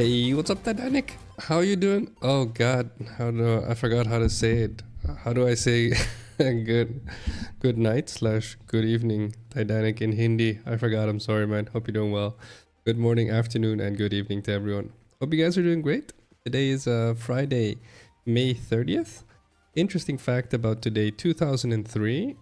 Hey, what's up, Titanic? How are you doing? Oh God, I forgot how to say it. How do I say good night slash good evening, Titanic in Hindi? I forgot. I'm sorry, man. Hope you're doing well. Good morning, afternoon, and good evening to everyone. Hope you guys are doing great. Today is Friday, May 30th. Interesting fact about today, 2003.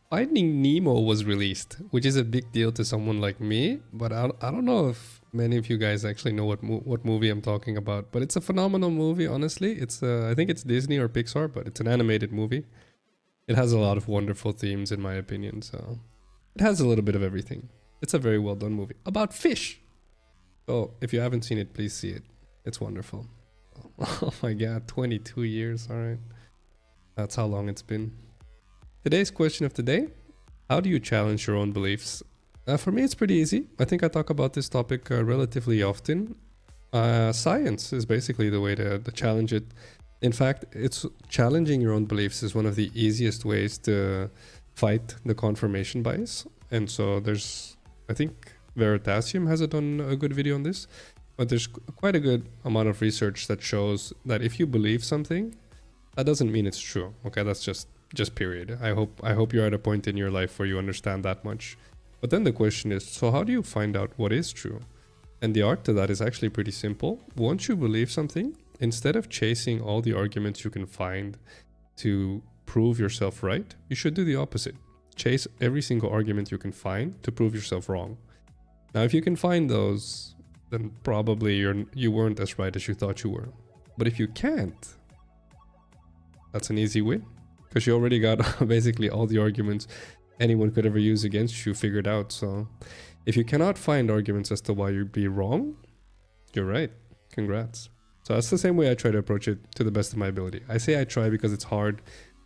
Finding Nemo was released, which is a big deal to someone like me, but I don't know if many of you guys actually know what movie I'm talking about, but it's a phenomenal movie, honestly. It's I think it's Disney or Pixar, but it's an animated movie. It has a lot of wonderful themes in my opinion, so it has a little bit of everything. It's a very well done movie about fish. So if you haven't seen it, please see it. It's wonderful. Oh my god, 22 years, all right. That's how long it's been. Today's question of the day: how do you challenge your own beliefs? For me, it's pretty easy. I think I talk about this topic relatively often. Science is basically the way to challenge it. In fact, it's challenging your own beliefs is one of the easiest ways to fight the confirmation bias. And so there's, I think Veritasium has done a good video on this, but there's quite a good amount of research that shows that if you believe something, that doesn't mean it's true. Okay, that's just period. I hope you're at a point in your life where you understand that much. But then the question is, so how do you find out what is true? And the art to that is actually pretty simple. Once you believe something, instead of chasing all the arguments you can find to prove yourself right, you should do the opposite. Chase every single argument you can find to prove yourself wrong. Now, if you can find those, then probably you weren't as right as you thought you were. But if you can't, that's an easy win, because you already got basically all the arguments anyone could ever use against you figured out. So if you cannot find arguments as to why you'd be wrong, you're right. Congrats. So that's the same way I try to approach it to the best of my ability. I say I try because it's hard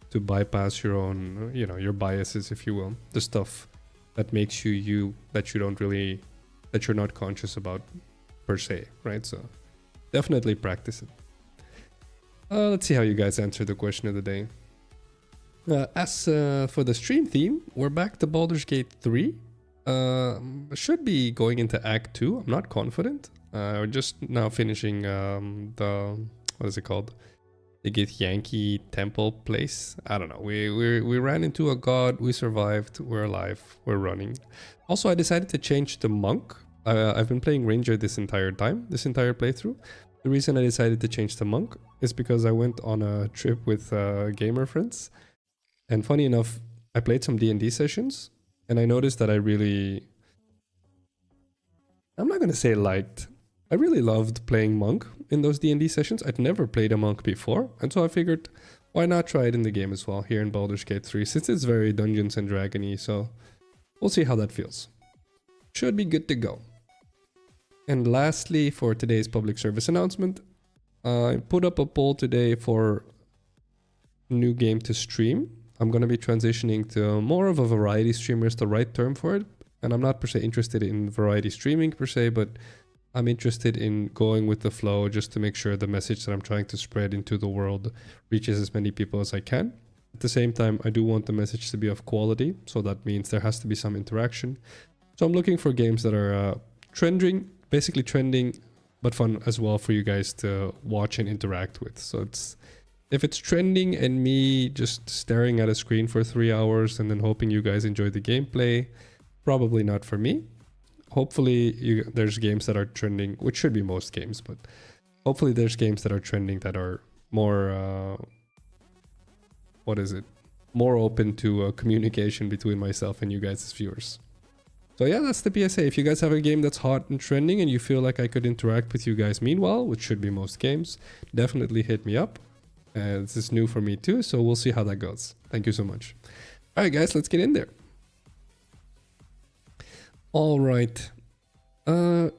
to bypass your own, your biases, if you will. The stuff that makes you, that you're not conscious about per se, right? So definitely practice it. Let's see how you guys answer the question of the day. As for the stream theme, we're back to Baldur's Gate 3. Should be going into Act 2. I'm not confident. We're just now finishing what is it called? The GIthyanki temple place. I don't know. We ran into a god. We survived. We're alive. We're running. Also, I decided to change to monk. I've been playing ranger this entire playthrough. The reason I decided to change to monk is because I went on a trip with gamer friends. And funny enough, I played some D&D sessions, and I noticed that I'm not going to say liked. I really loved playing monk in those D&D sessions. I'd never played a monk before, and so I figured, why not try it in the game as well, here in Baldur's Gate 3, since it's very Dungeons and Dragony, so we'll see how that feels. Should be good to go. And lastly, for today's public service announcement, I put up a poll today for new game to stream. I'm going to be transitioning to more of a variety streamer, is the right term for it. And I'm not per se interested in variety streaming per se, but I'm interested in going with the flow just to make sure the message that I'm trying to spread into the world reaches as many people as I can. At the same time, I do want the message to be of quality, so that means there has to be some interaction. So I'm looking for games that are basically trending, but fun as well for you guys to watch and interact with. So if it's trending and me just staring at a screen for 3 hours and then hoping you guys enjoy the gameplay, probably not for me. Hopefully there's games that are trending, which should be most games, but hopefully there's games that are trending that are more, more open to communication between myself and you guys as viewers. So yeah, that's the PSA. If you guys have a game that's hot and trending and you feel like I could interact with you guys meanwhile, which should be most games, definitely hit me up. This is new for me too, so we'll see how that goes. Thank you so much. All right, guys, let's get in there. All right.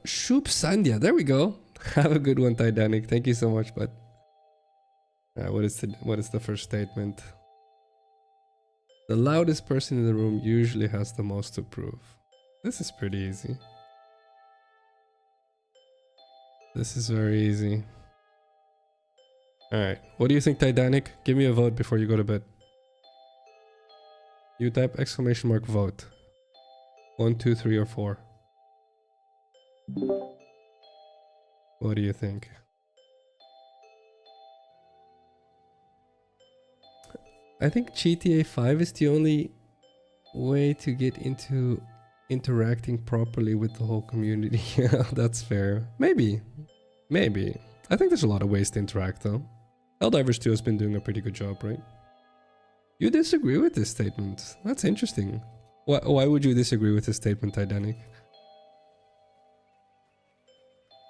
Shoop Sandhya, there we go. Have a good one, Titanic. Thank you so much, bud. What is the first statement? The loudest person in the room usually has the most to prove. This is pretty easy. This is very easy. Alright, what do you think, Titanic? Give me a vote before you go to bed. You type ! vote. 1, 2, 3, or 4. What do you think? I think GTA 5 is the only way to get into interacting properly with the whole community. Yeah, that's fair. Maybe. Maybe. I think there's a lot of ways to interact though. Helldivers 2 has been doing a pretty good job, right? You disagree with this statement? That's interesting. Why would you disagree with this statement, Titanic?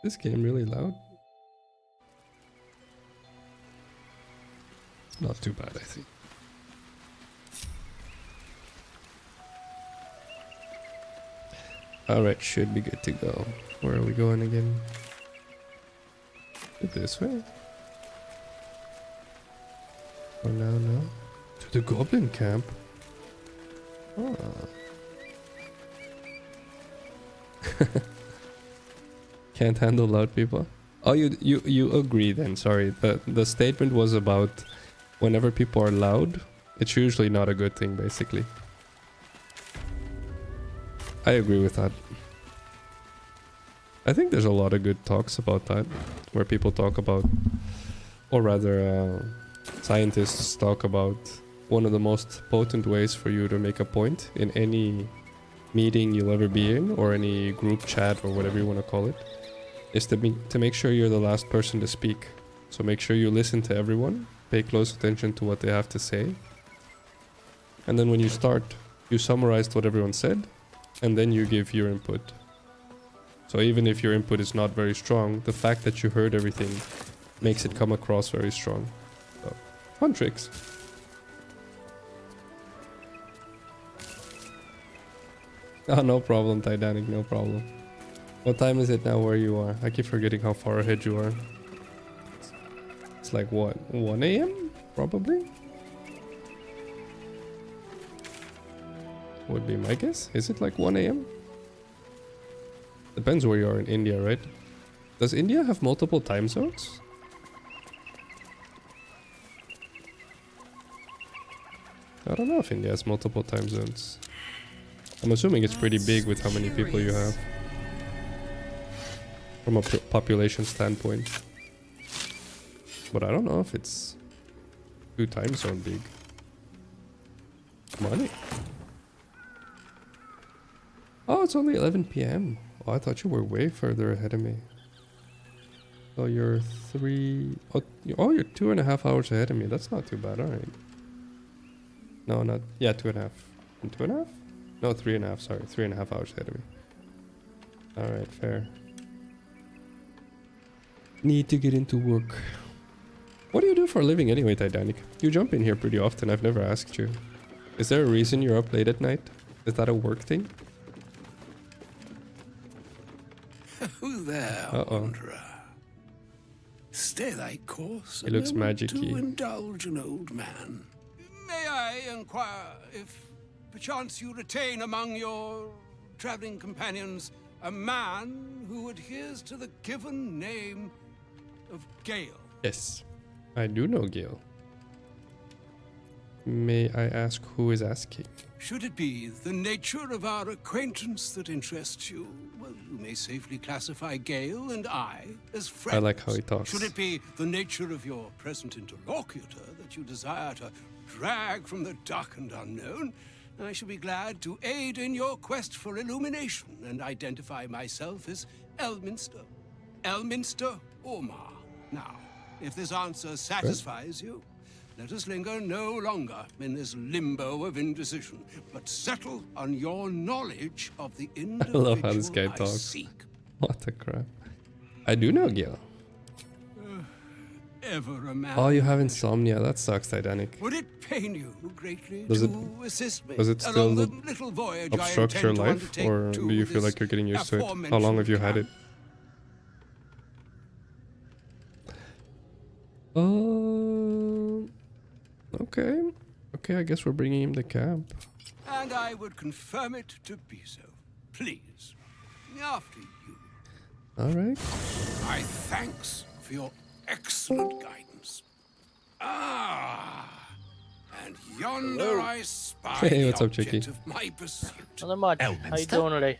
This game really loud? It's not too bad, I think. Alright, should be good to go. Where are we going again? This way? Or now, no? To the goblin camp? Oh. Can't handle loud people? Oh, you agree then, sorry. The statement was about whenever people are loud, it's usually not a good thing, basically. I agree with that. I think there's a lot of good talks about that, where people talk about, or rather scientists talk about one of the most potent ways for you to make a point in any meeting you'll ever be in, or any group chat, or whatever you want to call it, is to make sure you're the last person to speak. So make sure you listen to everyone, pay close attention to what they have to say, and then when you start, you summarize what everyone said, and then you give your input. So even if your input is not very strong, the fact that you heard everything makes it come across very strong. So, fun tricks. Oh, no problem, Titanic, no problem. What time is it now where you are? I keep forgetting how far ahead you are. It's like what, 1 AM? Probably? Would be my guess. Is it like 1 AM? Depends where you are in India, right? Does India have multiple time zones? I don't know if India has multiple time zones. I'm assuming it's pretty big with how many people you have. From a population standpoint. But I don't know if it's 2 time zone big. Money. Oh, it's only 11 PM. Oh, I thought you were way further ahead of me. So you're 3... Oh, you're 2.5 hours ahead of me. That's not too bad, alright. No, not... Yeah, 2.5. 2.5? No, 3.5, sorry. 3.5 hours ahead of me. Alright, fair. Need to get into work. What do you do for a living anyway, Titanic? You jump in here pretty often. I've never asked you. Is there a reason you're up late at night? Is that a work thing? Who there, wanderer? Stay thy course. He looks magic-y. To indulge an old man. May I inquire if perchance you retain among your traveling companions a man who adheres to the given name of Gale? Yes, I do know Gale. May I ask who is asking? Should it be the nature of our acquaintance that interests you, well, you may safely classify Gale and I as friends. I like how he talks. Should it be the nature of your present interlocutor that you desire to drag from the dark and unknown, I shall be glad to aid in your quest for illumination and identify myself as Elminster. Elminster Ormar. Now, if this answer satisfies you, let us linger no longer in this limbo of indecision, but settle on your knowledge of the individual I love how this guy talks. Seek. What the crap. I do know Gale. Ever a man. Oh, you have insomnia. That sucks, Titanic. Would it pain you greatly Does to assist me does it along still the little voyage obstruct I your intend to life? undertake Or to do you feel this like you're getting used to it? How long have you had it? Okay. Okay, I guess we're bringing him to camp. And I would confirm it to be so. Please. After you. Alright. My thanks for your excellent guidance. Ah, and yonder I spy Hey, what's the up, Chicky? object of my pursuit. Hello, Mod. How you doing today?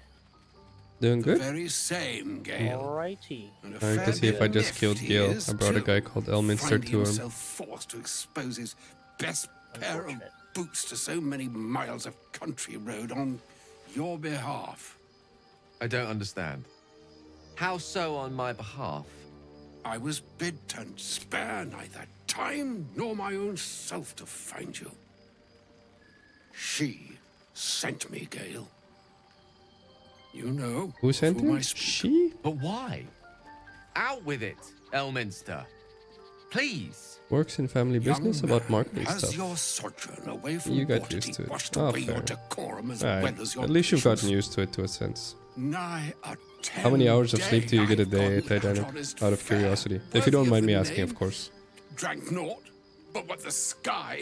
Doing The good? very same, Gale. Alrighty. And a Trying to fair see if bit I just miffed killed he Gale. is, I brought a too, guy called Elminster finding to him. himself forced to expose his best pair of Unfortunate. boots to so many miles of country road on your behalf. I don't understand. How so on my behalf? I was bid to spare neither time nor my own self to find you. She sent me, Gale. You know Who of sent whom him? I speak. She? But why? Out with it, Elminster. Please. Works in family business Young about man, marketing has stuff. your sojourn away from You got Waterdeep used to it. washed Oh, away your fair. decorum as Alright, well as your at least you've gotten patience? used to it to a sense. Nigh a How many hours of sleep do you get a I've day, gotten Titanic? honest Out of fare, curiosity. If you don't worthy mind of me the asking, name. of course. Drank naught, but what the sky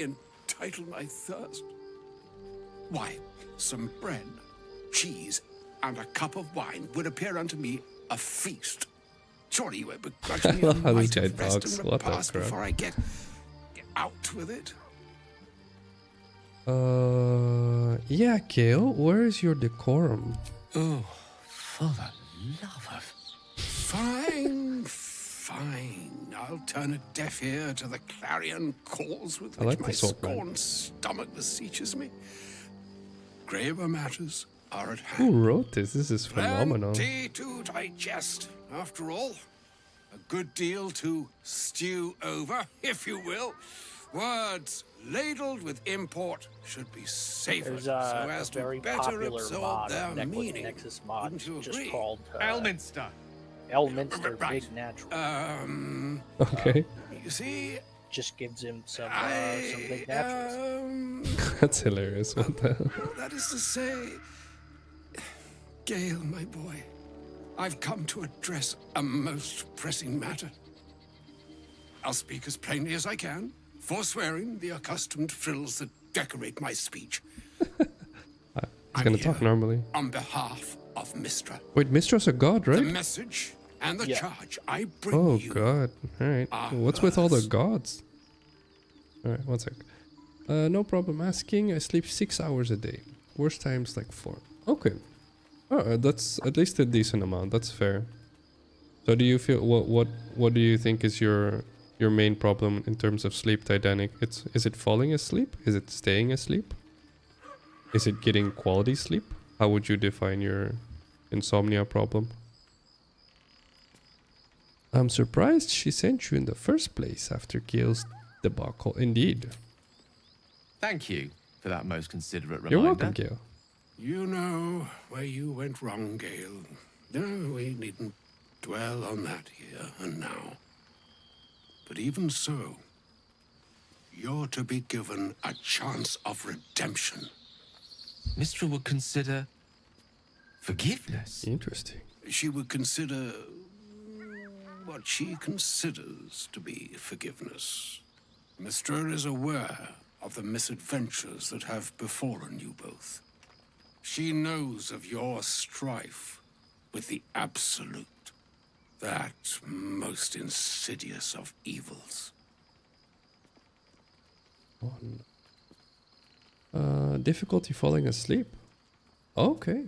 entitled my thirst. Why, some bread, cheese, and a cup of wine would appear unto me a feast. Surely you won't begrudge me a love how this mite guy of rest talks. and What the repast crap? before I get out with it. Yeah, Gale, where is your decorum? Oh, for the love of... Fine, fine. I'll turn a deaf ear to the clarion calls with I which like my the salt man. scorned stomach beseeches me. Graver matters are at Who hand. wrote this? This is phenomenal. Plenty to digest, after all. A good deal to stew over, if you will. Words ladled with import should be savored There's so a as to very better popular absorb mod their of meaning. Nexus mod Wouldn't you just agree? called Elminster. Elminster Right. Big Natural. Okay, You see, Just gives him some I, big naturals. that's hilarious. What the hell? That is to say, Gale, my boy, I've come to address a most pressing matter. I'll speak as plainly as I can, forswearing the accustomed frills that decorate my speech. He's gonna talk here normally. on behalf of Mistra. Wait, Mistress a god, The right? message and the Yeah. charge I bring Oh you. god. Alright. Ah, What's with all the hers. gods? Alright, one sec. No problem asking. I sleep 6 hours a day. Worst times like 4. Okay. Oh, that's at least a decent amount. That's fair. So do you feel what do you think is your main problem in terms of sleep, Titanic? Is it falling asleep? Is it staying asleep? Is it getting quality sleep? How would you define your insomnia problem? I'm surprised she sent you in the first place after Gale's debacle. Indeed. Thank you for that most considerate reminder. You're welcome, Gale. You know where you went wrong, Gale. No, we needn't dwell on that here and now. But even so, you're to be given a chance of redemption. Mistra would consider forgiveness. Interesting. She would consider what she considers to be forgiveness. Mistra is aware of the misadventures that have befallen you both. She knows of your strife with the Absolute, that most insidious of evils. Difficulty falling asleep. Okay.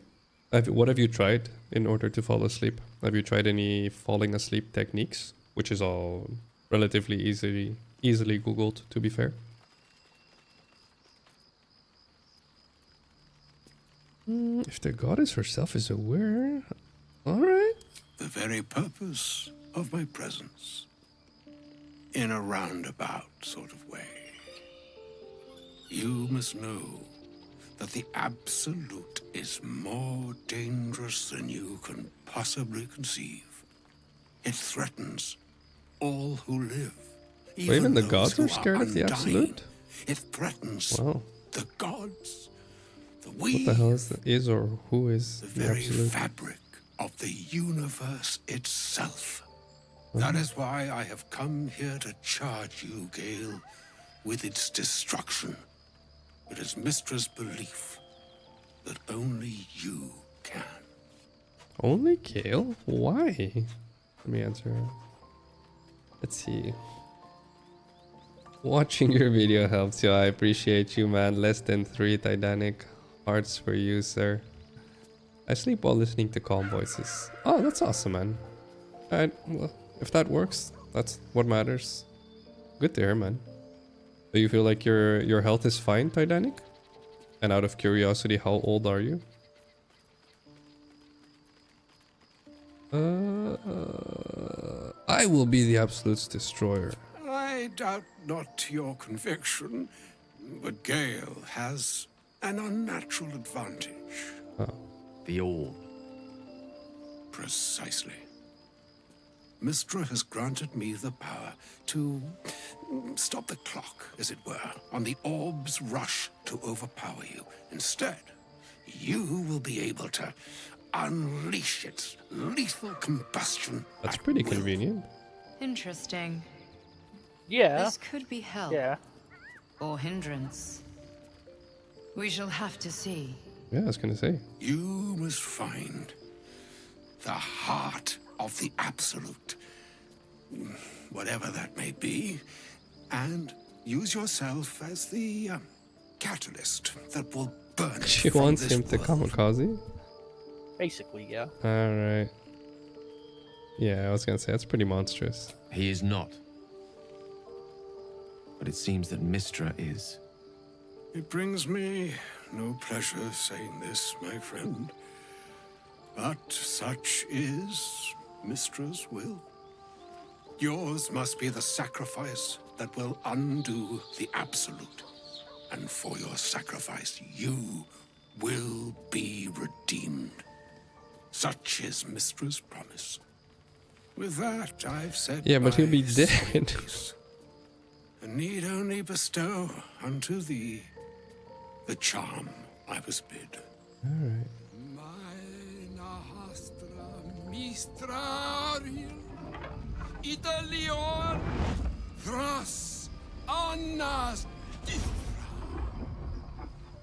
What have you tried in order to fall asleep? Have you tried any falling asleep techniques? Which is all relatively easily Googled, to be fair. If the goddess herself is aware... Alright. The very purpose of my presence. In a roundabout sort of way. You must know that the Absolute is more dangerous than you can possibly conceive. It threatens all who live. Even the those gods who are scared of the undying. Absolute? It threatens Wow. the gods, the What we, the hell is or who is the the very Absolute? fabric of the universe itself. That is why I have come here to charge you, Gale, with its destruction. It is Mistra's belief that only you can. Only Gale? Why? Let me answer. Let's see. Watching your video helps you. I appreciate you, man. Less than 3 Titanic hearts for you, sir. I sleep while listening to calm voices. Oh, that's awesome, man. Alright, well, if that works, that's what matters. Good to hear, man. Do you feel like your health is fine, Titanic? And out of curiosity, how old are you? I will be the Absolute's destroyer. I doubt not your conviction, but Gale has an unnatural advantage. Oh. The orb. Precisely. Mistra has granted me the power to stop the clock, as it were, on the orb's rush to overpower you. Instead, you will be able to unleash its lethal combustion. That's at pretty will. convenient. Interesting. Yeah. This could be help Yeah. or hindrance. We shall have to see. Yeah, I was gonna say. You must find the heart of the Absolute, whatever that may be, and use yourself as the catalyst that will burn it She from wants this him to world. kamikaze? Basically, yeah. Alright. Yeah, I was gonna say, that's pretty monstrous. He is not. But it seems that Mistra is. It brings me no pleasure saying this, my friend, but such is Mistra's will. Yours must be the sacrifice that will undo the Absolute, and for your sacrifice you will be redeemed. Such is Mistra's promise. With that, I've said Yeah, but he'll be my dead. sweet piece, and need only bestow unto thee the charm I was bid. Alright. Nahastra mistraril Italion Thras Annas.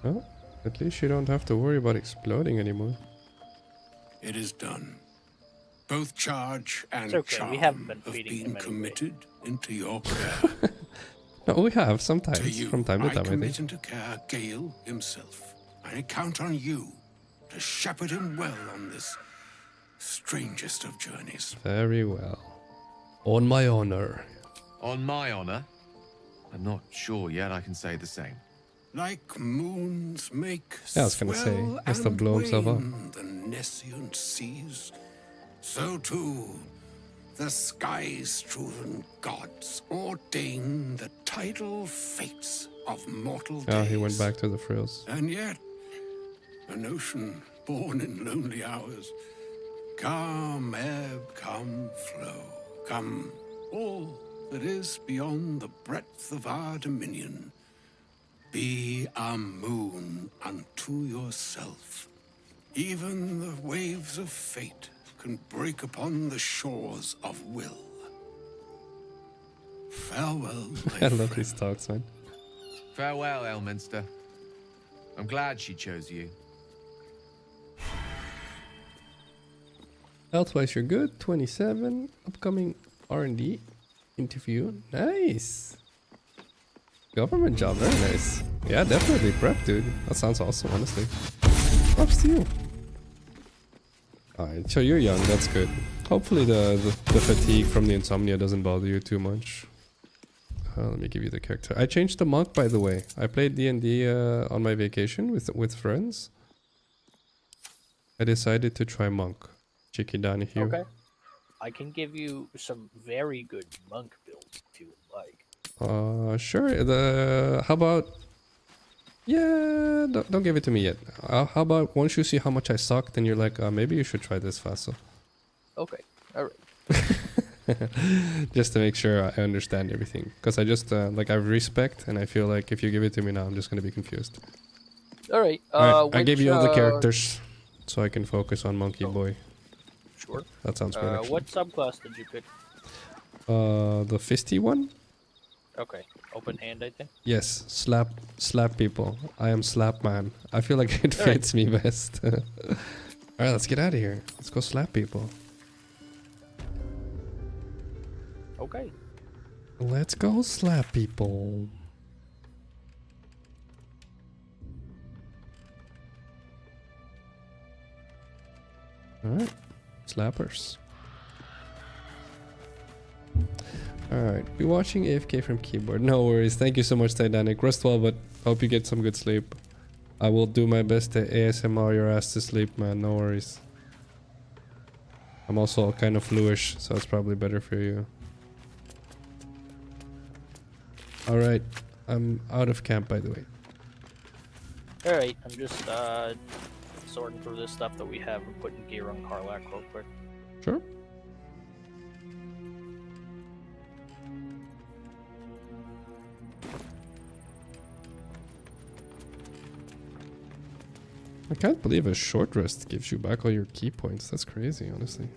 Oh, at least you don't have to worry about exploding anymore. It is done. Both charge and It's okay, charm we haven't been have feeding been him anyway. committed into your care. No, we have To sometimes, you, from time to I time, I commit think. into care Gale himself. I count on you to shepherd him well on this strangest of journeys. Very well. On my honor. On my honor. I'm not sure yet I can say the same. Like moons make Yeah, I was gonna say, swell must have and blown himself up. wane the nescient seas, so too the sky-strewn gods ordain the tidal fates of mortal days. Oh, he went back to the frills. And yet, an ocean born in lonely hours, come ebb, come flow, come all that is beyond the breadth of our dominion. Be a moon unto yourself. Even the waves of fate can break upon the shores of will. Farewell, my I love friend. these talks, man. Farewell, Elminster. I'm glad she chose you. Health-wise, you're good. 27. Upcoming R&D interview. Nice. Government job, very nice. Yeah, definitely prep, dude. That sounds awesome, honestly. Props to you. Alright, so you're young, that's good. Hopefully the fatigue from the insomnia doesn't bother you too much. Let me give you the character. I changed the monk, by the way. I played D&D on my vacation with friends. I decided to try monk. Cheeky down here. Okay. I can give you some very good monk builds if you would like. Sure. How about? Yeah, don't give it to me yet. How about once you see how much I suck, then you're like, maybe you should try this Phacil. Okay. All right. Just to make sure I understand everything, because I just like I have respect, and I feel like if you give it to me now, I'm just gonna be confused. All right. Alright, I gave you all the characters, so I can focus on Monkey Boy. Sure. That sounds good. Actually. What subclass did you pick? The fisty one. Okay. Open hand, I think. Yes, slap people. I am slap man. I feel like it Alright. fits me best. Alright, let's get out of here. Let's go slap people. Okay. Let's go slap people. Alright. Slappers. Alright. Be watching AFK from keyboard. No worries. Thank you so much, Titanic. Rest well, but hope you get some good sleep. I will do my best to ASMR your ass to sleep, man. No worries. I'm also kind of fluish, so it's probably better for you. Alright. I'm out of camp, by the way. Alright, I'm just sorting through this stuff that we have and putting gear on Karlak real quick. Sure. I can't believe a short rest gives you back all your key points. That's crazy, honestly.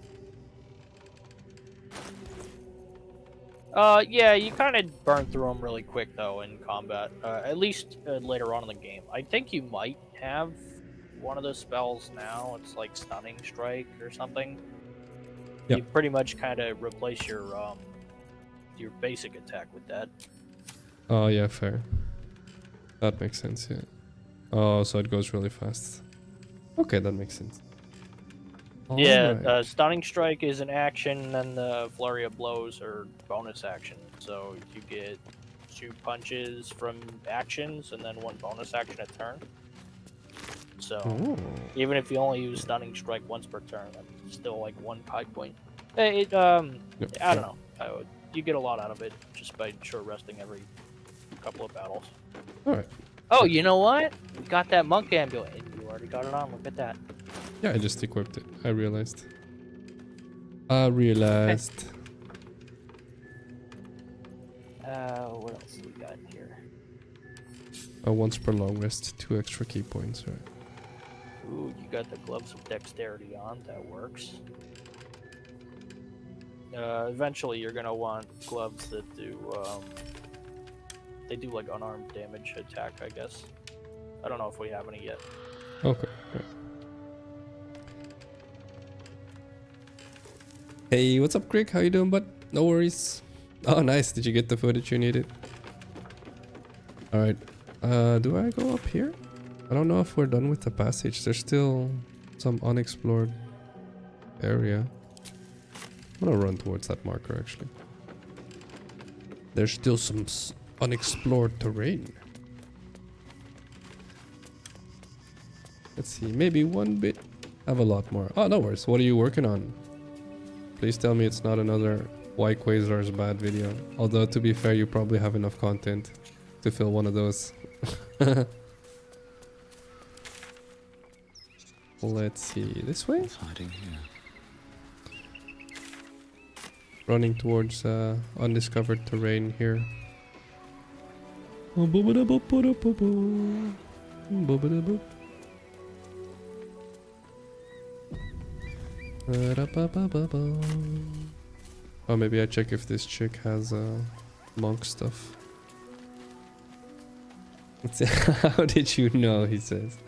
Yeah, you kind of burn through them really quick, though, in combat. At least later on in the game. I think you might have one of those spells now. It's like Stunning Strike or something. Yep. You pretty much kind of replace your basic attack with that. Oh, yeah, fair. That makes sense, yeah. Oh, so it goes really fast. Okay, that makes sense. Yeah, Alright. Stunning Strike is an action, and the Flurry of Blows are bonus action. So you get 2 punches from actions, and then 1 bonus action a turn. So Oh. even if you only use Stunning Strike once per turn, that's still like 1 pie point. It, Yep, I fair. don't know. You get a lot out of it just by short resting every couple of battles. Alright. Oh, you know what? We got that monk amulet. You already got it on. Look at that. Yeah, I just equipped it. I realized. What else do we got in here? once per long rest, 2 extra key points, right? Ooh, you got the gloves of dexterity on. That works. Eventually, you're gonna want gloves that do they do like unarmed damage attack, I guess. I don't know if we have any yet. Okay. Right. Hey, what's up, Greg? How you doing, bud? No worries. Oh, nice. Did you get the footage you needed? Alright. Do I go up here? I don't know if we're done with the passage. There's still some unexplored area. I'm gonna run towards that marker, actually. There's still some unexplored terrain. Let's see. Maybe 1 bit. I have a lot more. Oh, no worries. What are you working on? Please tell me it's not another Why Quasar's bad video. Although, to be fair, you probably have enough content to fill one of those. Let's see. This way? What's hiding here? Running towards undiscovered terrain here. Oh, maybe I check if this chick has monk stuff. Let's see. How did you know? He says.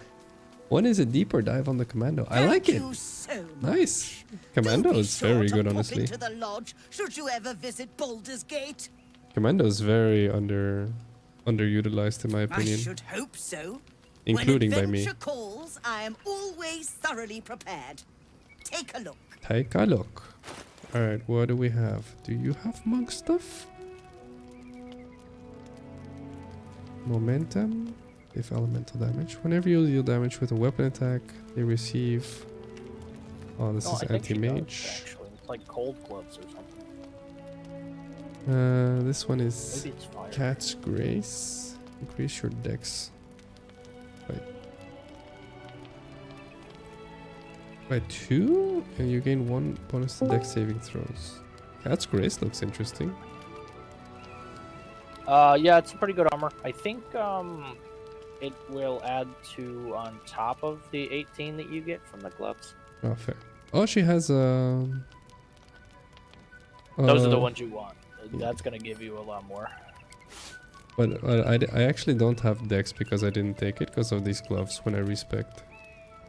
When is a deeper dive on the commando? I like it. So Nice. Commando is very good, honestly. To the lodge, should you ever visit Baldur's Gate? Commando is very underutilized in my I opinion, should hope so. including when by me. adventure calls, I am always thoroughly prepared. Take a look. Take a look. Alright, what do we have? Do you have monk stuff? Momentum. If elemental damage. Whenever you deal damage with a weapon attack, they receive... Oh, this No, is I think she does, anti-mage. actually. It's like cold gloves or something. This one is Maybe it's fire. Cat's Grace. Increase your dex. By 2? And you gain 1 bonus to dex saving throws. Cat's Grace looks interesting. Yeah, it's a pretty good armor. I think it will add 2 on top of the 18 that you get from the gloves. Oh, fair. Oh, she has Those are the ones you want. That's gonna give you a lot more. But I actually don't have dex because I didn't take it because of these gloves when I respect.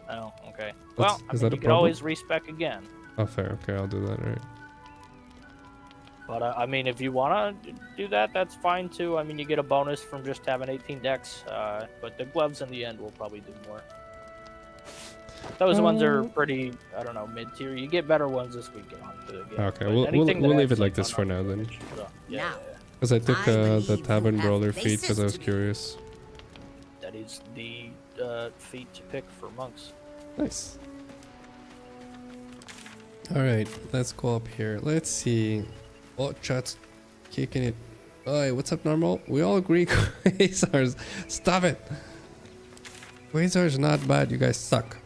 Oh, okay. That's- Well, is I that mean, a you can problem? always respec again. Oh, fair. Okay, I'll do that, right. But I mean, if you wanna do that, that's fine too. I mean, you get a bonus from just having 18 dex. But the gloves in the end will probably do more. Those ones are pretty, I don't know, mid-tier. You get better ones as we get on to the game. Okay, But we'll anything that leave it adds, like this on for now then. so, yeah, Now. Because I took I the believe Tavern you have Brawler feat because I was places to be. curious. that is the feat to pick for monks. Nice. Alright, let's go up here. Let's see. Oh, chat's kicking it. Oi, what's up, normal? We all agree Quasar's. Stop it! Quasar's not bad, you guys suck.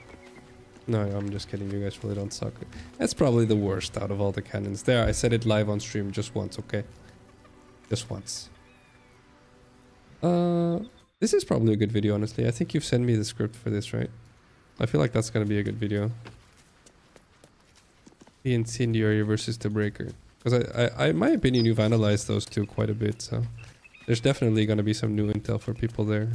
No, I'm just kidding, you guys really don't suck. That's probably the worst out of all the cannons. There, I said it live on stream just once, okay? Just once. This is probably a good video, honestly. I think you've sent me the script for this, right? I feel like that's gonna be a good video. The Incendiary versus the Breaker. Because I in my opinion, you've analyzed those two quite a bit, so... There's definitely gonna be some new intel for people there.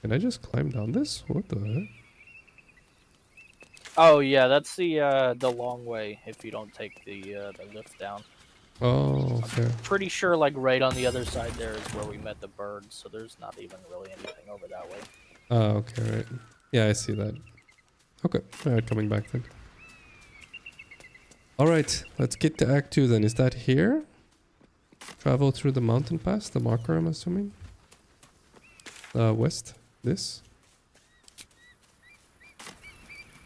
Can I just climb down this? What the heck? Oh yeah, that's the long way if you don't take the lift down. Oh, fair. Pretty sure like right on the other side there is where we met the birds, so there's not even really anything over that way. Oh, okay, right. Yeah, I see that. Okay, alright, coming back then. Alright, let's get to Act 2 then. Is that here? Travel through the mountain pass, the marker I'm assuming? West? This?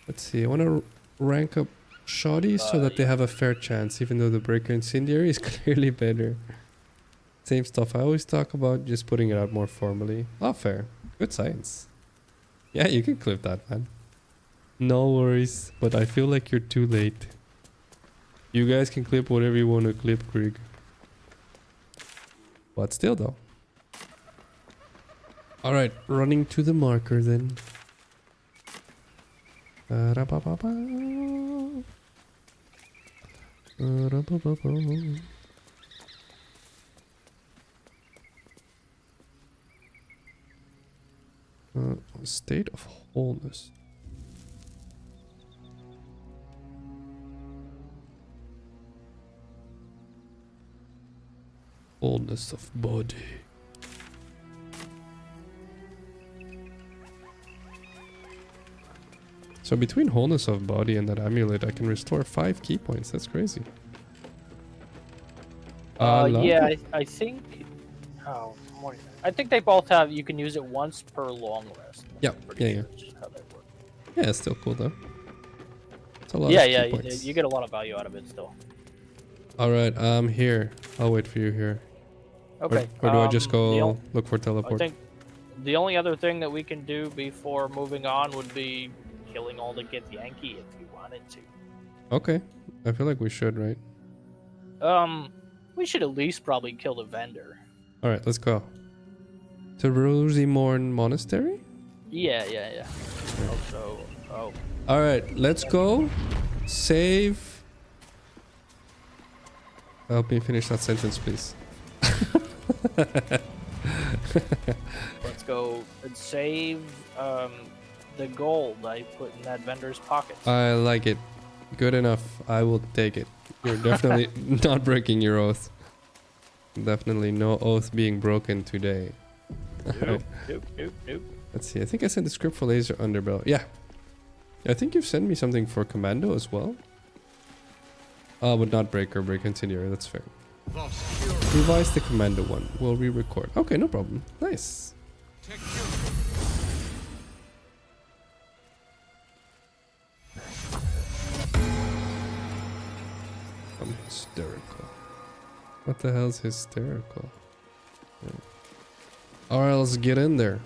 Let's see, I want to rank up Shoddy so that they have a fair chance, even though the Breaker Incendiary is clearly better. Same stuff I always talk about, just putting it out more formally. Oh, fair. Good science. Yeah, you can clip that, man. No worries, but I feel like you're too late. You guys can clip whatever you want to clip, Krieg. But still, though. Alright, running to the marker then. State of wholeness. Wholeness of body. So between wholeness of body and that amulet, I can restore 5 key points. That's crazy. Yeah, I think. Oh, I think they both have. You can use it once per long rest. Yeah, yeah, yeah. That's just how they work. Yeah, it's still cool though. It's a lot Yeah, of key yeah, points. you get a lot of value out of it still. Alright, I'm here. I'll wait for you here. Okay. Or do I just go look for teleport? I think the only other thing that we can do before moving on would be killing all the GIthyanki if you wanted to. Okay. I feel like we should, right? We should at least probably kill the vendor. Alright, let's go. To Rosimorn Monastery? Yeah. Oh. Alright, let's go. Save. Help me finish that sentence, please. Let's go and save the gold I put in that vendor's pocket. I like it. Good enough. I will take it. You're definitely not breaking your oath. Definitely no oath being broken today. Nope. Let's see. I think I sent the script for Laser Underbell. Yeah. I think you've sent me something for Commando as well. But not Breaker, Break Incendiary. That's fair. Revise the Commando one. We'll re-record. Okay, no problem. Nice. I'm hysterical. What the hell's hysterical? Alright, let's get in there.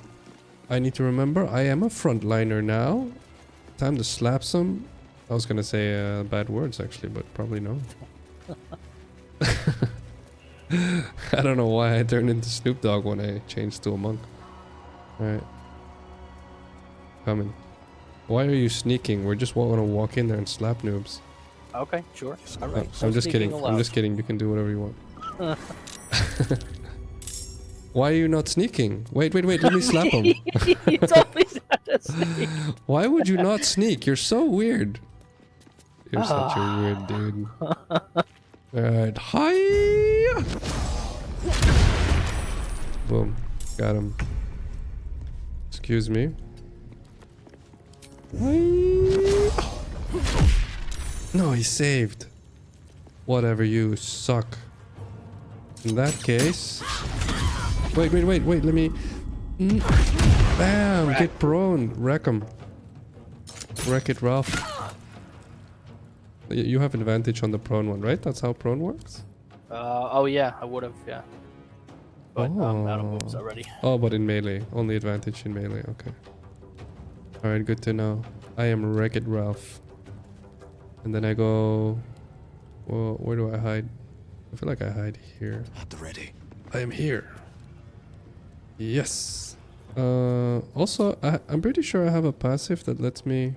I need to remember I am a frontliner now. Time to slap some. I was gonna say bad words actually, but probably no. I don't know why I turned into Snoop Dogg when I changed to a monk. Alright. Coming. Why are you sneaking? We're just gonna walk in there and slap noobs. Okay, sure. All right. I'm just kidding. I'm just kidding. You can do whatever you want. Why are you not sneaking? Wait. Let me slap him. You told me not to sneak. Why would you not sneak? You're so weird. You're such a weird dude. Alright. Hi. Boom. Got him. Excuse me. No, he saved. Whatever, you suck. In that case... Wait, let me... Bam! Get prone! Wreck him. Wreck it, Ralph. You have advantage on the prone one, right? That's how prone works? Oh yeah, I would have, yeah. But I'm out of moves already. Oh, but in melee. Only advantage in melee, okay. Alright, good to know. I am Wreck-It Ralph. And then I go... Well, where do I hide? I feel like I hide here. At the ready. I am here. Yes. Also, I'm pretty sure I have a passive that lets me...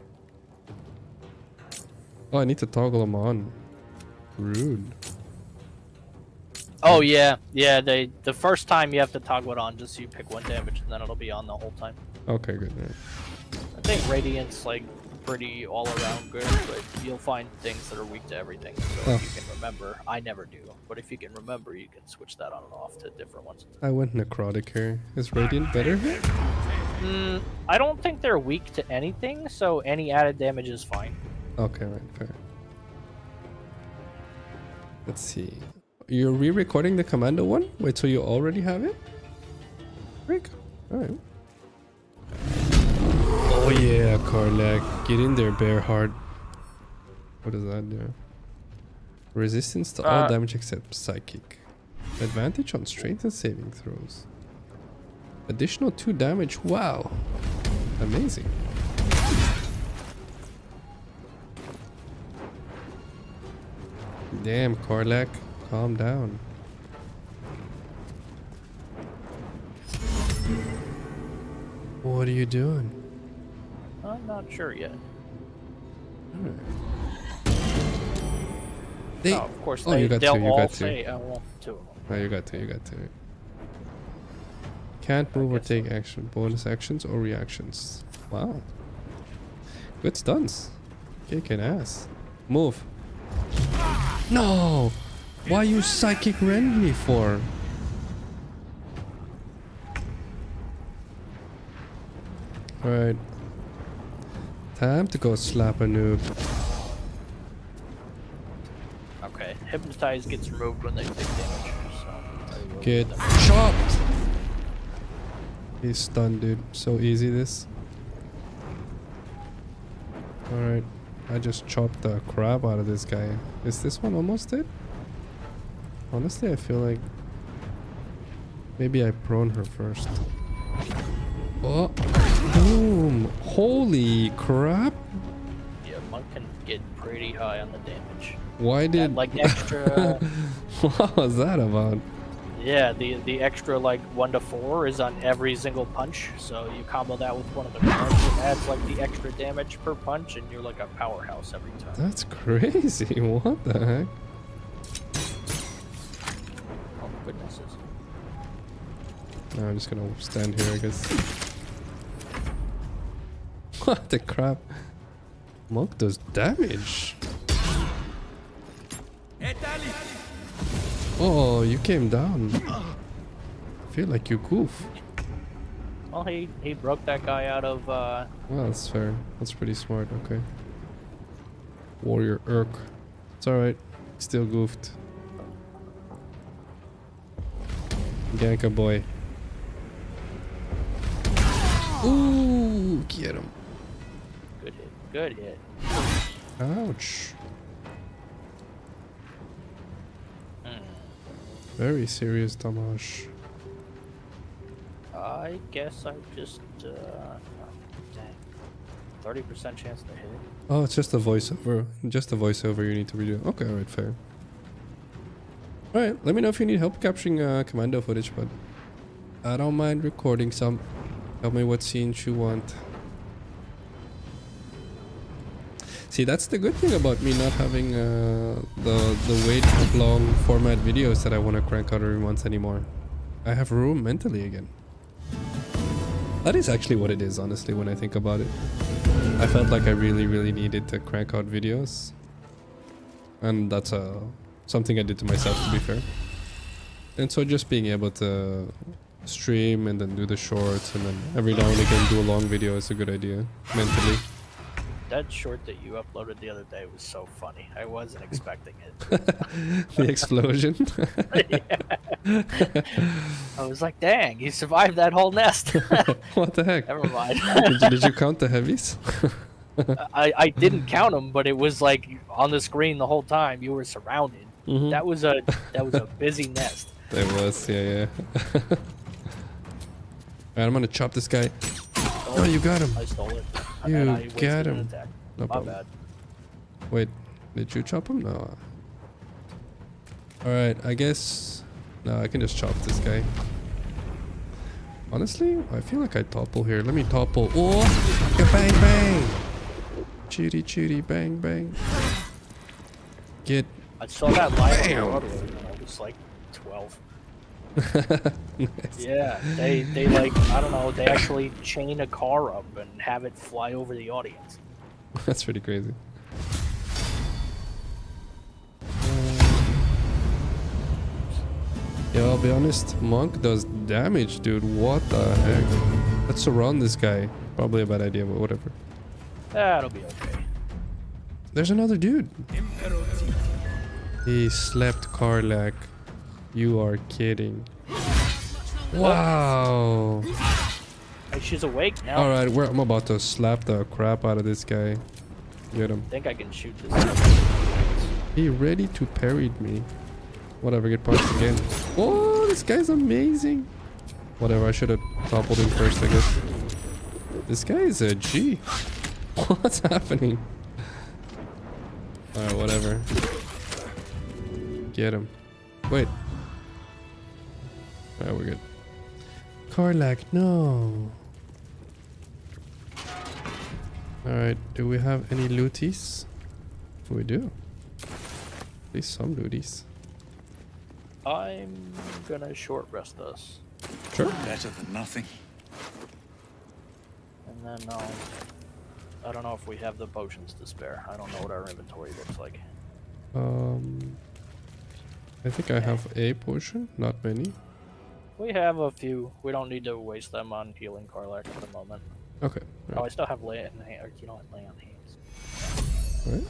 Oh, I need to toggle them on. Rude. Oh yeah, the first time you have to toggle it on just so you pick 1 damage and then it'll be on the whole time. Okay, good. Yeah. I think Radiant's like pretty all around good, but you'll find things that are weak to everything. So if you can remember, I never do, but if you can remember, you can switch that on and off to different ones. I went necrotic here. Is Radiant better here? I don't think they're weak to anything, so any added damage is fine. Okay, right, fair. Let's see. You're re-recording the commando one? Wait, so you already have it? Rick. Alright. Oh yeah, Karlak. Get in there, Bearheart. What does that do? Resistance to all damage except psychic. Advantage on strength and saving throws. Additional 2 damage. Wow. Amazing. Damn, Karlak. Calm down. What are you doing? I'm not sure yet. They, of course, you got they'll two, you all got two. say, well, 2 of them. Oh, you got two. Can't move or take action. Bonus actions or reactions. Wow. Good stunts. Kicking ass. Move. No! Why you psychic rend me for? Alright. Time to go slap a noob. Okay, Hypnotize gets removed when they take damage, so... Get chopped! He's stunned, dude. So easy, this. Alright. I just chopped the crap out of this guy. Is this one almost dead? Honestly, I feel like... Maybe I prone her first. Oh! Boom! Holy crap! Yeah, Monk can get pretty high on the damage. Why did... And, like, extra... What was that about? Yeah, the extra, like, 1 to 4 is on every single punch, so you combo that with one of the cards, it adds, like, the extra damage per punch, and you're, like, a powerhouse every time. That's crazy. What the heck? Oh, goodnesses. No, I'm just gonna stand here, I guess. What the crap? Monk does damage. Oh, you came down. I feel like you goof. Well, he broke that guy out of, Well, that's fair. That's pretty smart, okay. Warrior Urk. It's alright. Still goofed. Ganka boy. Ooh, get him. Good hit. Good hit. Ouch. Very serious damage. I guess I just, dang. 30% chance to hit. Oh, it's just a voiceover. Just a voiceover you need to redo. Okay, alright, fair. Alright, let me know if you need help capturing commando footage, but I don't mind recording some. Tell me what scenes you want. See, that's the good thing about me not having the weight of long format videos that I want to crank out every month anymore. I have room mentally again. That is actually what it is, honestly, when I think about it. I felt like I really needed to crank out videos. And that's something I did to myself, to be fair. And so just being able to stream and then do the shorts and then every now and again do a long video is a good idea, mentally. that short that you uploaded the other day was so funny. I wasn't expecting it. The explosion. I was like, dang, you survived that whole nest. What the heck? Never mind. Did you count the heavies? I didn't count them, but it was like on the screen the whole time. You were surrounded. Mhm. That was a busy nest. It was, yeah. Alright, I'm gonna chop this guy. Oh, you got him. I stole it. You and I wasted got an him. attack. No My problem. bad. Wait, did you chop him? No. Alright, I guess... No, I can just chop this guy. Honestly, I feel like I topple here. Let me topple. Oh! Bang, bang! Chitty, chitty, bang, bang. Get... I saw that live on Broadway when I was like 12. Nice. Yeah, they like, I don't know, they actually chain a car up and have it fly over the audience. That's pretty crazy. Yeah, I'll be honest, Monk does damage, dude. What the heck? Let's surround this guy. Probably a bad idea, but whatever. That'll be okay. There's another dude. He slept Karlak. You are kidding. Wow. Hey, she's awake now. Alright, I'm about to slap the crap out of this guy. Get him. I think I can shoot this. He ready to parry me. Whatever, get punched again. Oh, this guy's amazing. Whatever, I should have toppled him first, I guess. This guy is a G. What's happening? Alright, whatever. Get him. Wait. Alright, we're good. Karlak, no. Alright, do we have any looties? We do. At least some looties. I'm gonna short rest us. Sure. Better than nothing. And then I don't know if we have the potions to spare. I don't know what our inventory looks like. I think I have a potion, not many. We have a few. We don't need to waste them on healing Karlak for the moment. Okay. Oh, I still have lay on hands. You know what, lay on hands. Alright.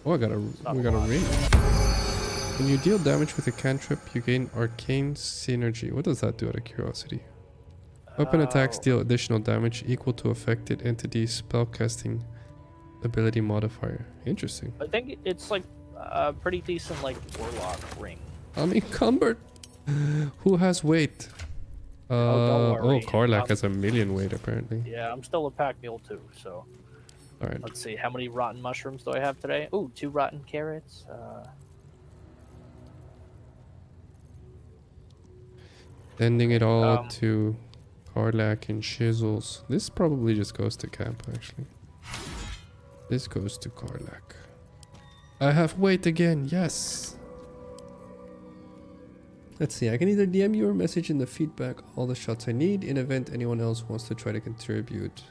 Oh, we got a lot. ring. When you deal damage with a cantrip, you gain arcane synergy. What does that do out of curiosity? Weapon attacks deal additional damage equal to affected entity's spellcasting ability modifier. Interesting. I think it's like a pretty decent like warlock ring. I'm encumbered. Who has weight? don't worry. Karlak has 1,000,000 weight apparently. Yeah, I'm still a pack mule too. So Alright. let's see, how many rotten mushrooms do I have today? Ooh, 2 rotten carrots. Sending it all to Karlak and Shizzles. This probably just goes to camp, actually. This goes to Karlak. I have weight again, yes! Let's see, I can either DM you or message in the feedback all the shots I need in event anyone else wants to try to contribute.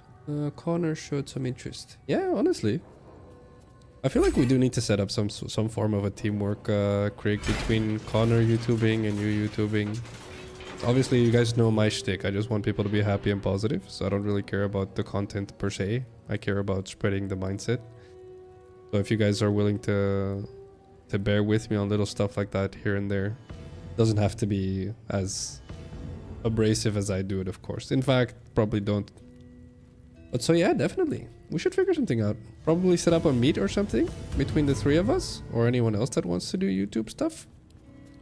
Connor showed some interest. Yeah, honestly. I feel like we do need to set up some form of a teamwork, Craig, between Connor YouTubing and you YouTubing. Obviously, you guys know my shtick. I just want people to be happy and positive, so I don't really care about the content per se. I care about spreading the mindset. So if you guys are willing to bear with me on little stuff like that here and there, doesn't have to be as abrasive as I do it, of course. In fact, probably don't. But so yeah, definitely. We should figure something out. Probably set up a meet or something between the 3 of us, or anyone else that wants to do YouTube stuff.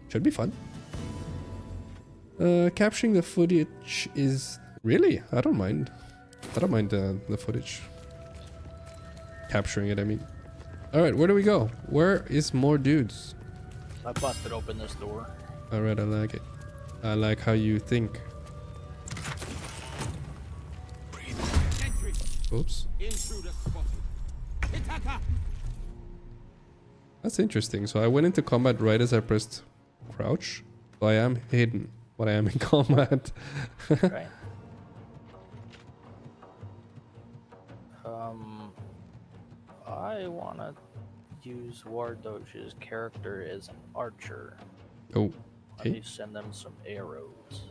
Should be fun. Capturing the footage is... Really? I don't mind. I don't mind the footage. Capturing it, I mean. Alright, where do we go? Where is more dudes? I busted open this door. Alright, I like it. I like how you think. Oops. That's interesting. So I went into combat right as I pressed crouch. So I am hidden, but I am in combat. Right. I wanna use Wardosh's character as an archer. Oh. Let me send them some arrows.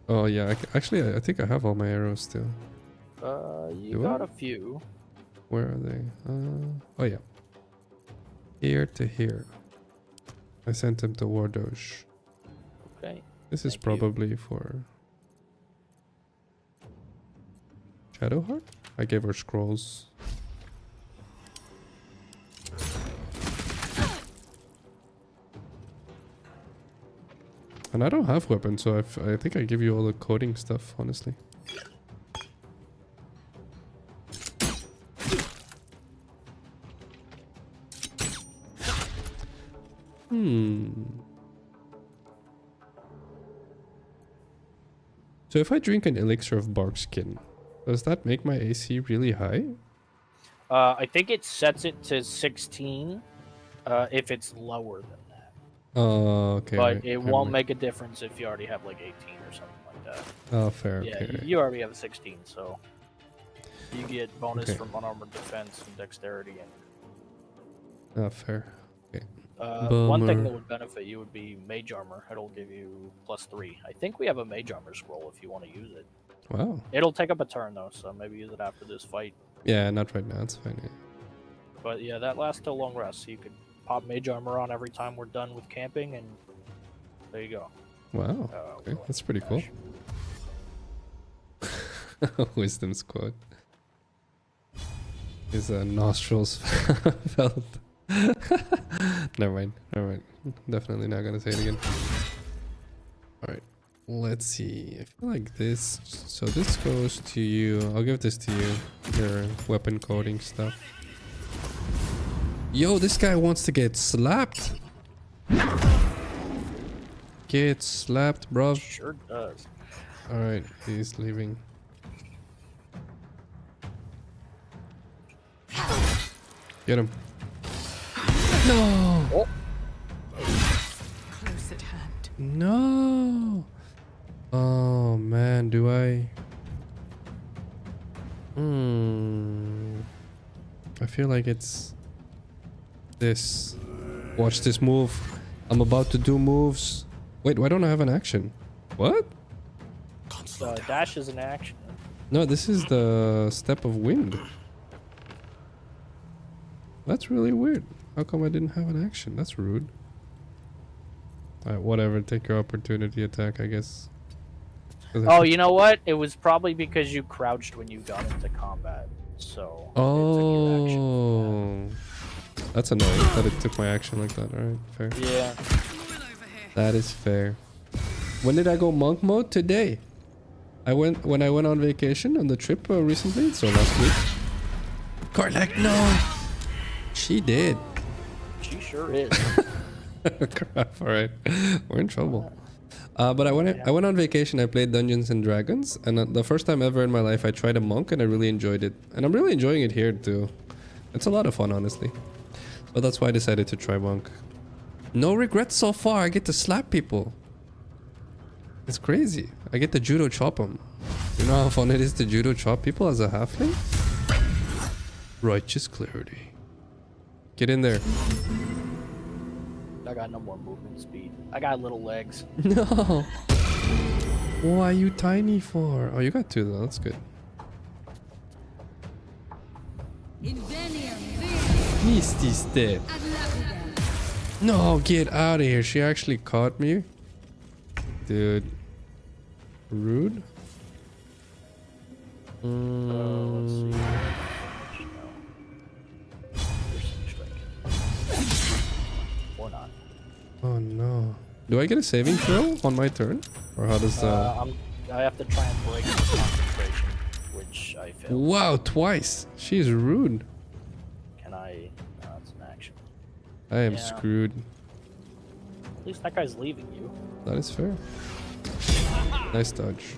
Oh yeah, actually I think I have all my arrows still. You got a few. Where are they? Oh yeah. Here to here. I sent him to Wardosh. Okay. This is Thank you. probably for Shadowheart? I gave her scrolls. And I don't have weapons, so I think I give you all the coding stuff, honestly. So if I drink an elixir of bark skin, does that make my AC really high? I think it sets it to 16 if it's lower than that. Oh, okay. But right, it never won't mind. make a difference if you already have like 18 or something like that. Oh, fair. Yeah, Okay. you already have 16, so you get bonus Okay. from unarmored defense and dexterity. And Oh, fair. Okay. one thing Bummer. that would benefit you would be mage armor. It'll give you +3. I think we have a mage armor scroll if you want to use it. Wow. It'll take up a turn though, so maybe use it after this fight. Yeah, not right now. It's fine. Yeah. But yeah, that lasts till long rest, so you could pop mage armor on every time we're done with camping, and there you go. Wow. Okay, that's pretty cool. Wisdom's quote. His nostrils felt. Never mind. Never mind. Definitely not gonna say it again. All right. Let's see. I feel like this. So this goes to you. I'll give this to you. Your weapon coding stuff. Yo, this guy wants to get slapped. Get slapped, bruv. Sure does. All right, he's leaving. Get him. No. Close at hand. No. Oh man, do I? I feel like it's this. Watch this move. I'm about to do moves. Wait, why don't I have an action? What? Dash is an action. No, this is the step of wind. That's really weird. How come I didn't have an action? That's rude. Alright, whatever. Take your opportunity attack, I guess. 'Cause I Oh, think- you know what? It was probably because you crouched when you got into combat. So. it took your action. Oh. That's annoying that it took my action like that. Alright, fair. Yeah. That is fair. When did I go monk mode? Today. When I went on vacation on the trip recently, so last week. Karlak, no! She did. She sure is. Crap, alright. We're in trouble. But I went on vacation, I played Dungeons and Dragons, and the first time ever in my life I tried a monk and I really enjoyed it. And I'm really enjoying it here too. It's a lot of fun, honestly. So that's why I decided to try monk. No regrets so far, I get to slap people. It's crazy. I get to judo chop them. You know how fun it is to judo chop people as a halfling? Righteous clarity. Get in there. I got no more movement speed. I got little legs. No. Why are you tiny for? Oh, you got two though. That's good. Misty step. No, get out of here. She actually caught me. Dude. Rude. Let's see. Or not. Oh no. Do I get a saving throw on my turn? Or how does I have to try and break the concentration, which I failed. Wow, twice. She's rude. Can I? No, it's an action. I am Yeah. screwed. At least that guy's leaving you. That is fair. Nice dodge.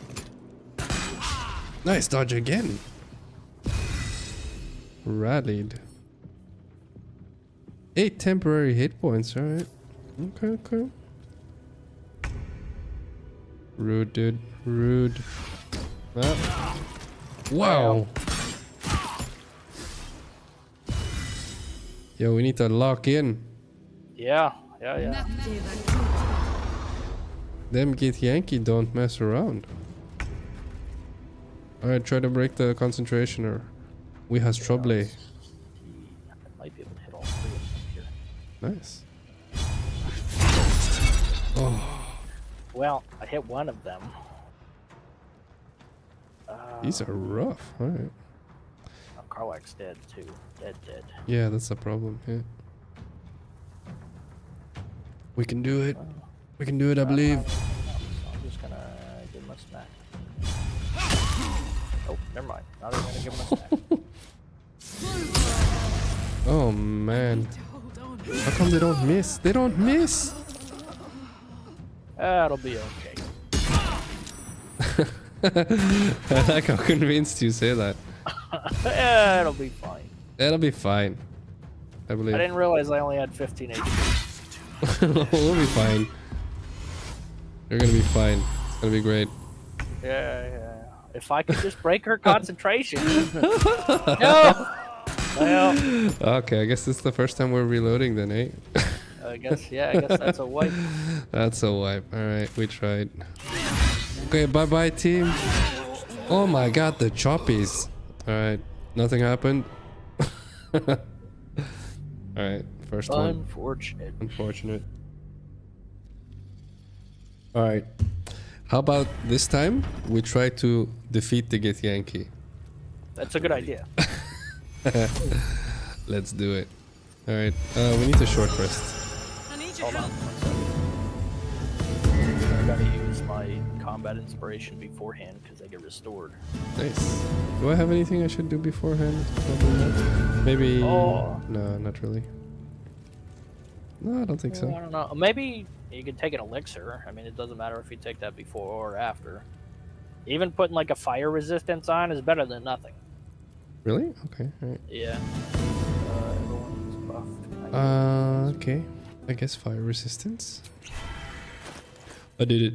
Nice dodge again. Rallied. 8 temporary hit points, alright. Okay, okay. Rude, dude. Rude. Ah. Wow. Yo, we need to lock in. Yeah. Them GIthyanki don't mess around. Alright, try to break the concentration or We has trouble. I might be able to hit all three of them here. Nice. Oh, Well, I hit one of them. these are rough. All right. Oh, Karlach's dead too. Dead. Yeah, that's the problem. Yeah. We can do it. We can do it, I believe. So I'm just gonna give him a smack. Oh, never mind. Not even gonna give him a smack. Oh man. How come they don't miss? They don't miss. That'll be okay. I like how convinced you say that. It'll be fine. It'll be fine. I believe. I didn't realize I only had 15 HP. We'll be fine. You're gonna be fine. It's gonna be great. Yeah. If I could just break her concentration. No! Well, Okay, I guess this is the first time we're reloading then, eh? I guess that's a wipe. That's a wipe. Alright, we tried. Okay, bye-bye, team. Oh my god, the choppies. Alright, nothing happened. Alright, first one. Unfortunate. Unfortunate. Alright. How about this time we try to defeat the GIthyanki? That's a good idea. Let's do it. Alright, we need a short rest. Hold on. 1 second. I gotta use my combat inspiration beforehand because I get restored. Nice. Do I have anything I should do beforehand? Probably not. Maybe... Oh. No, not really. No, I don't think I so. don't know. Maybe you could take an elixir. I mean, it doesn't matter if you take that before or after. Even putting like a fire resistance on is better than nothing. Really? Okay, alright. Yeah. Everyone's buffed. Okay. I guess fire resistance. I did it.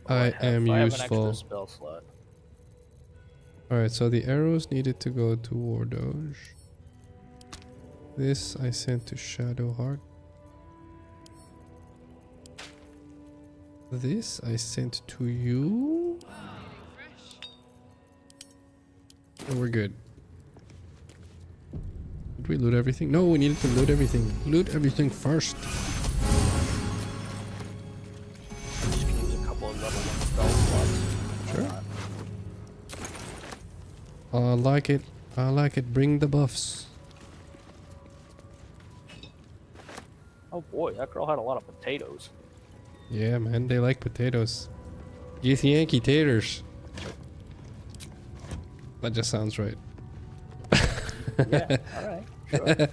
I am I have an useful. extra spell slot. Alright, so the arrows needed to go to War Doge. This I sent to Shadowheart. This I sent to you. And we're good. Did we loot everything? No, we needed to loot everything. Loot everything first. Just gonna use a couple of level 1 spell slots. Sure. I like it. I like it. Bring the buffs. Oh boy, that girl had a lot of potatoes. Yeah, man, they like potatoes. Yankee taters. That just sounds right. Yeah, alright. Sure.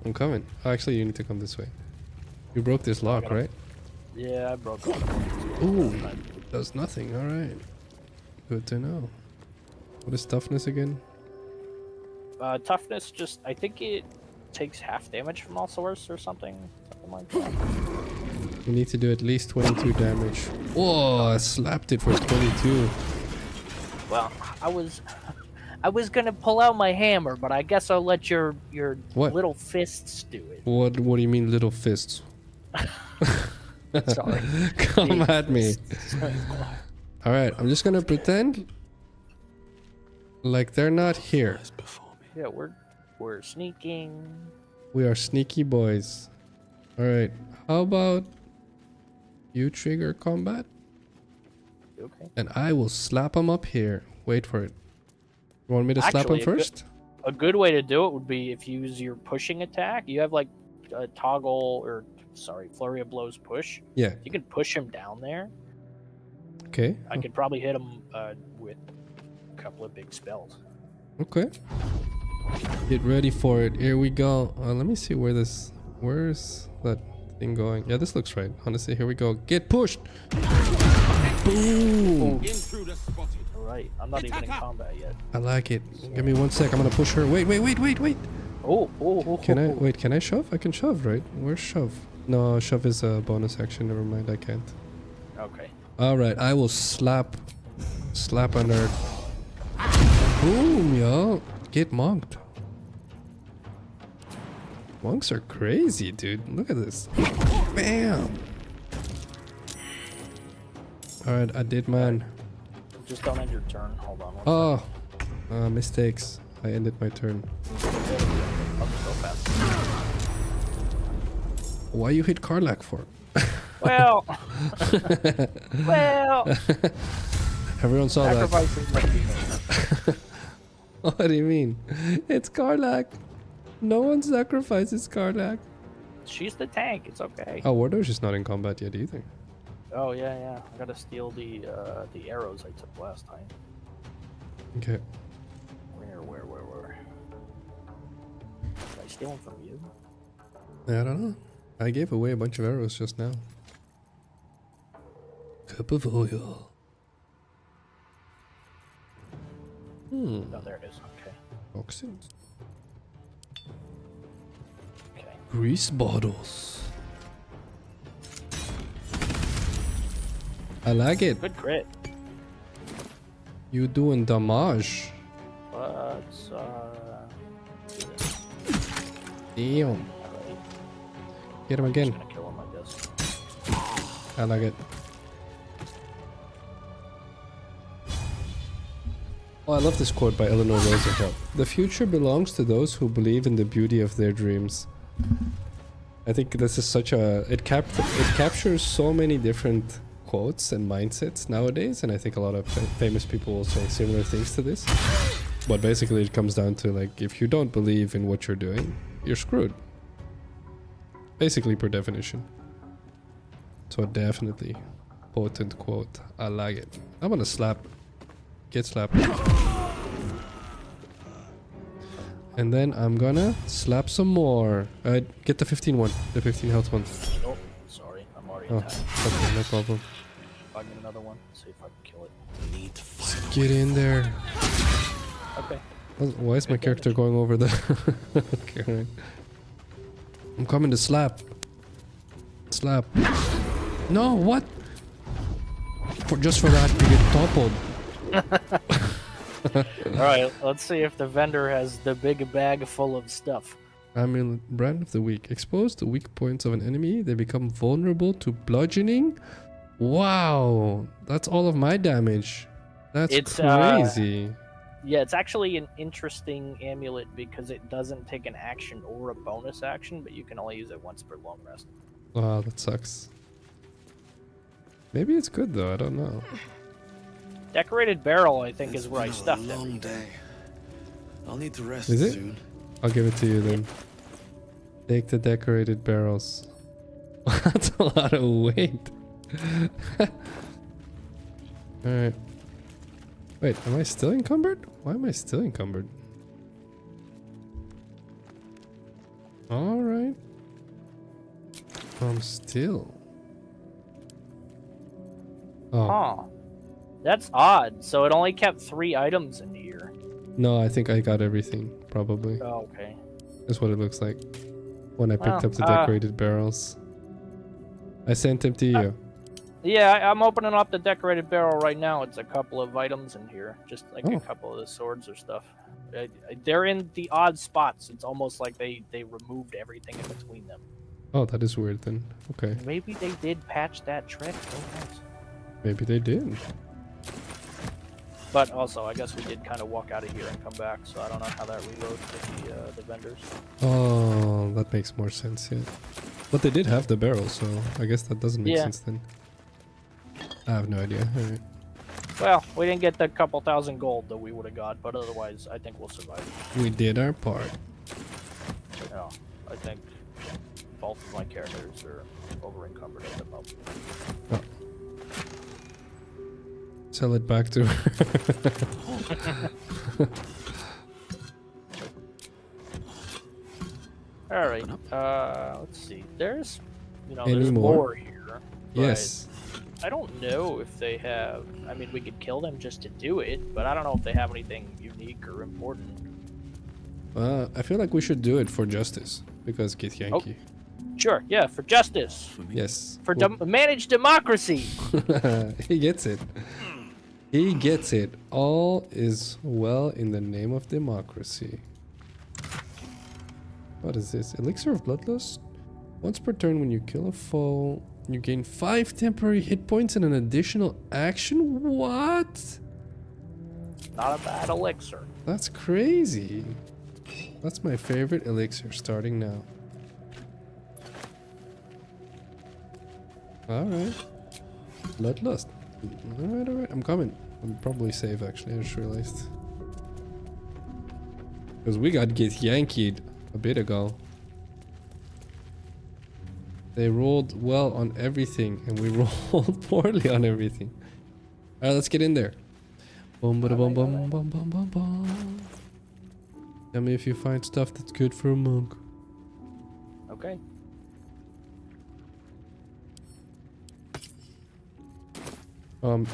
I'm coming. Oh, actually, you need to come this way. You broke this lock, right? Yeah, I broke it. Ooh, does nothing. All right. Good to know. What is toughness again? Toughness, just I think it takes half damage from all source or something like that. You need to do at least 22 damage. Whoa, I slapped it for 22. Well, I was gonna pull out my hammer, but I guess I'll let your What? little fists do it. What do you mean, little fists? Sorry. Come Big at me. fists. All right, I'm just gonna pretend like they're not here. Yeah, we're sneaking. We are sneaky boys. All right, how about you trigger combat Okay. and I will slap him up here. Wait for it. You want me to slap him Actually, first? A good way to do it would be if you use your pushing attack. You have like a flurry of blows push. Yeah. You can push him down there. Okay. I could probably hit him with a couple of big spells. Okay. Get ready for it. Here we go. Let me see where's that thing going? Yeah, this looks right. Honestly, here we go. Get pushed. Boom. All right, I'm not even in combat yet. I like it. Give me 1 sec. I'm gonna push her. Wait. Oh. Can I? Wait, can I shove? I can shove, right? Where's shove? No, shove is a bonus action. Never mind, I can't. Okay. All right, I will slap on her. Boom, yo. Get monked. Monks are crazy, dude. Look at this. Bam. All right, I did mine. Just don't end your turn. Hold on. Oh, mistakes. I ended my turn. I'll just go fast. Why you hit Karlach for? Well, well. Everyone saw that. Sacrifices must be made. What do you mean? It's Karlach. No one sacrifices Karlach. She's the tank. It's okay. Oh, Wardo's just not in combat yet either. Oh yeah, yeah. I gotta steal the arrows I took last time. Okay. Where? Did I steal them from you? I don't know. I gave away a bunch of arrows just now. Cup of oil. Oh, there it is. Okay. Toxins. Okay. Grease bottles. I like it. Good crit. You doing damage. Let's do this. Damn. Alright. Get him I'm again. just gonna kill him, I guess. I like it. Oh, I love this quote by Eleanor Roosevelt. The future belongs to those who believe in the beauty of their dreams. I think this is such a... It captures so many different quotes and mindsets nowadays, and I think a lot of famous people will say similar things to this. But basically it comes down to, like, if you don't believe in what you're doing, you're screwed. Basically, per definition. So definitely potent quote. I like it. I'm gonna slap. Get slapped. And then I'm gonna slap some more. Get the 15 one. The 15 health one. Oh, sorry. I'm already Oh, attacked. okay, no problem. If I get another one, see if I can kill it. Get in there. Okay. Why is my character going over the... Okay, right. I'm coming to slap. Slap. No, what? Just for that, you get toppled. Alright, let's see if the vendor has the big bag full of stuff. Amulet brand of the week. Expose the weak points of an enemy. They become vulnerable to bludgeoning. Wow, that's all of my damage. That's crazy. Yeah, it's actually an interesting amulet because it doesn't take an action or a bonus action, but you can only use it once per long rest. Wow, that sucks. Maybe it's good though, I don't know. Decorated barrel, I think, is where I stuffed it. Day. I'll need to rest Is it? soon. I'll give it to you then. Take the decorated barrels. That's a lot of weight. Alright. Wait, am I still encumbered? Why am I still encumbered? Alright. I'm still. Oh. Huh. That's odd. So it only kept 3 items in here. No, I think I got everything, probably. Oh, okay. That's what it looks like. When I picked Well, up the decorated barrels. I sent them to you. Yeah, I'm opening up the decorated barrel right now. It's a couple of items in here. Just like Oh. a couple of the swords or stuff. They're in the odd spots. It's almost like they removed everything in between them. Oh, that is weird then. Okay. Maybe they did patch that trick. Who knows? Maybe they did. But also, I guess we did kind of walk out of here and come back, so I don't know how that reloads with the vendors. Oh, that makes more sense, yeah. But they did have the barrel, so I guess that doesn't make sense then. I have no idea. Alright. Well, we didn't get the couple thousand gold that we would have got, but otherwise, I think we'll survive. We did our part. Yeah, I think both of my characters are over encumbered at the moment. Oh. Sell it back to her. Alright, let's see. There's, Any there's more? more here. but Yes. I don't know if they have... I mean, we could kill them just to do it, but I don't know if they have anything unique or important. I feel like we should do it for justice. Because GIthyanki. Sure, yeah, for justice. For me. Yes. For managed democracy. He gets it. He gets it. All is well in the name of democracy. What is this? Elixir of Bloodlust? Once per turn when you kill a foe, you gain 5 temporary hit points and an additional action? What? Not a bad elixir. That's crazy. That's my favorite elixir starting now. Alright. Bloodlust. Alright. I'm coming. I'll probably save actually, I just realized. Because we got GIthyanki'd a bit ago. They rolled well on everything and we rolled poorly on everything. Alright, let's get in there. Boom, bada, boom, boom, boom, boom, boom, boom. Tell me if you find stuff that's good for a monk. Okay.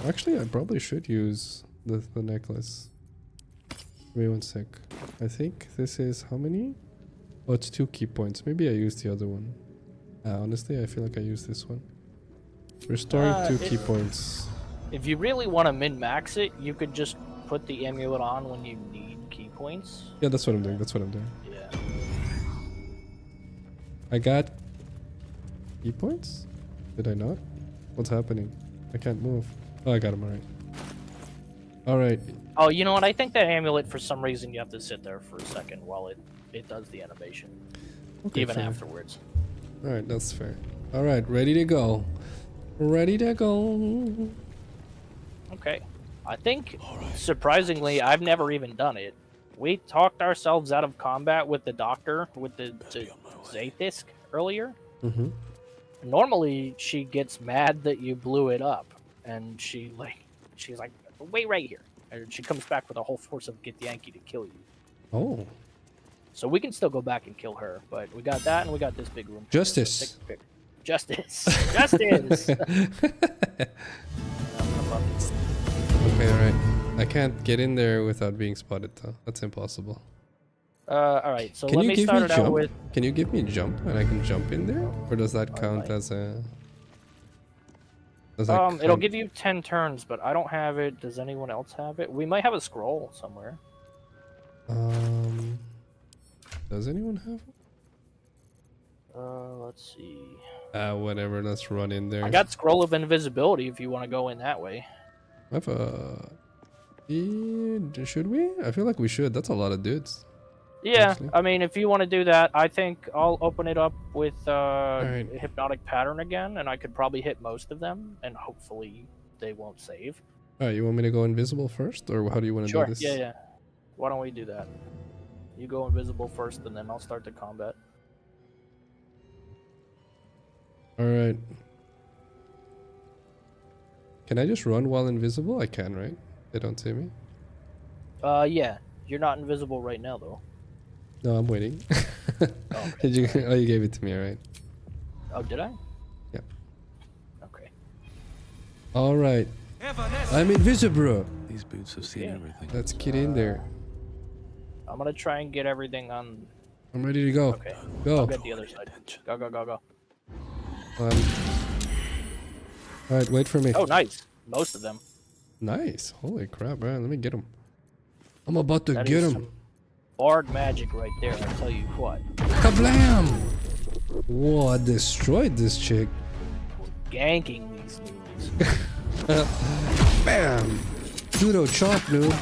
Actually, I probably should use the necklace. Give me one sec. I think this is how many? Oh, it's 2 key points. Maybe I used the other one. Honestly, I feel like I used this one. Restoring 2 key points. If you really want to min-max it, you could just put the amulet on when you need key points. Yeah, that's what I'm doing. That's what I'm doing. Yeah. I got key points? Did I not? What's happening? I can't move. Oh, I got him. Alright. Alright. Oh, you know what? I think that amulet, for some reason, you have to sit there for a second while it does the animation. Okay, even fair. afterwards. Alright, that's fair. Alright, ready to go. Ready to go. Okay. I think, surprisingly, I've never even done it. We talked ourselves out of combat with the doctor, with the Zaythisk earlier. Mm-hmm. Normally, she gets mad that you blew it up, and she's like, wait right here. And she comes back with a whole force of GIthyanki to kill you. Oh. So we can still go back and kill her, but we got that and we got this big room. Justice. Justice. Justice. Okay, alright. I can't get in there without being spotted though. That's impossible. Alright, so Can let you me give start me it out jump? with... Can you give me a jump and I can jump in there? Or does that count as a... Does that it'll count? give you 10 turns, but I don't have it. Does anyone else have it? We might have a scroll somewhere. Does anyone have it? Let's see. Whatever, let's run in there. I got Scroll of Invisibility if you want to go in that way. I have a... should we? I feel like we should. That's a lot of dudes. Yeah, Actually. I mean, if you want to do that, I think I'll open it up with Alright. Hypnotic Pattern again, and I could probably hit most of them, and hopefully they won't save. Alright, you want me to go invisible first? Or how do you want to Sure, do this? yeah. Why don't we do that? You go invisible first, and then I'll start the combat. Alright. Can I just run while invisible? I can, right? They don't see me? Yeah. You're not invisible right now, though. No, I'm waiting. Okay. Did you? Oh, you gave it to me, alright. Oh, did I? Yeah. Okay. Alright. I'm invisible. These boots have seen everything. Let's get in there. I'm gonna try and get everything on... I'm ready to go. Okay. Go. I'll get the other side. Go, go, go, go. Alright, wait for me. Oh, nice. Most of them. Nice. Holy crap, man. Let me get him. I'm about to That get is him. some Bard magic right there, I tell you what. Kablam! Whoa, I destroyed this chick. Ganking these noobs. Bam! Judo chop, noob.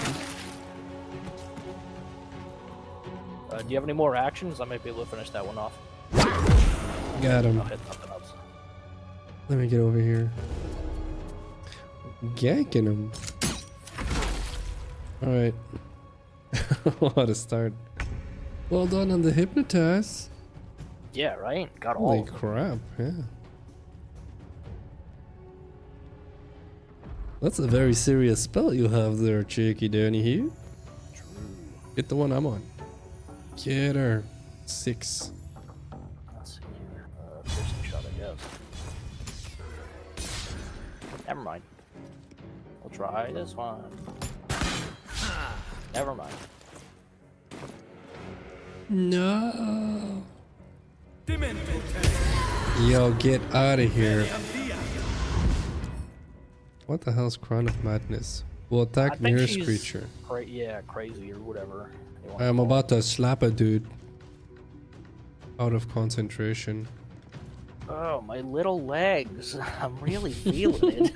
Do you have any more actions? I might be able to finish that one off. Got him. I'll hit something else. Let me get over here. Ganking him. Alright. What a start. Well done on the hypnotize. Yeah, right? Got all Holy of them. crap, yeah. That's a very serious spell you have there, Cheeky Danny here. Get the one I'm on. Get her. 6. Let's see here. Piercing shot, I guess. Never mind. We'll try this one. Never mind. No. Yo, get out of here. What the hell's Crown of Madness? Will I attack think nearest she's creature. yeah, crazy or whatever. you wanna I'm call it. about to slap a dude. Out of concentration. Oh, my little legs. I'm really feeling it.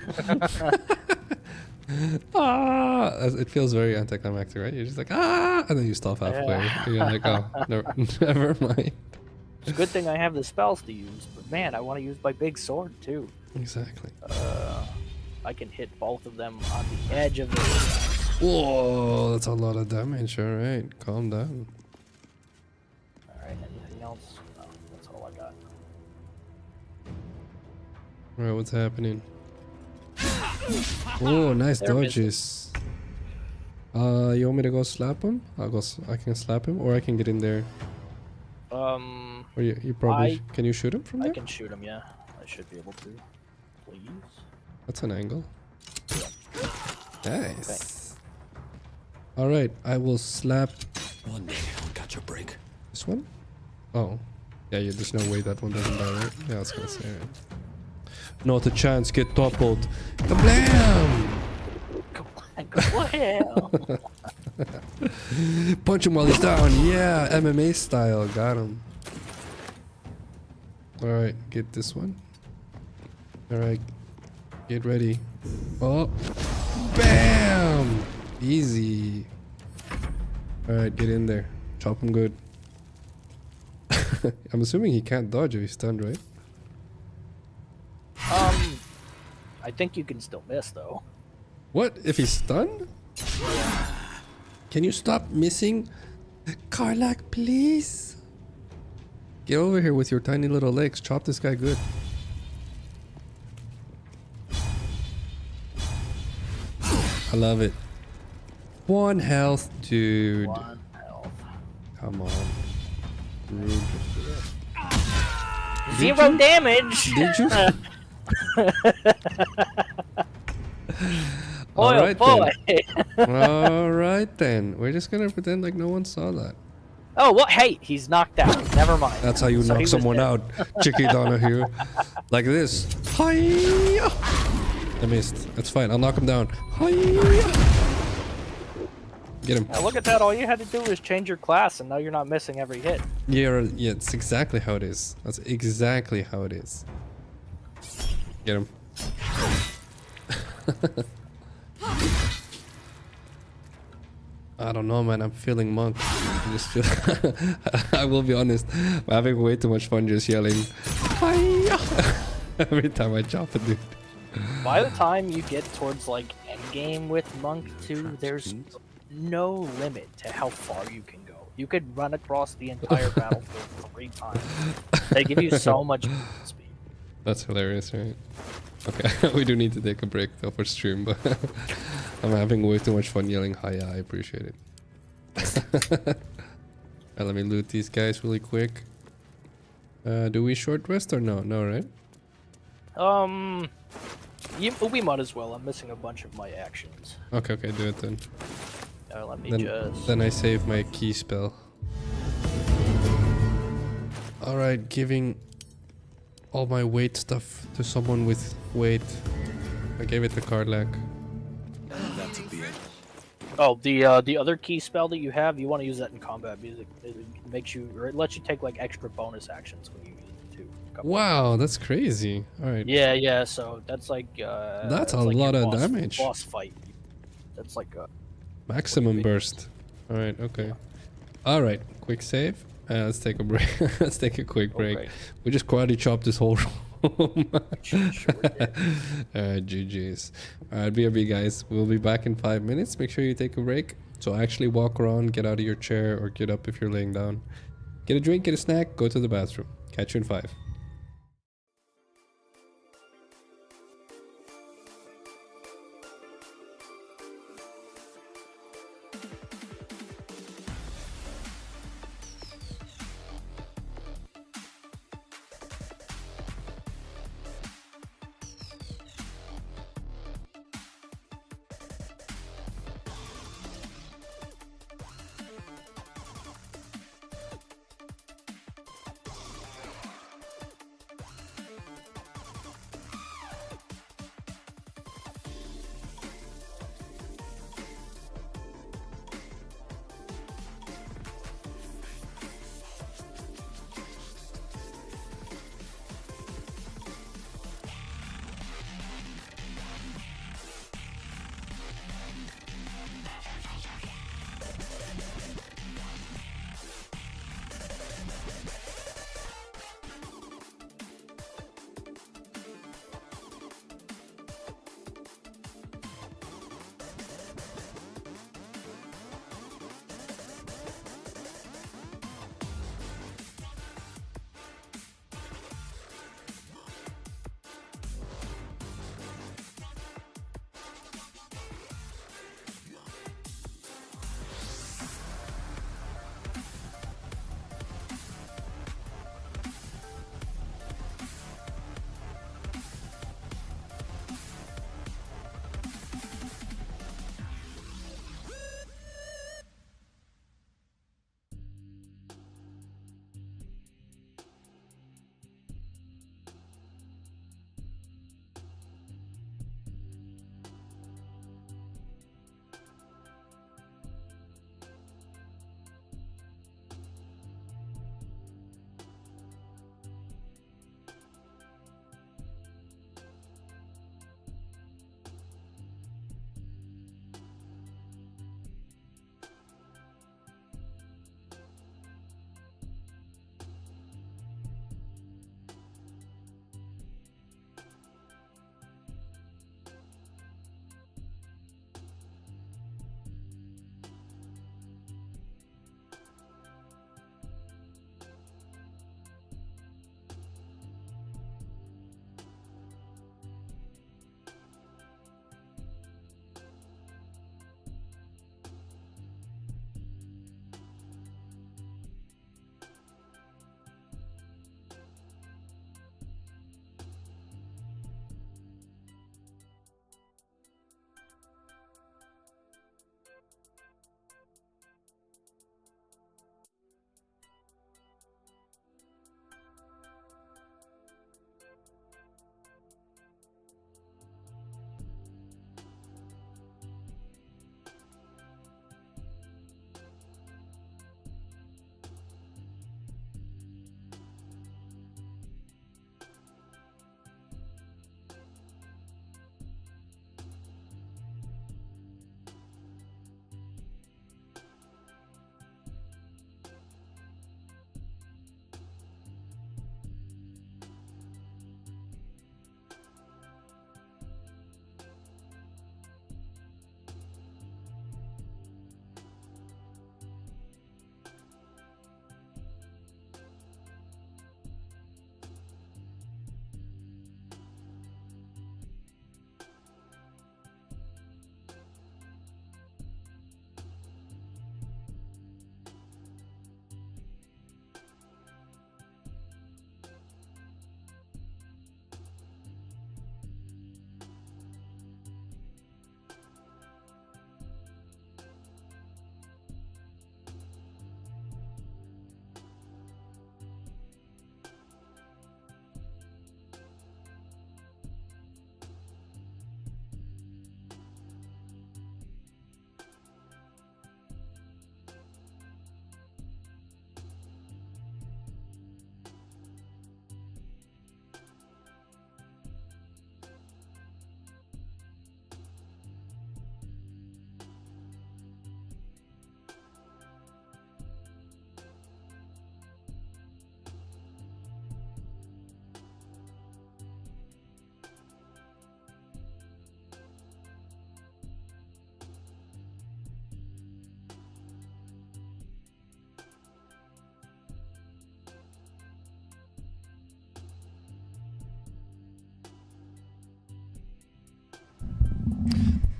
It feels very anticlimactic, right? You're just like, ah, and then you stop halfway. Yeah. And you're like, oh, never mind. It's a good thing I have the spells to use, but man, I want to use my big sword too. Exactly. I can hit both of them on the edge of the. Whoa, that's a lot of damage. All right, calm down. All right, anything else? No, that's all I got. All right, what's happening? Oh, nice They're dodges. You want me to go slap him? I can slap him, or I can get in there. Or you probably can you shoot him from I there? can shoot him. Yeah, I should be able to. Please. That's an angle. Nice. All right, I will slap. One day I'll catch a break. This one? Oh. Yeah, there's no way that one doesn't die, right? Yeah, I was gonna say, right? Not a chance, get toppled. Kablam! Kablam! Punch him while he's down. Yeah, MMA style. Got him. Alright, get this one. Alright, get ready. Oh. Bam! Easy. Alright, get in there. Chop him good. I'm assuming he can't dodge if he's stunned, right? I think you can still miss though. What? If he's stunned? Can you stop missing? Karlak, please? Get over here with your tiny little legs. Chop this guy good. I love it. 1 health, dude. 1 health. Come on. Rude. 0 damage! Did you? Boy, Alright boy. then. Alright then. We're just gonna pretend like no one saw that. Oh, what? Hey, he's knocked out. Never mind. That's how you So he knock was someone dead. out. Chicky Donahue. Like this. Hi-ya! I missed. That's fine. I'll knock him down. Hi-ya! Get him. Now look at that. All you had to do was change your class, and now you're not missing every hit. Yeah, it's exactly how it is. That's exactly how it is. Get him. I don't know, man. I'm feeling monk. I just feel. I will be honest. I'm having way too much fun just yelling. Hi-ya! Every time I chop a dude. By the time you get towards like endgame with Monk 2, there's no limit to how far you can go. You could run across the entire battlefield 3 times. They give you so much speed. That's hilarious, right? Okay, we do need to take a break though for stream, but I'm having way too much fun yelling hi-ya. I appreciate it. Let me loot these guys really quick. Do we short rest or no? No, right? We might as well. I'm missing a bunch of my actions. Okay, do it then. Let me just... Then I save my key spell. Alright, giving all my weight stuff to someone with weight. I gave it to Karlak. That's at the end. Oh, the other key spell that you have, you want to use that in combat music. It makes you, or it lets you take like extra bonus actions when you use it too. Wow, that's crazy. Alright. Yeah. So that's like That's a like lot your of damage. Boss fight. That's like a Maximum burst. Alright, okay. Alright, quick save. Let's take a break. Let's take a quick break. Okay. We just karate chopped this whole room. Sure did. GG's. Alright, BRB guys. We'll be back in 5 minutes. Make sure you take a break. So actually walk around, get out of your chair, or get up if you're laying down. Get a drink, get a snack, go to the bathroom. Catch you in 5.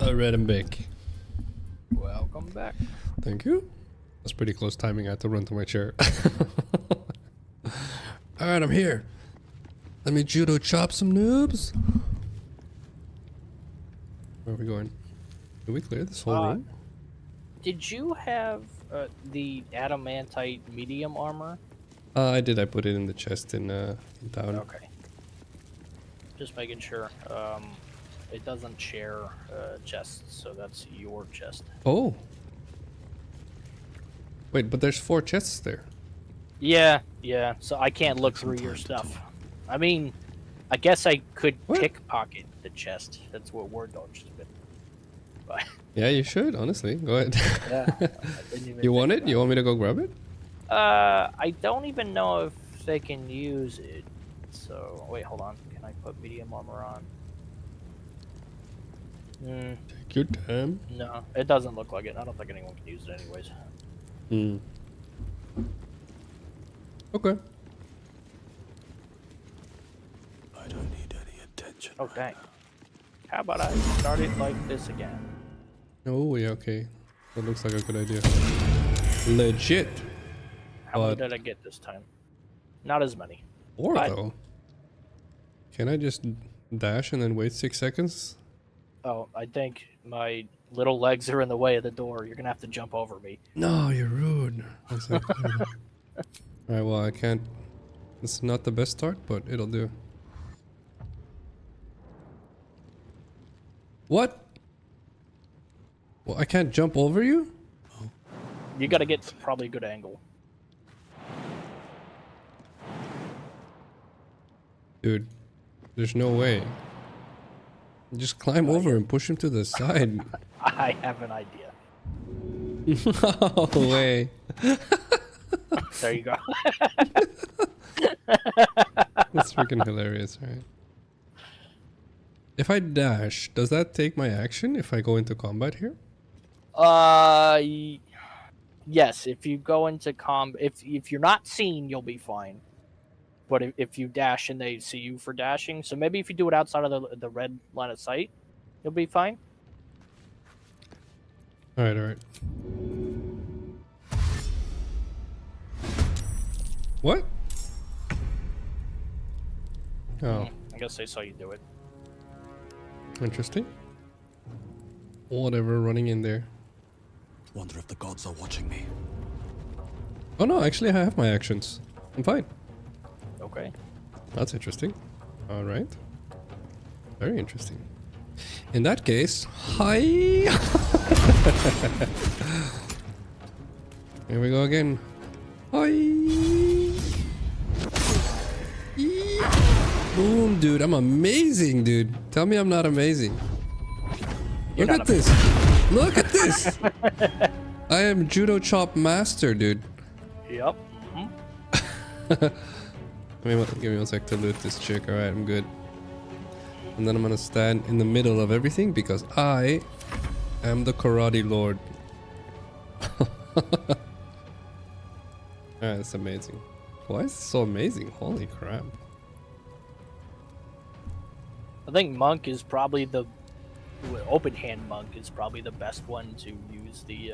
Alright, I'm back. Welcome back. Thank you. That's pretty close timing. I had to run to my chair. Alright, I'm here. Let me judo chop some noobs. Where are we going? Did we clear this whole room? Did you have the adamantite medium armor? I did. I put it in the chest in town. Okay. Just making sure. It doesn't share chests, so that's your chest. Oh. Wait, but there's 4 chests there. Yeah. So I can't look through your stuff. I mean, I guess I could pickpocket the chest. That's what Word Dodge has been. But Yeah, you should, honestly. Go ahead. yeah, I didn't even You want think it? You want me to go grab it? I don't even know if they can use it. So wait, hold on. Can I put medium armor on? Take your time. No, it doesn't look like it. I don't think anyone can use it anyways. Okay. I don't need any attention. Okay. How about I start it like this again? Oh, yeah, okay. That looks like a good idea. Legit. How many did I get this time? Not as many. 4 Five. though. Can I just dash and then wait 6 seconds? Oh, I think my little legs are in the way of the door. You're gonna have to jump over me. No, you're rude. Alright, well, I can't. It's not the best start, but it'll do. What? Well, I can't jump over you? You gotta get probably a good angle. Dude, there's no way. Just climb over and push him to the side. I have an idea. No way. There you go. That's freaking hilarious, right? If I dash, does that take my action if I go into combat here? Yes. If you go into if you're not seen, you'll be fine. But if you dash and they see you for dashing, so maybe if you do it outside of the red line of sight, you'll be fine. Alright, alright. What? Oh, I guess they saw you do it. interesting. Whatever, running in there. Wonder if the gods are watching me. Oh no, actually I have my actions. I'm fine. Okay. That's interesting. Alright. Very interesting. In that case, hi! Here we go again. Hi! Boom, dude. I'm amazing, dude. Tell me I'm not amazing. Look at this. Look at this. I am judo chop master, dude. Yep. Give me one sec to loot this chick. Alright, I'm good. And then I'm gonna stand in the middle of everything because I am the karate lord. Alright, that's amazing. Why is this so amazing? Holy crap. I think monk is probably open hand monk is probably the best one to use the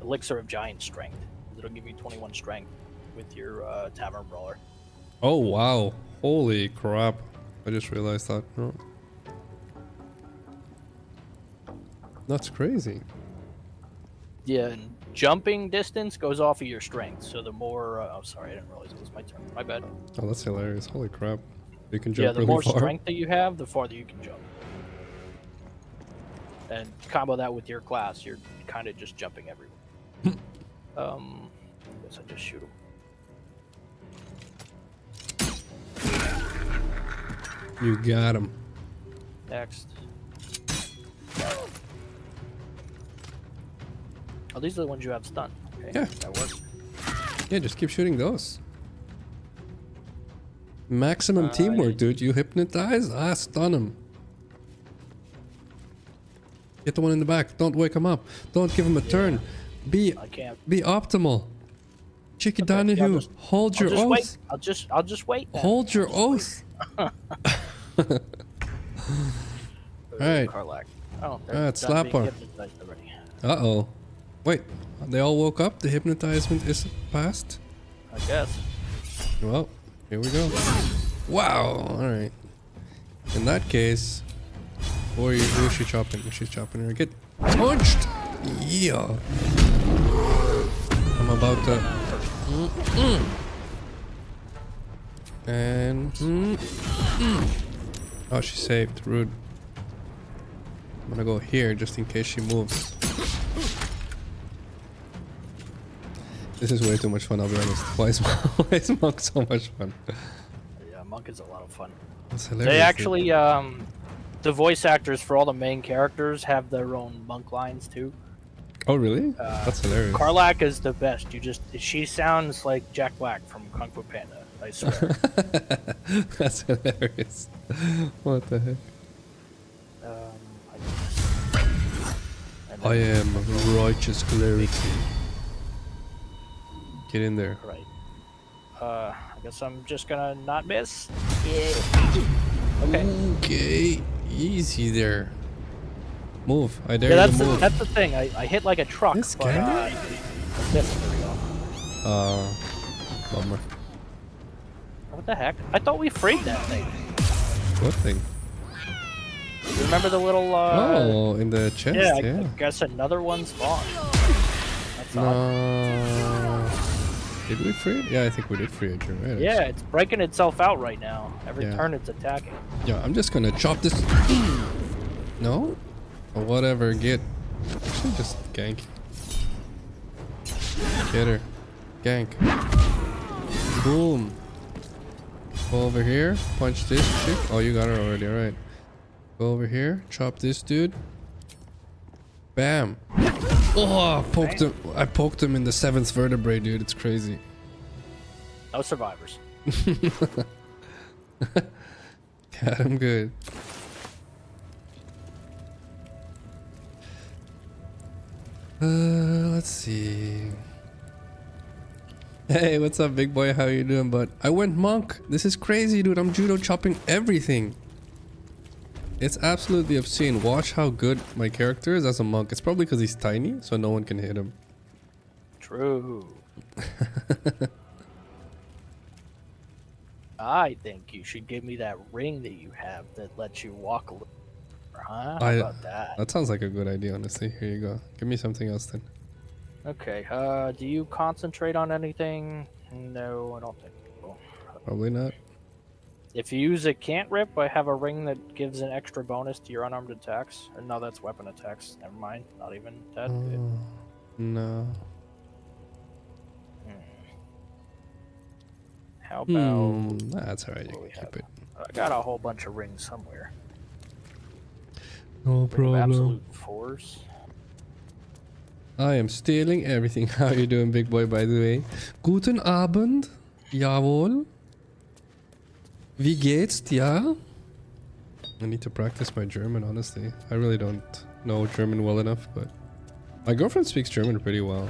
elixir of giant strength. It'll give you 21 strength with your tavern brawler. Oh wow. Holy crap. I just realized that. Oh. That's crazy. Yeah, and jumping distance goes off of your strength. So the more oh sorry, I didn't realize it was my turn. My bad. Oh, that's hilarious. Holy crap. You can jump Yeah, the really more far. strength that you have, the farther you can jump. And combo that with your class, you're kind of just jumping everywhere. I guess I just shoot him. You got him. Next. Oh, these are the ones you have stunned. Okay, Yeah. that works. Yeah, just keep shooting those. Maximum teamwork, dude. You hypnotize? Ah, stun him. Get the one in the back. Don't wake him up. Don't give him a turn. Be I can't. be optimal. Chicky Okay, yeah, Donahue, just- hold your I'll just oath. wait. I'll just wait. Then. Hold your oath. Alright. Karlak. Oh, it's done being Slapper. hypnotized already. Uh-oh. Wait, they all woke up? The hypnotizement is past? I guess. Well, here we go. Wow, alright. In that case, who is she chopping? She's chopping her. Get punched! Yeah. I'm about to... And... Oh, she saved. Rude. I'm gonna go here just in case she moves. This is way too much fun, I'll be honest. Why is Monk so much fun? Yeah, Monk is a lot of fun. That's hilarious. They actually, the voice actors for all the main characters have their own Monk lines too. Oh, really? That's hilarious. Karlak is the best. She sounds like Jack Black from Kung Fu Panda. I swear. That's hilarious. What the heck? I am righteous clarity. Get in there. Right. I guess I'm just gonna not miss. Okay. Easy there. Move. I dare Yeah, you to move. that's the thing. I hit like a truck. This but, guy? I missed. There we go. Bummer. What the heck? I thought we freed that thing. What thing? You remember the little? Oh, in the chest. Yeah, Yeah. I guess another one spawned. That's odd. No. Did we free it? Yeah, I think we did free it. You're right. Yeah, it's breaking itself out right now. Every Yeah. turn it's attacking. Yeah, I'm just gonna chop this. No? Or whatever, get. Actually, just gank. Get her. Gank. Boom. Go over here. Punch this chick. Oh, you got her already, alright. Go over here. Chop this dude. Bam. Oh, I poked him in the 7th vertebrae, dude. It's crazy. No survivors. Got him good. Let's see. Hey, what's up, big boy? How you doing, bud? I went monk. This is crazy, dude. I'm judo chopping everything. It's absolutely obscene. Watch how good my character is as a monk. It's probably because he's tiny, so no one can hit him. True. I think you should give me that ring that you have that lets you walk a little. Huh? How about that? That sounds like a good idea, honestly. Here you go. Give me something else then. Okay. Do you concentrate on anything? No, I don't think so. Probably not. If you use a can't rip, I have a ring that gives an extra bonus to your unarmed attacks. Or no, that's weapon attacks. Never mind. Not even that good. No. How about... That's alright. You what we can have? keep it. I got a whole bunch of rings somewhere. No Ring of problem. absolute force. I am stealing everything. How you doing, big boy, by the way? Guten Abend. Jawohl. Wie geht's dir? I need to practice my German, honestly. I really don't know German well enough, but... My girlfriend speaks German pretty well.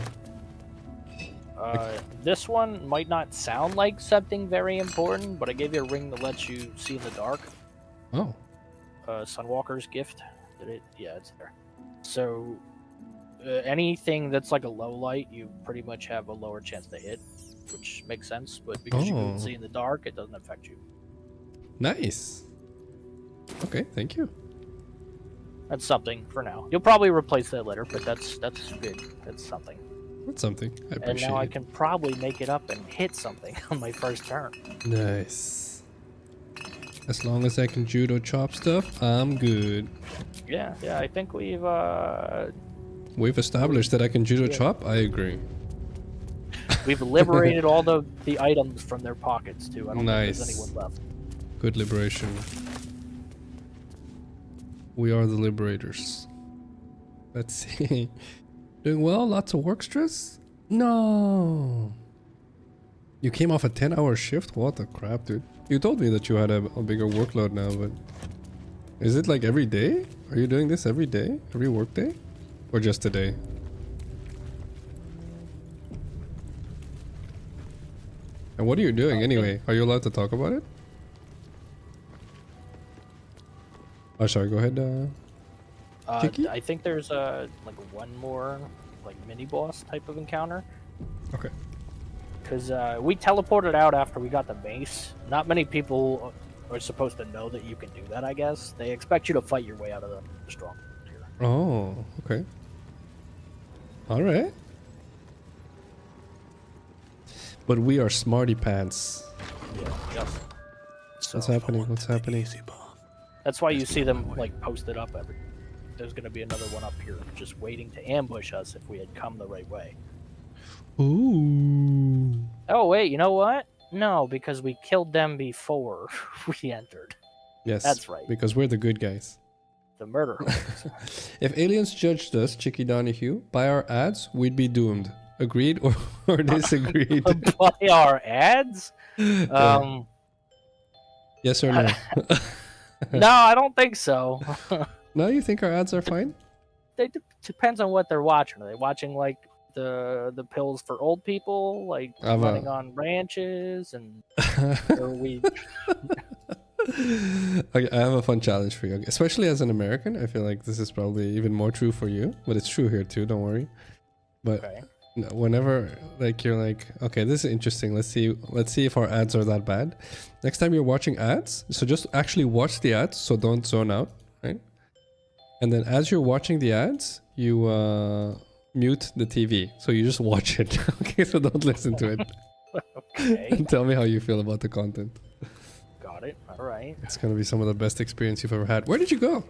This one might not sound like something very important, but I gave you a ring that lets you see in the dark. Oh. Sunwalker's gift. Did it? Yeah, it's there. So, anything that's like a low light, you pretty much have a lower chance to hit, which makes sense. But because you can see in the dark, it doesn't affect you. Nice. Okay, thank you. That's something for now. You'll probably replace that later, but that's good. That's something. That's something. I appreciate And now I it. can probably make it up and hit something on my first turn. Nice. As long as I can judo chop stuff, I'm good. Yeah, I think we've We've established that I can judo chop? I agree. we've liberated all the items from their pockets too. I don't think Nice. there's anyone left. Good liberation. We are the liberators. Let's see. Doing well? Lots of work stress? No. You came off a 10-hour shift? What the crap, dude? You told me that you had a bigger workload now, but... Is it like every day? Are you doing this every day? Every work day? Or just today? And what are you doing anyway? Are you allowed to talk about it? Oh, sorry, go ahead. Chicky? I think there's like one more like mini boss type of encounter. Okay. Because we teleported out after we got the mace. Not many people are supposed to know that you can do that, I guess. They expect you to fight your way out of the strong here. Oh, okay. All right. But we are smarty pants. Yeah, yep. What's happening? What's happening? Easy path. That's why you see them like posted up every. There's gonna be another one up here, just waiting to ambush us if we had come the right way. Ooh. Oh wait, you know what? No, because we killed them before we entered. Yes. That's right. Because we're the good guys. The murder hornets. If aliens judged us, Chicky Donahue, by our ads, we'd be doomed. Agreed or disagreed? By our ads? Yes or no? No, I don't think so. No, you think our ads are fine? It depends on what they're watching. Are they watching like the pills for old people, like running on ranches, and or we? Okay, I have a fun challenge for you, especially as an American. I feel like this is probably even more true for you, but it's true here too. Don't worry. But Okay. whenever like you're like, okay, this is interesting. Let's see if our ads are that bad. Next time you're watching ads, so just actually watch the ads. So don't zone out, right? And then as you're watching the ads, you mute the TV. So you just watch it. Okay, so don't listen to it. Okay. And tell me how you feel about the content. Got it. All right. It's gonna be some of the best experience you've ever had. Where did you go?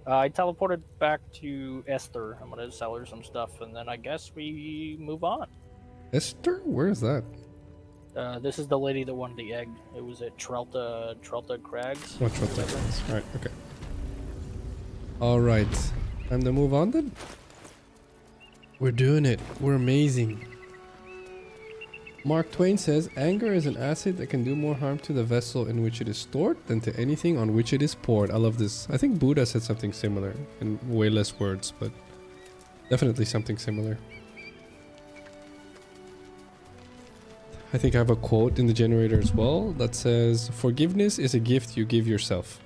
I teleported back to Esther. I'm gonna sell her some stuff, and then I guess we move on. Esther? Where is that? This is the lady that won the egg. It was at Trelta Crags. Watch what that is. Alright, okay. Alright. Time to move on then? We're doing it. We're amazing. Mark Twain says, anger is an acid that can do more harm to the vessel in which it is stored than to anything on which it is poured. I love this. I think Buddha said something similar in way less words, but definitely something similar. I think I have a quote in the generator as well that says, forgiveness is a gift you give yourself.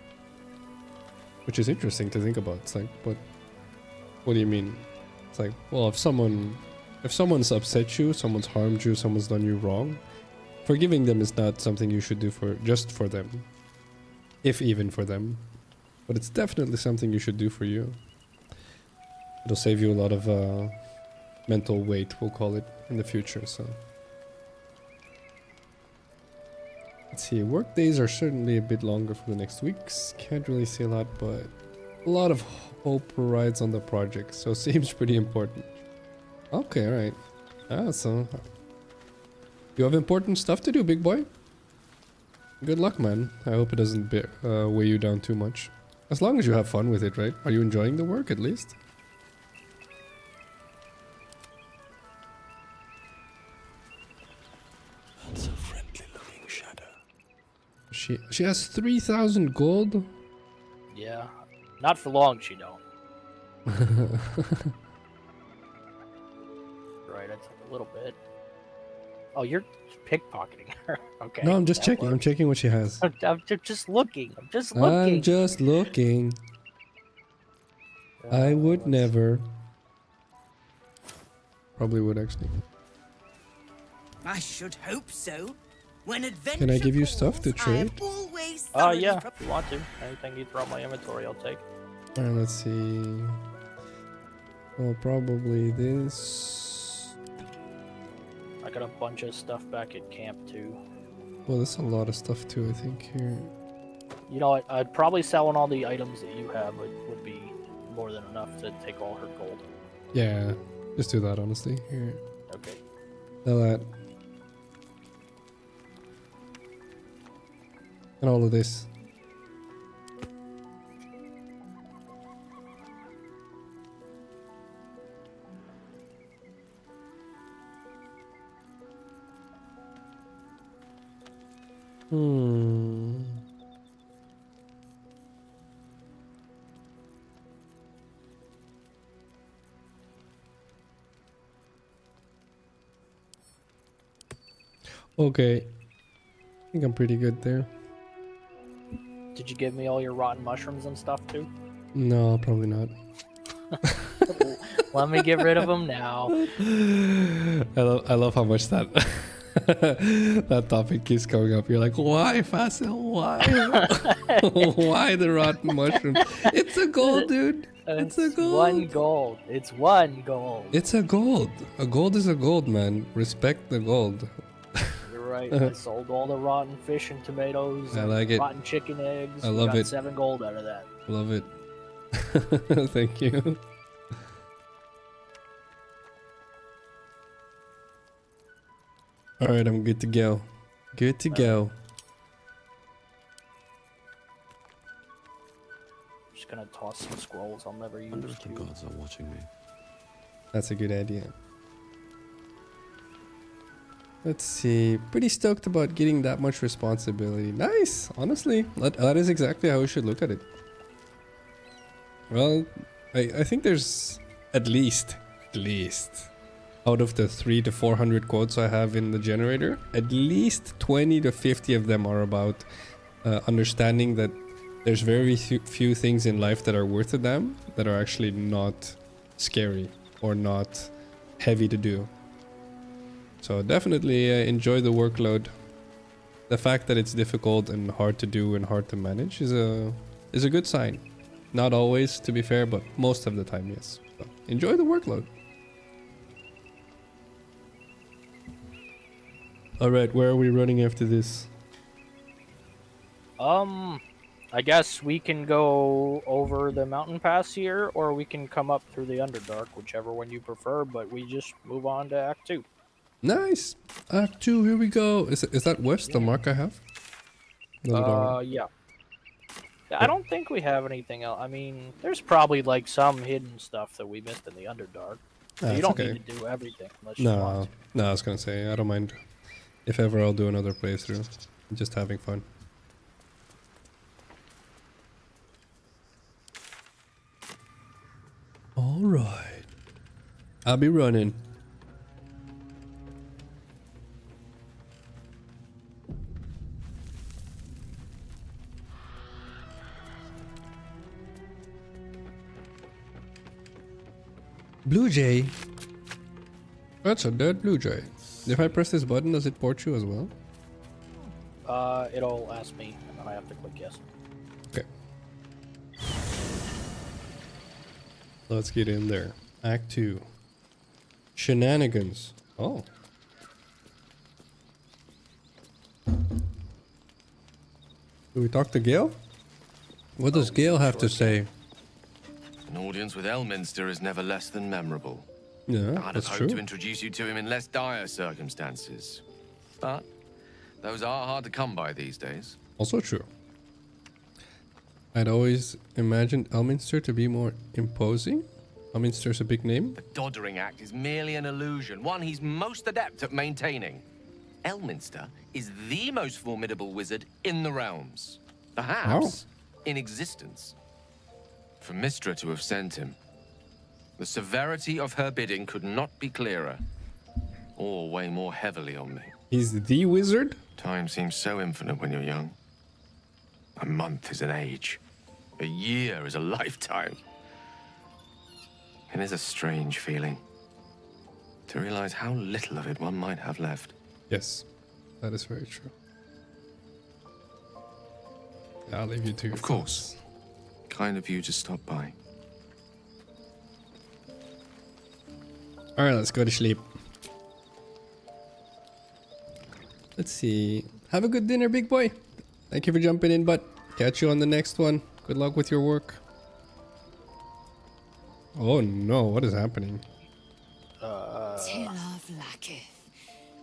Which is interesting to think about. It's like, what do you mean? It's like, well, if someone's upset you, someone's harmed you, someone's done you wrong, forgiving them is not something you should do just for them. If even for them. But it's definitely something you should do for you. It'll save you a lot of mental weight, we'll call it, in the future, so. Let's see, work days are certainly a bit longer for the next weeks. Can't really see a lot, but a lot of hope rides on the project, so seems pretty important. Okay, alright. So you have important stuff to do, big boy. Good luck, man. I hope it doesn't weigh you down too much. As long as you have fun with it, right? Are you enjoying the work at least? That's a friendly-looking shadow. She has 3,000 gold. Yeah. Not for long, she don't. Right, it's a little bit. Oh, you're pickpocketing her. Okay. No, I'm just that checking. I'm works. checking what she has. I'm just looking. I'm just looking. I'm just looking. I would let's- never. Probably would actually. I should hope so. When adventure Can I give you calls, stuff to I am trade? always Oh thoroughly yeah, prepared. if you want to. Anything you throw in my inventory, I'll take. Alright, let's see. Well, probably this. I got a bunch of stuff back at camp too. Well, there's a lot of stuff too, I think, here. You know, I'd probably selling all the items that you have would be more than enough to take all her gold. Yeah, just do that, honestly. Here. Okay. Sell that. And all of this. Okay. I think I'm pretty good there. Did you give me all your rotten mushrooms and stuff too? No, probably not. Let me get rid of them now. I love how much that that topic keeps coming up. You're like, why Phacil? Why? Why the rotten mushrooms? It's a gold, dude. It's a gold. One gold. It's one gold. It's a gold. A gold is a gold, man. Respect the gold. You're right. I sold all the rotten fish and tomatoes. I and like it. Rotten chicken eggs. I love got it. 7 gold out of that. Love it. Thank you. All right, I'm good to go. Good to go. Just gonna toss some scrolls I'll never use. Wonder if the gods are watching me. That's a good idea. Let's see. Pretty stoked about getting that much responsibility. Nice. Honestly, that is exactly how we should look at it. Well, I think there's at least out of the 300 to 400 quotes I have in the generator, at least 20 to 50 of them are about understanding that there's very few things in life that are worth a damn that are actually not scary or not heavy to do. So definitely enjoy the workload. The fact that it's difficult and hard to do and hard to manage is a good sign. Not always, to be fair, but most of the time, yes. So enjoy the workload. All right, where are we running after this? I guess we can go over the mountain pass here, or we can come up through the Underdark, whichever one you prefer, but we just move on to Act 2. Nice! Act 2, here we go. Is that west, the mark I have? Yeah. I don't think we have anything else. I mean, there's probably like some hidden stuff that we missed in the Underdark. You don't need to do everything unless you want to. No, I was gonna say, I don't mind. If ever, I'll do another playthrough. I'm just having fun. Alright. I'll be running. Blue Jay. That's a dead blue jay. If I press this button, does it port you as well? It'll ask me, and then I have to click yes. Okay. Let's get in there. Act 2. Shenanigans. Oh. Do we talk to Gale? What does Gale have to say? An audience with Elminster is never less than memorable. Yeah, I'd have that's hoped true. to introduce you to him in less dire circumstances. But those are hard to come by these days. Also true. I'd always imagined Elminster to be more imposing. Elminster's a big name. The Doddering Act is merely an illusion, one he's most adept at maintaining. Elminster is the most formidable wizard in the realms. Perhaps in existence. For Mystra to have sent him, the severity of her bidding could not be clearer, or weigh more heavily on me. He's the wizard? Time seems so infinite when you're young. A month is an age. A year is a lifetime. It is a strange feeling to realize how little of it one might have left. Yes, that is very true. I'll leave you to your Of course. Kind of you to stop by. Alright, let's go to sleep. Let's see. Have a good dinner, big boy. Thank you for jumping in, bud. Catch you on the next one. Good luck with your work. Oh no, what is happening? Till of Lacketh.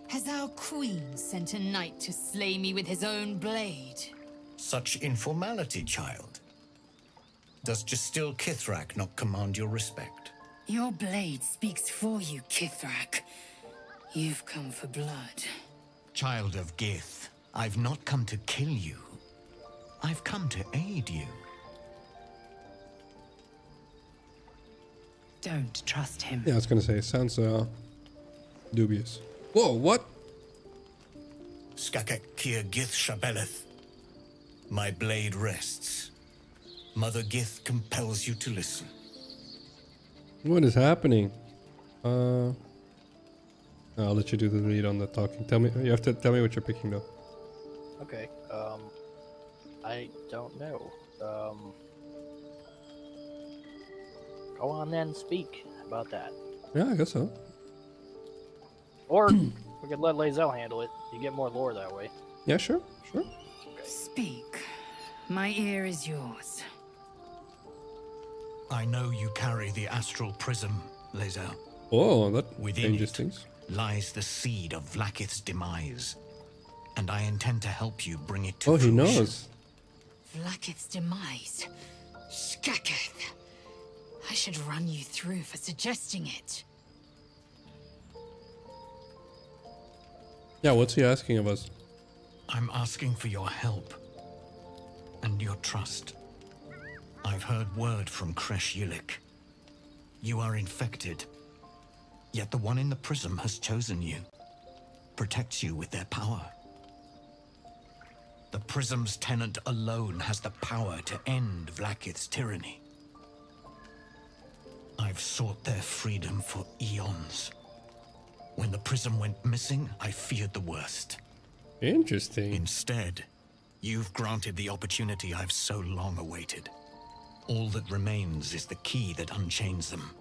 Has our queen sent a knight to slay me with his own blade? Such informality, child. Does Still Kithrak not command your respect? Your blade speaks for you, Kithrak. You've come for blood. Child of Gith, I've not come to kill you. I've come to aid you. Don't trust him. Yeah, I was gonna say, sounds dubious. Whoa, what? Skakek Kia Gith Shabeleth. My blade rests. Mother Gith compels you to listen. What is happening? I'll let you do the read on the talking. Tell me. You have to tell me what you're picking though. Okay. I don't know. Go on then, speak about that. Yeah, I guess so. Or we could let Lae'zel handle it. You get more lore that way. Yeah, sure. Speak. My ear is yours. I know you carry the astral prism, Lae'zel. Oh, that Within changes it things. lies the seed of Vlaakith's demise, and I intend to help you bring it to Oh, he fruition. knows. Vlaakith's demise. Skaketh. I should run you through for suggesting it. Yeah, what's he asking of us? I'm asking for your help and your trust. I've heard word from Kresh Yulik. You are infected, yet the one in the prism has chosen you, protects you with their power. The prism's tenant alone has the power to end Vlaakith's tyranny. I've sought their freedom for eons. When the prism went missing, I feared the worst. Interesting. Instead, you've granted the opportunity I've so long awaited. All that remains is the key that unchains them.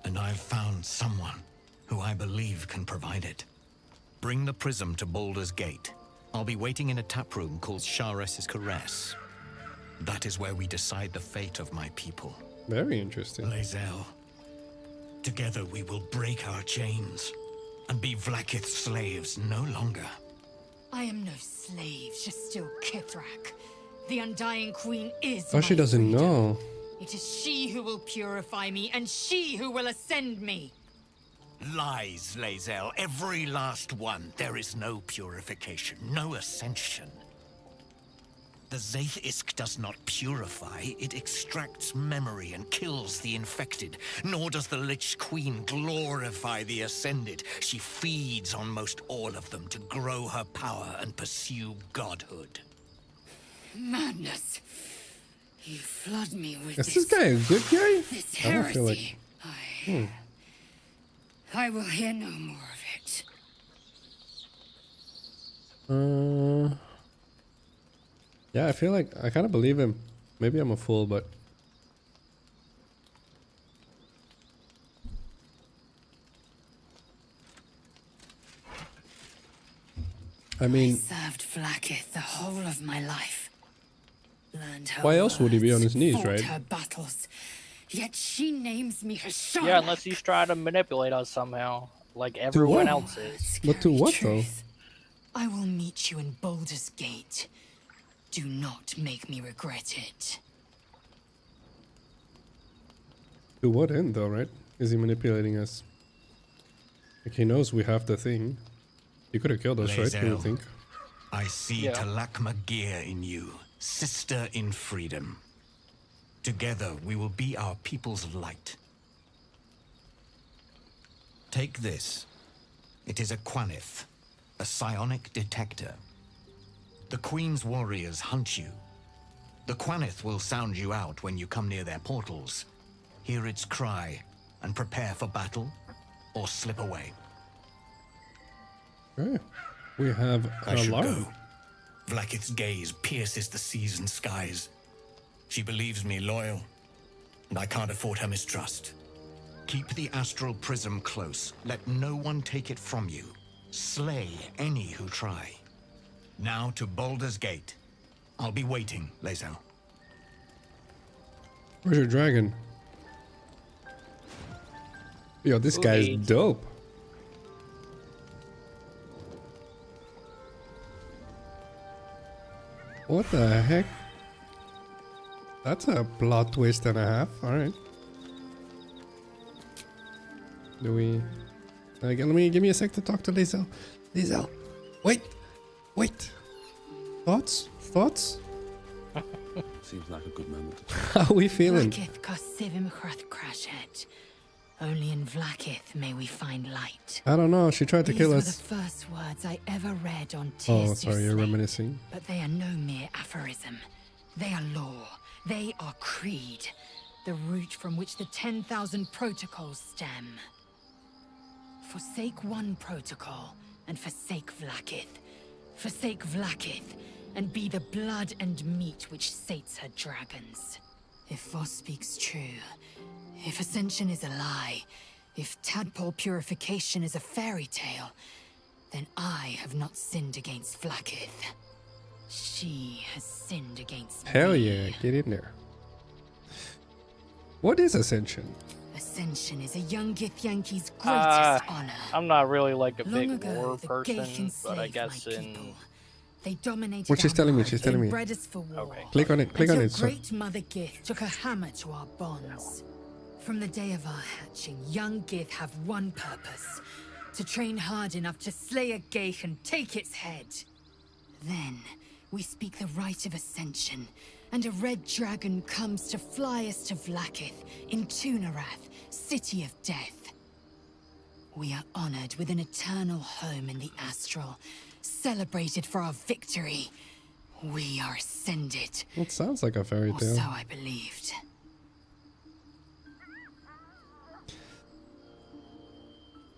And I've found someone who I believe can provide it. Bring the prism to Baldur's Gate. I'll be waiting in a taproom called Shares's Caress. That is where we decide the fate of my people. Very interesting. Lae'zel, together we will break our chains and be Vlaakith's slaves no longer. I am no slave, just still Kithrak. The Undying Queen is Oh, she my doesn't freedom. know. It is she who will purify me, and she who will ascend me. Lies, Lae'zel, every last one. There is no purification, no ascension. The Zaith-Isk does not purify, it extracts memory and kills the infected. Nor does the Lich Queen glorify the ascended. She feeds on most all of them to grow her power and pursue godhood. Madness. You flood me with Is this guy a good guy? this I don't heresy. feel like. I will hear no more of it. Yeah, I feel like I kind of believe him. Maybe I'm a fool, but I mean, Served Vlaakith the whole of my life. Learned her why else would he be on words, his knees, fought right? her battles. Yet she names me her son. Yeah, unless he's trying to manipulate us somehow, like everyone what? else is. But to what, though? I will meet you in Baldur's Gate. Do not make me regret it. To what end, though, right? Is he manipulating us? Like, he knows we have the thing. He could have killed us, right? You would think. I see Yeah. Talakma Gear in you, sister in freedom. Together we will be our people's light. Take this. It is a Quanith, a psionic detector. The Queen's warriors hunt you. The Quanith will sound you out when you come near their portals. Hear its cry and prepare for battle or slip away. Okay. We have I an should alarm. go. Vlaakith's gaze pierces the seas and skies. She believes me loyal, and I can't afford her mistrust. Keep the astral prism close. Let no one take it from you. Slay any who try. Now to Baldur's Gate. I'll be waiting, Lae'zel. Where's your dragon? Yo, this Who guy's needs- dope. What the heck? That's a plot twist and a half. Alright. Do we... give me a sec to talk to Lae'zel. Lae'zel, wait! Wait! Thoughts? Thoughts? Seems like a good moment. How are we feeling? Vlaakith Kosivim Chrath Crashed. Only in Vlaakith may we find light. I don't know, she tried to These kill were us. the first words I ever read on Oh, Tears sorry, you're reminiscing. But they are no mere aphorism. They are law, They are creed, the root from which the 10,000 protocols stem. Forsake one protocol, and forsake Vlaakith. Forsake Vlaakith, and be the blood and meat which sates her dragons. If Voss speaks true, if Ascension is a lie, if tadpole purification is a fairy tale, then I have not sinned against Vlaakith. She has sinned against Hell me. yeah, get in there. What is Ascension? Ascension is a young Githyanki's greatest honor. I'm not really like a Long big ago, war the person, Geich but I enslaved guess my in people. They dominated What she's our telling me, world she's telling and me. bred us for war. Okay. Click on it, click on Until it. So, Great Mother Gith took a hammer to our bonds. From the day of our hatching, young Gith have one purpose: to train hard enough to slay a Geich and take its head. Then, we speak the rite of Ascension, and a red dragon comes to fly us to Vlaakith in Tunarath, City of Death. We are honored with an eternal home in the Astral, celebrated for our victory. We are ascended. it sounds like a fairy Or so tale. I believed.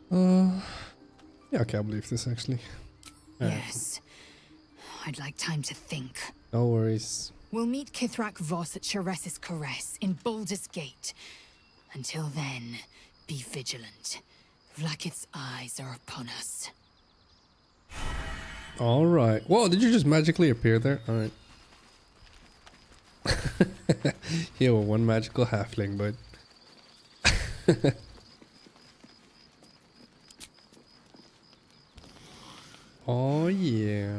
Yeah, okay, I believe this actually. Yes. I'd like time to think. No worries. We'll meet Kithrak Voss at Chares's Caress in Baldur's Gate. Until then, be vigilant. Vlaakith's eyes are upon us. Alright. Whoa, did you just magically appear there? Alright. Yeah, well, one magical halfling, but... Oh, yeah.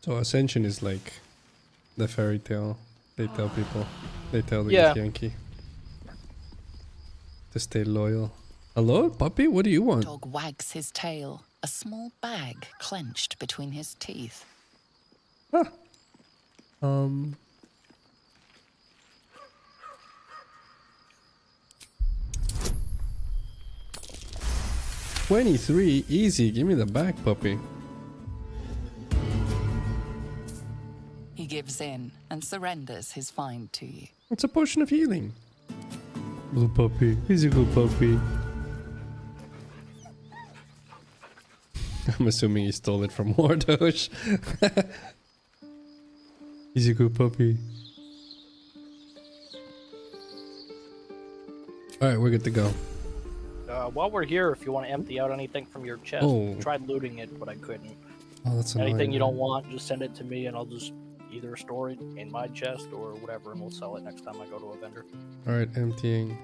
So Ascension is like the fairy tale they tell people. They tell the Yeah. Githyanki to stay loyal. Hello, puppy? What do you want? Dog wags his tail, a small bag clenched between his teeth. Huh. 23, easy. Give me the back, puppy. He gives in and surrenders his find to you. It's a potion of healing. Blue puppy. He's a good puppy. I'm assuming he stole it from Wardosh. He's a good puppy. Alright, we're good to go. While we're here, if you want to empty out anything from your chest, Oh. tried looting it, but I couldn't. Oh, that's annoying. Anything you don't want, just send it to me, and I'll just either store it in my chest or whatever, and we'll sell it next time I go to a vendor. Alright, emptying.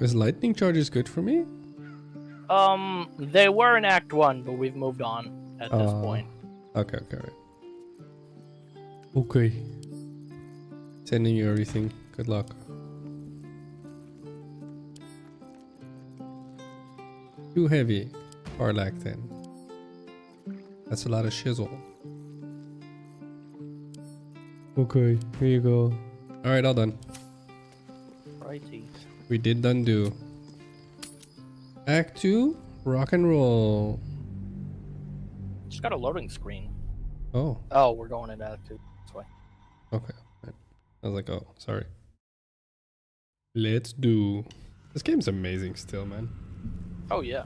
Is lightning charges good for me? They were in Act 1, but we've moved on at this point. Okay, right. Okay. Sending you everything. Good luck. Too heavy. Parlactin. That's a lot of shizzle. Okay, here you go. Alright, all done. Righty. We did undo. Act 2, rock and roll. Just got a loading screen. Oh, Oh, we're going into Act 2. That's why. okay. Right. I was like, oh, sorry. Let's do. This game's amazing still, man. Oh, yeah.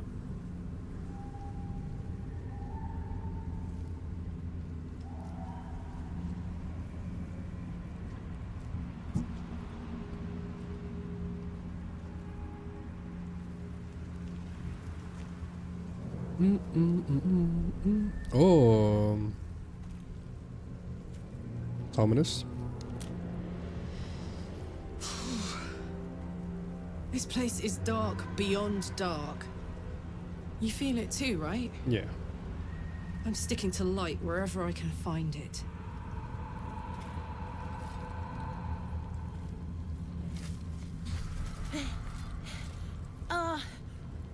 Oh. Ominous. This place is dark beyond dark. You feel it too, right? Yeah. I'm sticking to light wherever I can find it.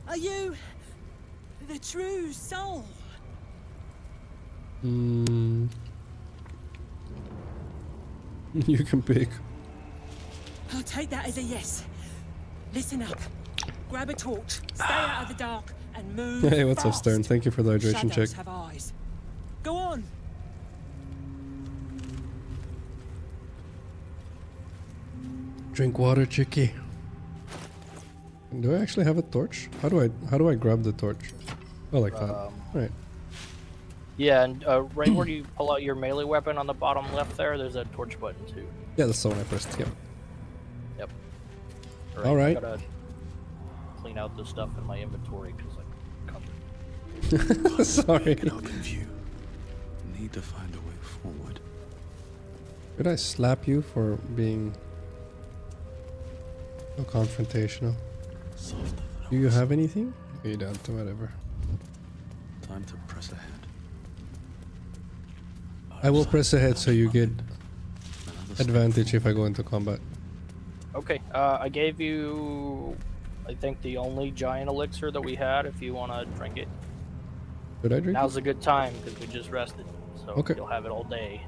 Are you the true soul? You can pick. I'll take that as a yes. Listen up. Grab a torch, stay out of the dark, and move Hey, what's up, fast. Stern? Thank you for the hydration Shadows check. have eyes. Go on. Drink water, Chicky. Do I actually have a torch? How do I grab the torch? Oh, like that. Right. Yeah, and right where you pull out your melee weapon on the bottom left there's a torch button too. Yeah, that's the one I pressed. Yep. Yep. All right. I gotta clean out the stuff in my inventory because I'm covered. Sorry. In open view. Need to find a way forward. Could I slap you for being so confrontational? Softer than Do you have anything? You don't, whatever. Time to press ahead. I will press ahead so you get advantage if I go into combat. Okay, I gave you, I think, the only giant elixir that we had if you want to drink it. Did I drink Now's a good time because we just rested, so Okay. you'll have it all day.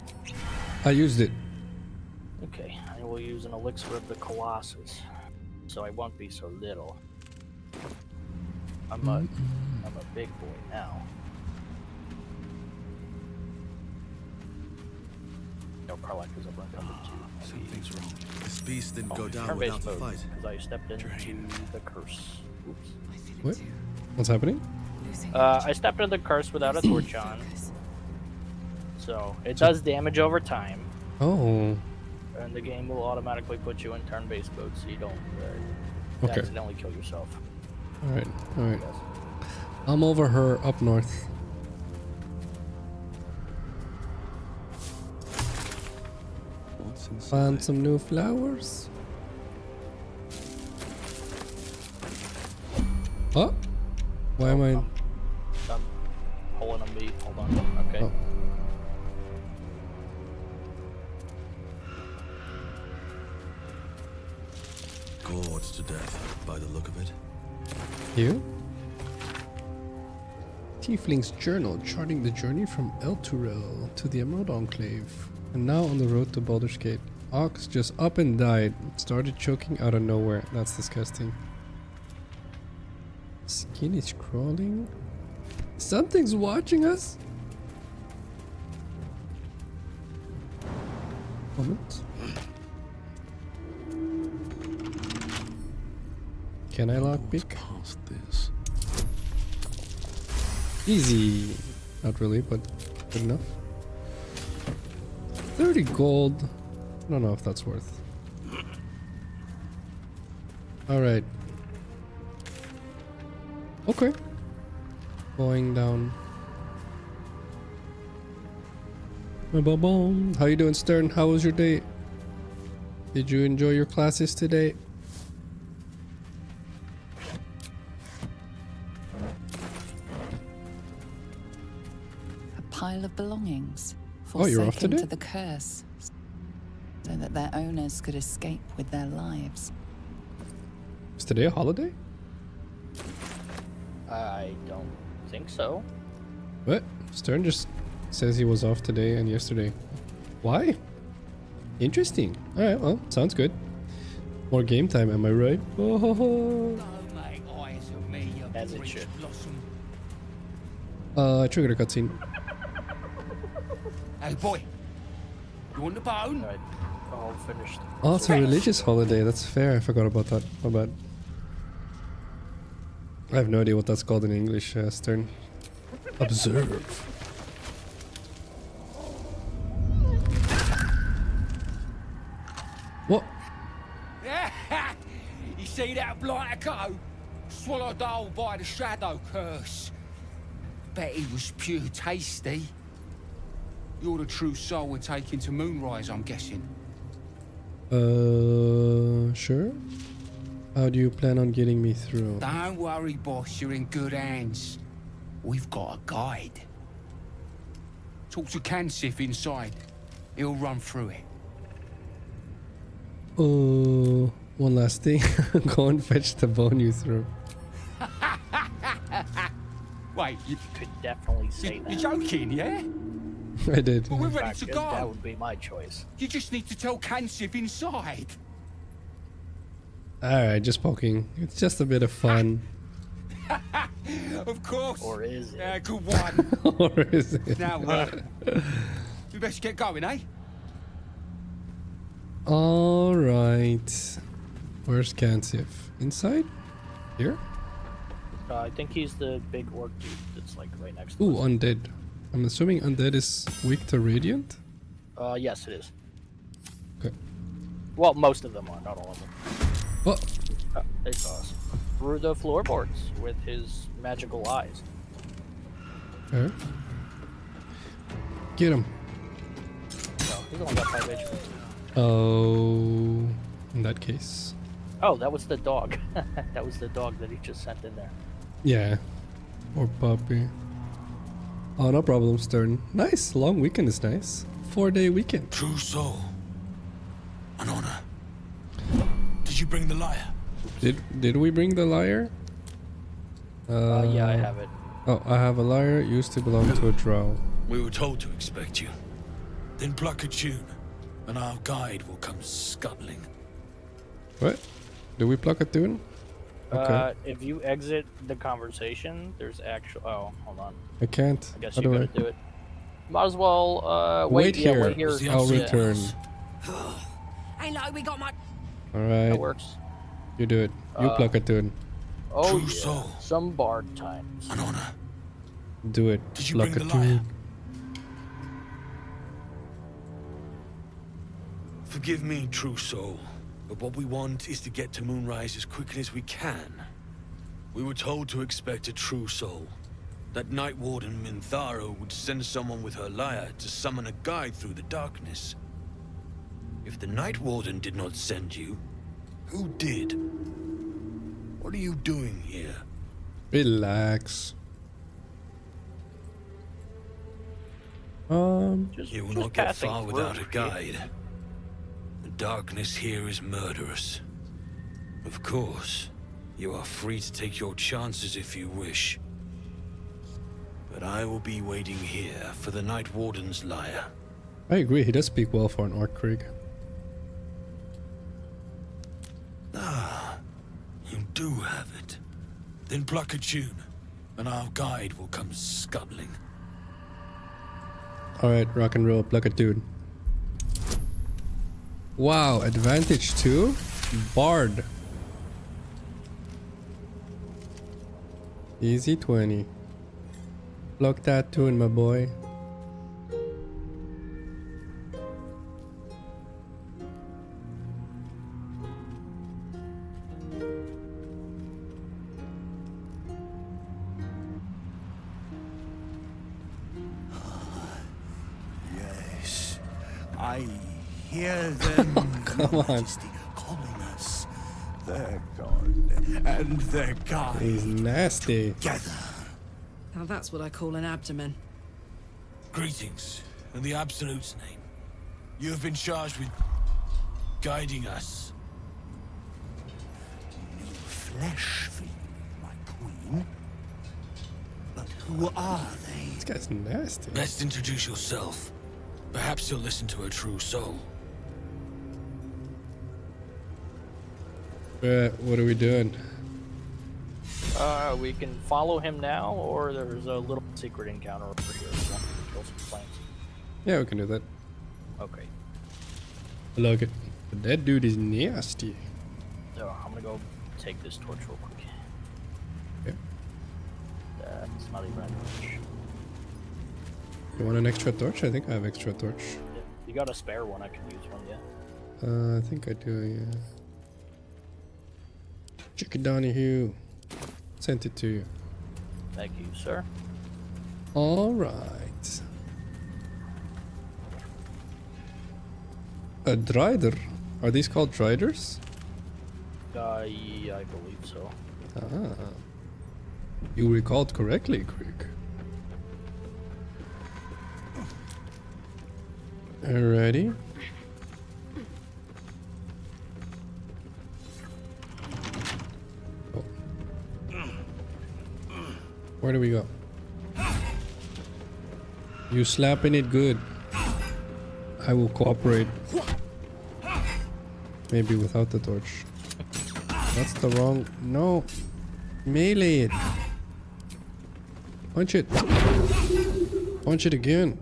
I used it. Okay, I will use an elixir of the Colossus, so I won't be so little. I'm a big boy now. No, Karlak is up on number 2. Something's wrong. This beast didn't go down Turn-based without a mode, fight. because I stepped into the curse. Oops. What? What's happening? I stepped into the curse without a torch on. So, it does damage over time. Oh. And the game will automatically put you in turn-based mode so you don't Okay. accidentally kill yourself. Alright, alright. I'm over her up north. What's inside? Find some new flowers. Oh! Why am I... I'm pulling a bee. Hold on. Okay. Oh. Gorged to death, by the look of it. You? Tiefling's journal, charting the journey from El Turel to the Emerald Enclave, and now on the road to Baldur's Gate. Ox just up and died, started choking out of nowhere. That's disgusting. Skin is crawling. Something's watching us. Moment. Can I lockpick? Past this. Easy. Not really, but good enough. 30 gold. I don't know if that's worth. Alright. Okay. Going down. Ba-ba-boom. How you doing, Stern? How was your day? Did you enjoy your classes today? A pile of belongings Oh, you're off forsaken today? to the curse, so that their owners could escape with their lives. Is today a holiday? I don't think so. What? Stern just says he was off today and yesterday. Why? Interesting. Alright, well, sounds good. More game time, am I right? Oh, ho, ho. As it should. I triggered a cutscene. Hey, boy. You want the bone? Alright, all finished. Oh, it's a religious holiday. That's fair. I forgot about that. My bad. I have no idea what that's called in English, Stern. Observe. What? You see that blighter go? Swallowed whole by the shadow curse. Bet he was pure tasty. You're the true soul we're taking to Moonrise, I'm guessing. Sure. How do you plan on getting me through? Don't worry, boss, you're in good hands. We've got a guide. Talk to Kansif inside. He'll run through it. One last thing. Go and fetch the bone you threw. Wait, you could definitely say that. You're joking, yeah? I did. Well, we're In ready fact, to that go. would be my choice. You just need to tell Kansif inside. Alright, just poking. It's just a bit of fun. Of course. Or is it? Yeah, good one. Or is it? Now, we best get going, eh? Alright. Where's Kansif? Inside? Here? I think he's the big orc dude that's like right next to Ooh, us. undead. I'm assuming undead is weak to radiant? Yes, it is. Okay. Well, most of them are, not all of them. What? They saw us. Through the floorboards with his magical eyes. Okay. Get him. No, he's only got 5 HP. Oh, in that case. Oh, that was the dog. That was the dog that he just sent in there. Yeah. Or puppy. Oh, no problem, Stern. Nice. Long weekend is nice. 4-day weekend. True soul. An honor. Did you bring the lyre? Did we bring the lyre? Yeah, I have it. Oh, I have a lyre. Used to belong to a drow. We were told to expect you. Then pluck a tune, and our guide will come scuttling. What? Do we pluck a tune? Okay. If you exit the conversation, there's actual. Oh, hold on. I can't. I guess How you do gotta do it. Might as well wait here. Yeah, wait here. I'll return. Ain't like we got much. Alright. That works. You do it. You pluck a tune. Oh, True yeah. soul. Some bard times. An honor. Do it. Did you Pluck bring a the lyre? tune. Forgive me, true soul, but what we want is to get to Moonrise as quickly as we can. We were told to expect a true soul. That Night Warden Minthara would send someone with her lyre to summon a guide through the darkness. If the Night Warden did not send you, who did? What are you doing here? Relax. You will not get far without a guide. The darkness here is murderous. Of course, you are free to take your chances if you wish. But I will be waiting here for the Night Warden's lyre. I agree. He does speak well for an orc Krieg. Ah, you do have it. Then pluck a tune, and our guide will come scuttling. Alright, rock and roll. Pluck a tune. Wow, advantage 2? Bard. Easy 20. Pluck that tune, my boy. Yes, I hear them. Come on. Majesty calling us. Their god and their guide. He's nasty. Together. Now that's what I call an abdomen. Greetings, in the Absolute's name. You have been charged with guiding us. No flesh for you, my queen. But who are they? This guy's nasty. Best introduce yourself. Perhaps you'll listen to a true soul. What are we doing? We can follow him now, or there's a little secret encounter over here. So kill some flames. Yeah, we can do that. Okay. I like it. But that dude is nasty. So I'm gonna go take this torch real quick. Okay. That's not even a torch. You want an extra torch? I think I have extra torch. Yeah. You got a spare one? I can use one. Yeah. I think I do, yeah. Chicken Donahue. Sent it to you. Thank you, sir. Alright. A Drider. Are these called Driders? Yeah, I believe so. Ah. You recalled correctly, Krieg. Alrighty. Oh. Where do we go? You slapping it good. I will cooperate. Maybe without the torch. That's the wrong... No. Melee it. Punch it. Punch it again.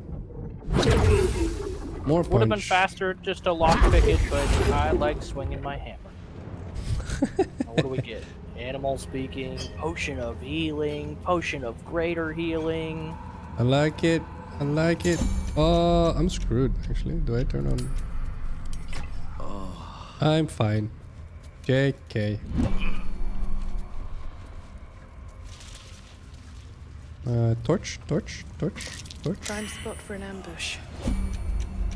More Would have been punch. faster just to lockpick it, but I like swinging my hammer. Now, what do we get? Animal speaking, potion of healing, potion of greater healing. I like it. I like it. Oh, I'm screwed actually. Do I turn on? I'm fine. JK. Torch. Prime spot for an ambush.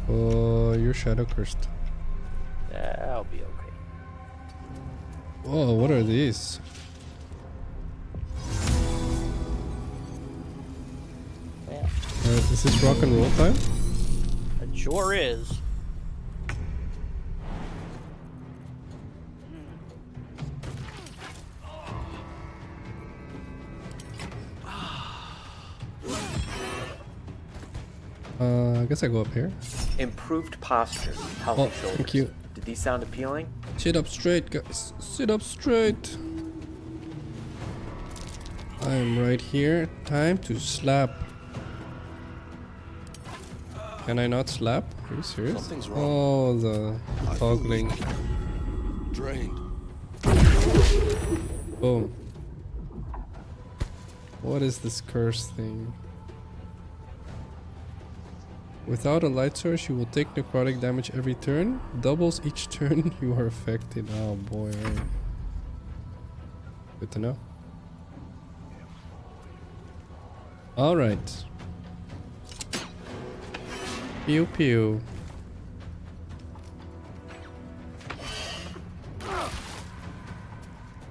Oh, you're shadow cursed. That'll be okay. Whoa, what are these? Yeah, Is this rock and roll time? it sure is. I guess I go up here. Improved posture, healthy shoulders. Thank you. Did these sound appealing? Sit up straight, guys. Sit up straight. I'm right here. Time to slap. Can I not slap? Are you serious? Something's wrong. Oh, the toggling. Drained. Boom. What is this curse thing? Without a light source, you will take necrotic damage every turn. Doubles each turn you are affected. Oh boy. Right. Good to know. Alright. Pew pew.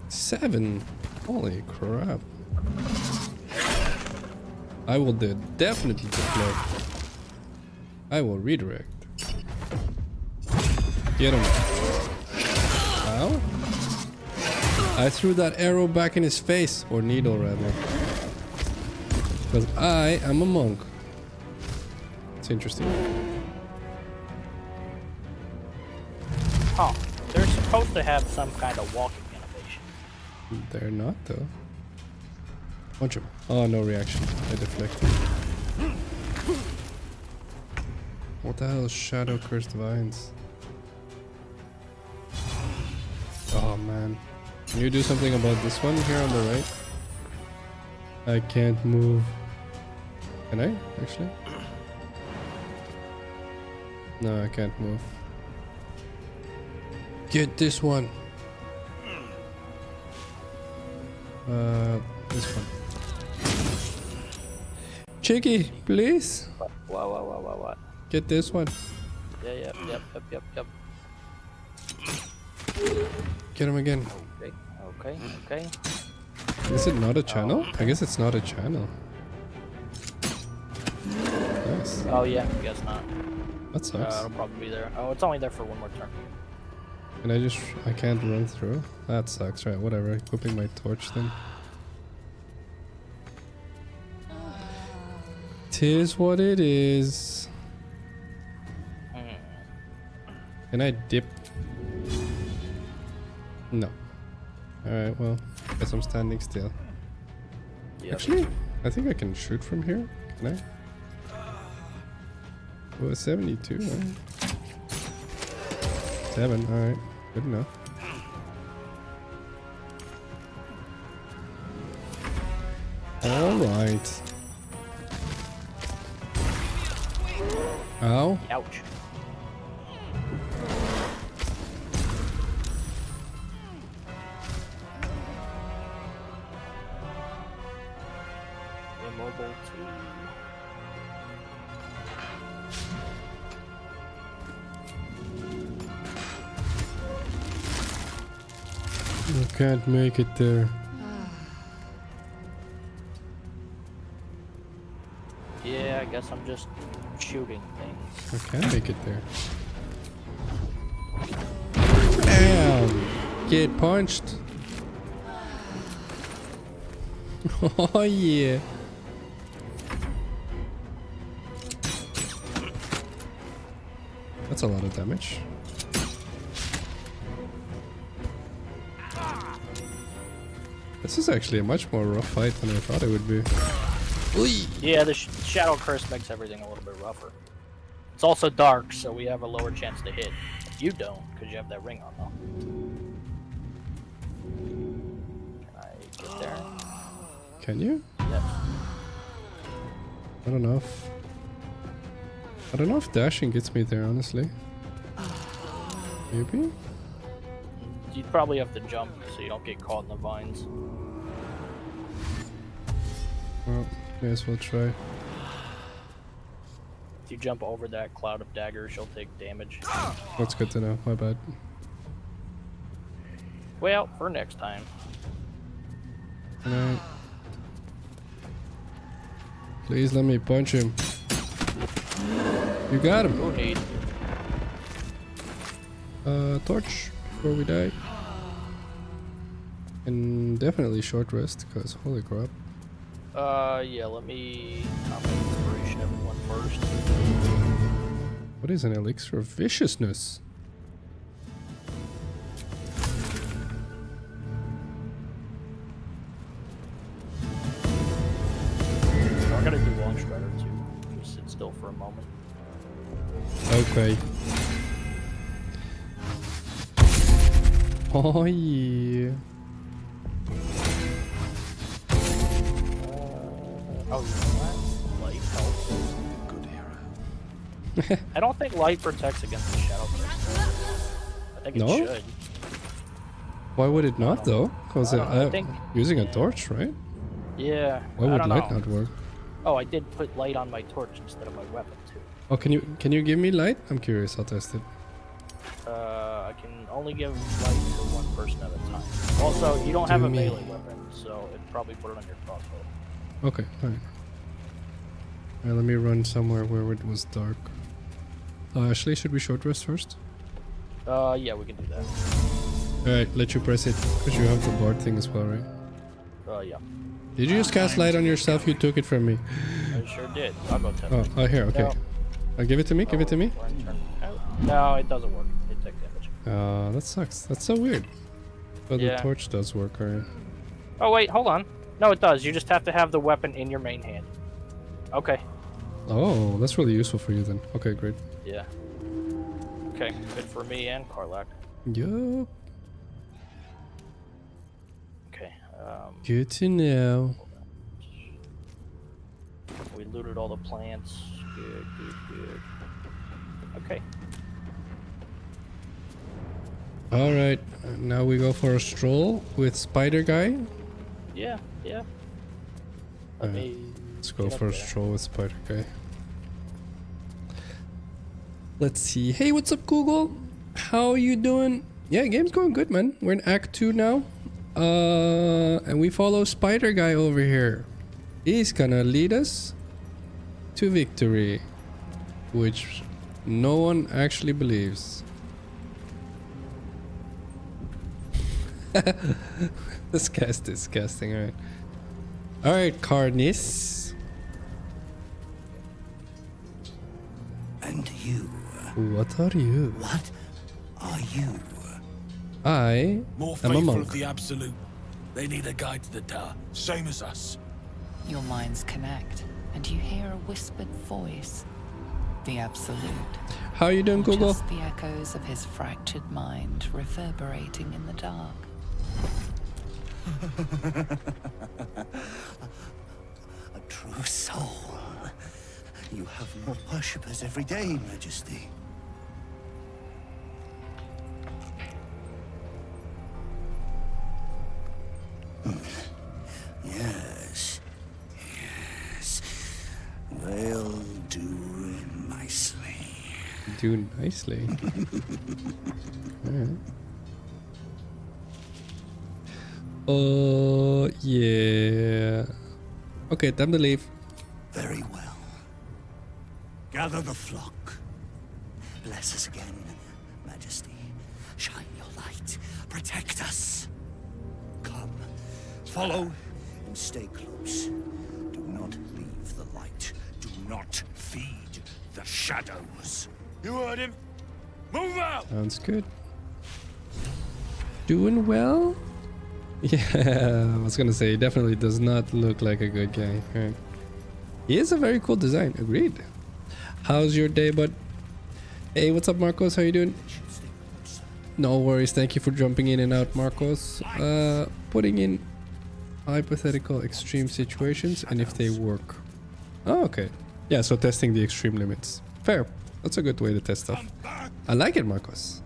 Seven. Holy crap. I will definitely deflect. I will redirect. Get him. Ow. I threw that arrow back in his face. Or needle, rather. Because I am a monk. It's interesting. Oh, they're supposed to have some kind of walking animation. They're not, though. Punch him. Oh, no reaction. I deflected. What the hell is Shadow Cursed Vines? Oh man. Can you do something about this one here on the right? I can't move. Can I, actually? No, I can't move. Get this one! This one. Chicky, please! What? Get this one. Yeah, yep. Get him again. Okay. Is it not a channel? I guess it's not a channel. Nice. Oh yeah, I guess not. That sucks. It'll probably be there. Oh, it's only there for one more turn. Can I can't run through? That sucks, right? Whatever. Equipping my torch then. Tis what it is. Can I dip? No. Alright, well, guess I'm standing still. Yep. Actually, I think I can shoot from here. Can I? Oh, 72, right? 7, alright. Good enough. Alright. Ow. Ouch. Immobile 2. I can't make it there. Yeah, I guess I'm just shooting things. I can make it there. Damn! Get punched! Oh yeah! That's a lot of damage. This is actually a much more rough fight than I thought it would be. Yeah, the Shadow Curse makes everything a little bit rougher. It's also dark, so we have a lower chance to hit. You don't, because you have that ring on, though. Can I get there? Can you? Yes. I don't know if dashing gets me there, honestly. Maybe? You'd probably have to jump so you don't get caught in the vines. Well, may as well try. If you jump over that cloud of daggers, you'll take damage. That's good to know. My bad. Well, for next time. Alright. Please let me punch him. You got him. Who needs? Torch before we die. And definitely short rest, because holy crap. Yeah, let me inspiration everyone first. What is an elixir of viciousness? I'm gonna do long strider too. Just sit still for a moment. Okay. Oh yeah. Oh, you know what? Light helps. Good hero. I don't think light protects against the shadow crystal. I think it No? should. Why would it not though? Because I think- using a torch, right? Yeah. Why I would don't light know. not work? Oh, I did put light on my torch instead of my weapon too. Oh, can you give me light? I'm curious. I'll test it. I can only give light to one person at a time. Also, you don't have a me. melee weapon, so it'd probably put it on your crossbow. Okay, alright. Alright, let me run somewhere where it was dark. Ashley, should we short rest first? Yeah, we can do that. Alright, let you press it, because you have the bard thing as well, right? Yeah. Did you just cast light on yourself? You took it from me. I sure did. I'll go test Oh, it. here, okay. No. Give it to me, give it to me. No, it doesn't work. It takes damage. That sucks. That's so weird. But Yeah. the torch does work, alright. Oh, wait, hold on. No, it does. You just have to have the weapon in your main hand. Okay. Oh, that's really useful for you then. Okay, great. Yeah. Okay, good for me and Karlak. Yup. Okay, Good to know. we looted all the plants. Good, good, good. Okay. Alright, now we go for a stroll with Spider Guy. Yeah, yeah. Let me Let's go get up for a there. stroll with Spider Guy. Let's see. Hey, what's up, Google? How you doing? Yeah, game's going good, man. We're in Act 2 now. And we follow Spider Guy over here. He's gonna lead us to victory. Which no one actually believes. This guy's disgusting, alright. Alright, Carnis. And you. What are you? What are you? I More am a faithful monk. of the Absolute. They need a guide to the tower, same as us. Your minds connect, and you hear a whispered voice. The Absolute. How you doing, Google? Just the echoes of his fractured mind reverberating in the dark. A true soul. You have more worshippers every day, Majesty. Yes. Yes. They'll do nicely. Do nicely. Alright. Oh, yeah. Okay, time to leave. Very well. Gather the flock. Bless us again, Majesty. Shine your light. Protect us. Come. Follow and stay close. Do not leave the light. Do not feed the shadows. You heard him. Move out! Sounds good. Doing well? Yeah, I was gonna say, he definitely does not look like a good guy. Right. He is a very cool design, agreed. How's your day, bud? Hey, what's up, Marcos? How you doing? No worries. Thank you for jumping in and out, Marcos. Putting in hypothetical extreme situations and if they work. Oh, okay. Yeah, so testing the extreme limits. Fair. That's a good way to test stuff. I like it, Marcos.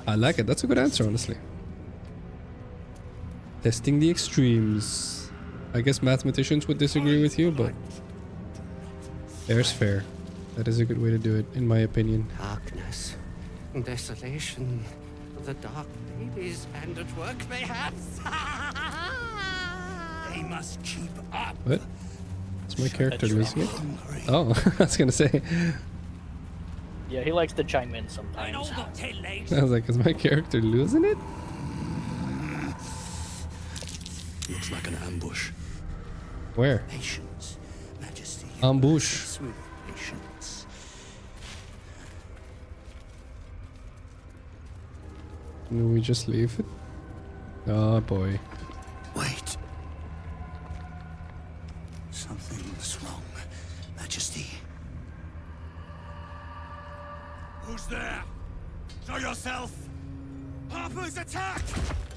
I like it. That's a good answer, honestly. Testing the extremes. I guess mathematicians would disagree with you, but fair's fair. That is a good way to do it, in my opinion. Darkness, desolation, the dark babies and at work mayhaps. They must keep up. What? Is my character losing it? Oh, I was gonna say. Yeah, he likes to chime in sometimes. I was like, is my character losing it? Looks like an ambush. Where? Patience, Majesty. Ambush. With patience. Can we just leave it? Oh boy. Wait. Something's wrong, Majesty. Who's there? Show yourself! Harper's attack!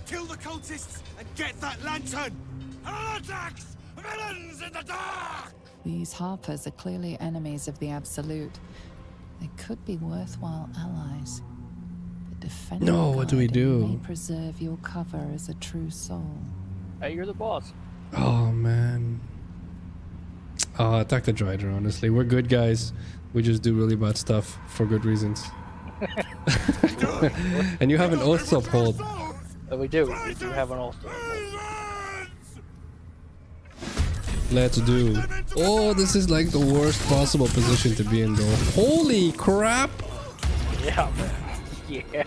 Kill the cultists and get that lantern! Heretics! Villains in the dark! These Harpers are clearly enemies of the Absolute. They could be worthwhile allies. But defending No, what do we do? may preserve your cover as a true soul. Hey, you're the boss. Oh man. Oh, attack the Drider, honestly. We're good guys. We just do really bad stuff for good reasons. And you have an oath to uphold. We do. We do have an oath to uphold. Let's do. Oh, this is like the worst possible position to be in though. Holy crap! Yeah, man. Yeah.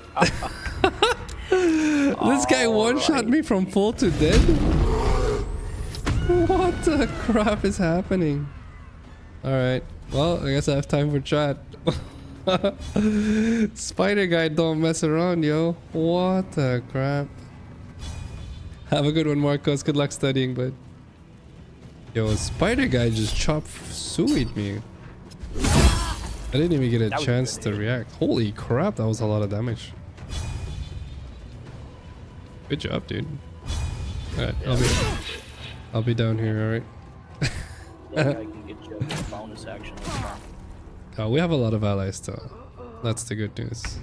This guy one-shot me from full to dead? What the crap is happening? Alright. Well, I guess I have time for chat. Spider guy don't mess around, yo. What the crap? Have a good one, Marcos. Good luck studying, bud. Yo, Spider guy just chopped sueyed me. I didn't even get a chance to react. Holy crap, that was a lot of damage. Good job, dude. Alright, I'll be down here, alright? Yeah, I can get you a bonus action later on. Oh, we have a lot of allies though. That's the good news. They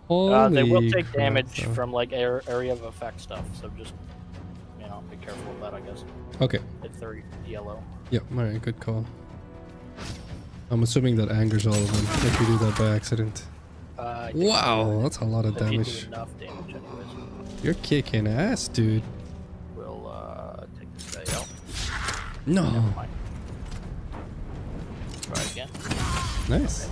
will Holy take crap, damage though. from like area of effect stuff, so just, you know, be careful of that, I guess. Okay. If they're yellow. Yep, alright, good call. I'm assuming that angers all of them if we do that by accident. Wow, that's a lot of if you do damage. enough damage anyways. You're kicking ass, dude. We'll take this guy out. No. Never mind. Try again. Nice.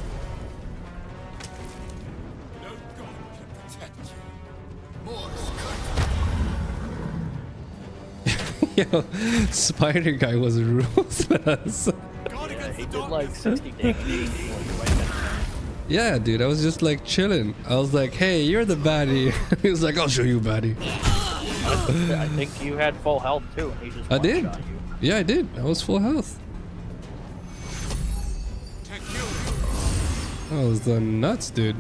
Yo, Spider guy was ruthless. Yeah, he did like 60 damage. Yeah, dude, I was just like chilling. I was like, hey, you're the baddie. He was like, I'll show you, baddie. I think you had full health too. And he just I did. one-shot you. Yeah, I did. I was full health. That was the nuts, dude.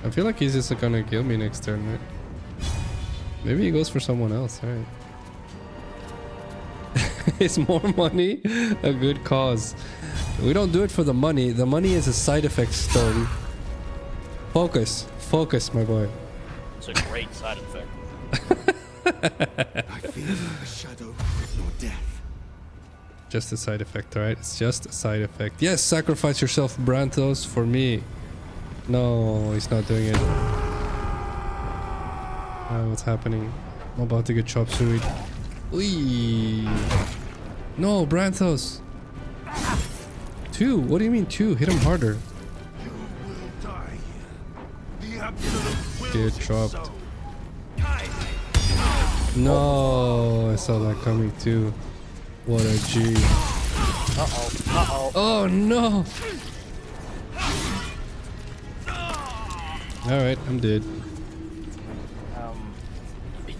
I feel like he's just gonna kill me next turn, right? Maybe he goes for someone else, alright. Is more money a good cause? We don't do it for the money. The money is a side effect, Stone. Focus. Focus, my boy. It's a great side effect. I feel a shadow with your death. Just a side effect, alright? It's just a side effect. Yes, sacrifice yourself, Brantos, for me. No, he's not doing it. What's happening? I'm about to get chop suey. Wee. No, Brantos. 2? What do you mean 2? Hit him harder. Get chopped. No, I saw that coming too. What a G. Uh-oh. Uh-oh. Oh no. Alright, I'm dead.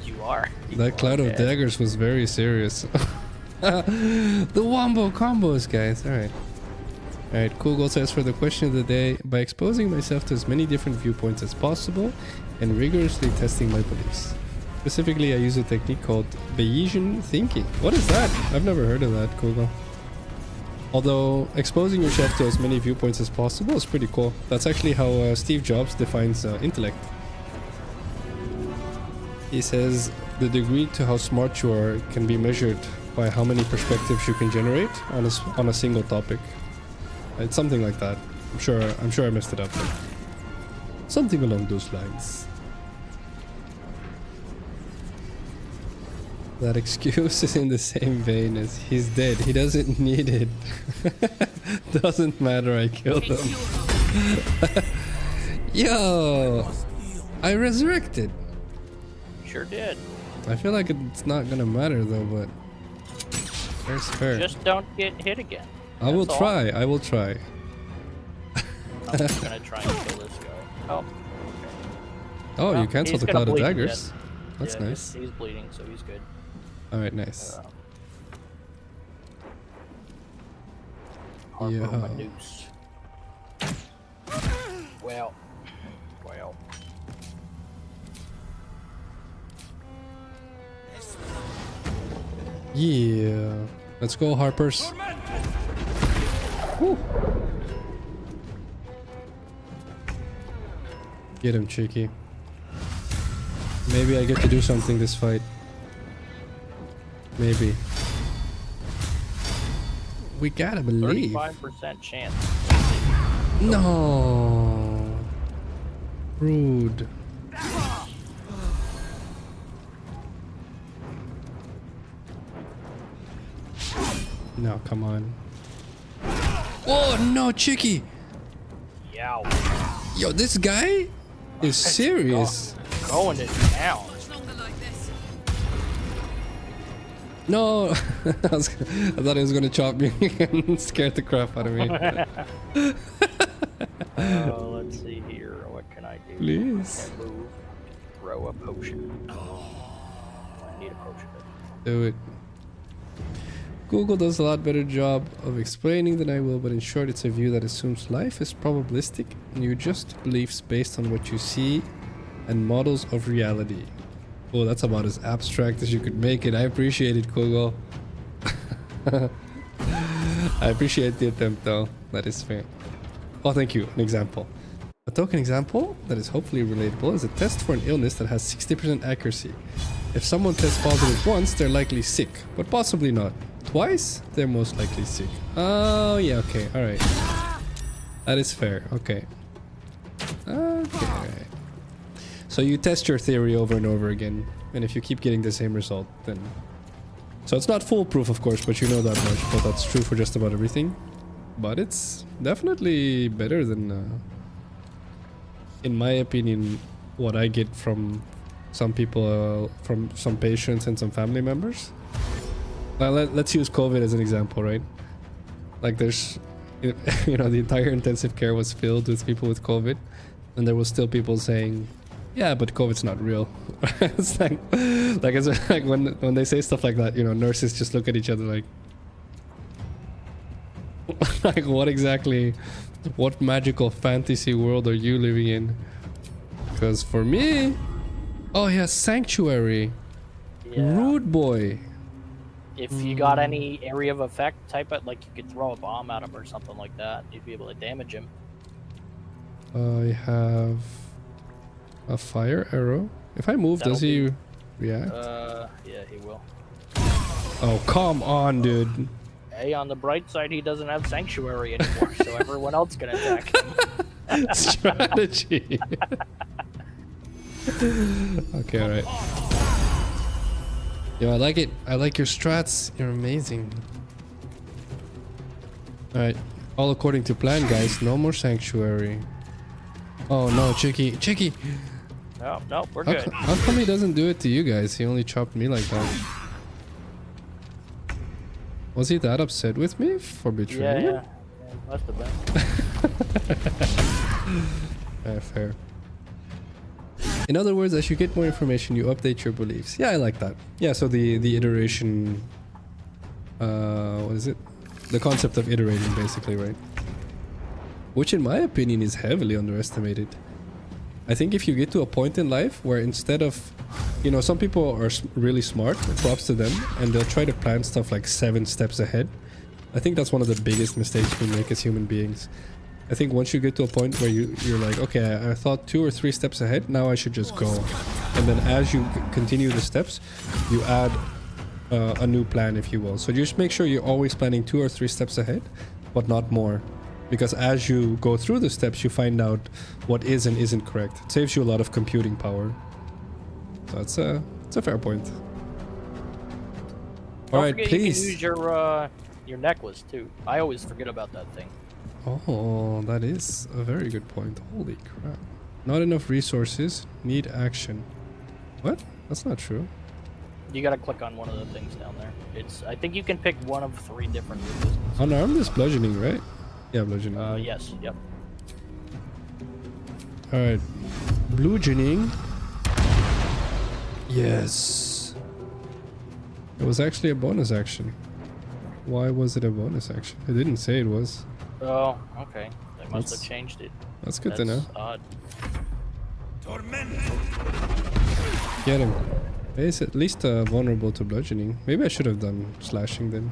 You are. That cloud of daggers was very serious. The wombo combos, guys. Alright. Alright, Cool Goal says for the question of the day, by exposing myself to as many different viewpoints as possible and rigorously testing my beliefs. Specifically, I use a technique called Bayesian thinking. What is that? I've never heard of that, Cool Goal. Although exposing yourself to as many viewpoints as possible is pretty cool. That's actually how Steve Jobs defines intellect. He says the degree to how smart you are can be measured by how many perspectives you can generate on a single topic. It's something like that. I'm sure I messed it up. But something along those lines. That excuse is in the same vein as he's dead. He doesn't need it. Doesn't matter, I killed him. Yo! I resurrected. Sure did. I feel like it's not gonna matter though, but there's fair. Just don't get hit again. I will try. I will try. I'm just gonna try and kill this guy. Oh. Okay. Oh, well, you canceled the cloud of daggers. That's yeah, nice. He's bleeding, so he's good. Alright, nice. Yeah. Yeah. Noose. Well. Well. Yeah. Let's go, Harpers. Woo. Get him, Cheeky. Maybe I get to do something this fight. Maybe. We gotta believe. 35% chance. No. Rude. No, come on. Oh no, Chicky! Yow. Yo, this guy is serious. Going it down. No, I thought he was gonna chop me and scare the crap out of me. Let's see here. What can I do? Please. I move. Throw a potion. I need a potion. Do it. Google does a lot better job of explaining than I will, but in short, it's a view that assumes life is probabilistic and you just beliefs based on what you see and models of reality. Oh, that's about as abstract as you could make it. I appreciate it, Google. I appreciate the attempt, though. That is fair. Oh, thank you. An example. A token example that is hopefully relatable is a test for an illness that has 60% accuracy. If someone tests positive once, they're likely sick, but possibly not. Twice, they're most likely sick. Oh, yeah, okay, alright. That is fair, okay. Okay. So you test your theory over and over again, and if you keep getting the same result, then... So it's not foolproof, of course, but you know that much, but that's true for just about everything. But it's definitely better than, in my opinion, what I get from some people, from some patients and some family members. Now let's use COVID as an example, right? Like there's, you know, the entire intensive care was filled with people with COVID, and there was still people saying, yeah, but COVID's not real. It's like it's like when they say stuff like that, you know, nurses just look at each other like, like what exactly, what magical fantasy world are you living in? Because for me, oh yeah, Sanctuary, Yeah. Rude Boy. If you got any area of effect, type it like you could throw a bomb at him or something like that. You'd be able to damage him. I have a fire arrow. If I move, does he react? Yeah, he will. Oh, come on, dude. Hey, on the bright side, he doesn't have Sanctuary anymore, so everyone else can attack him. Strategy. Okay, alright. Yo, I like it. I like your strats. You're amazing. Alright. All according to plan, guys. No more Sanctuary. Oh no, Chicky. Chicky! No, we're good. How come he doesn't do it to you guys? He only chopped me like that. Was he that upset with me for betraying him? Yeah, must have been. Fair. In other words, as you get more information, you update your beliefs. Yeah, I like that. Yeah, so the iteration what is it? The concept of iterating, basically, right? Which in my opinion is heavily underestimated. I think if you get to a point in life where instead of, you know, some people are really smart, props to them, and they'll try to plan stuff like 7 steps ahead. I think that's one of the biggest mistakes we make as human beings. I think once you get to a point where you're like, okay, I thought 2 or 3 steps ahead, now I should just go. And then as you continue the steps, you add a new plan, if you will. So just make sure you're always planning 2 or 3 steps ahead, but not more. Because as you go through the steps, you find out what is and isn't correct. It saves you a lot of computing power. So it's a fair point. All right, please. You can use your necklace too. I always forget about that thing. Oh, that is a very good point. Holy crap. Not enough resources. Need action. What? That's not true. You gotta click on one of the things down there. I think you can pick one of 3 different resistance. Unarmed is bludgeoning, right? Yeah, bludgeoning. Yes, yep. Alright. Bludgeoning. Yes. It was actually a bonus action. Why was it a bonus action? It didn't say it was. Oh, okay. They must have changed it. That's good to know. Odd. Get him. He's at least vulnerable to bludgeoning. Maybe I should have done slashing then.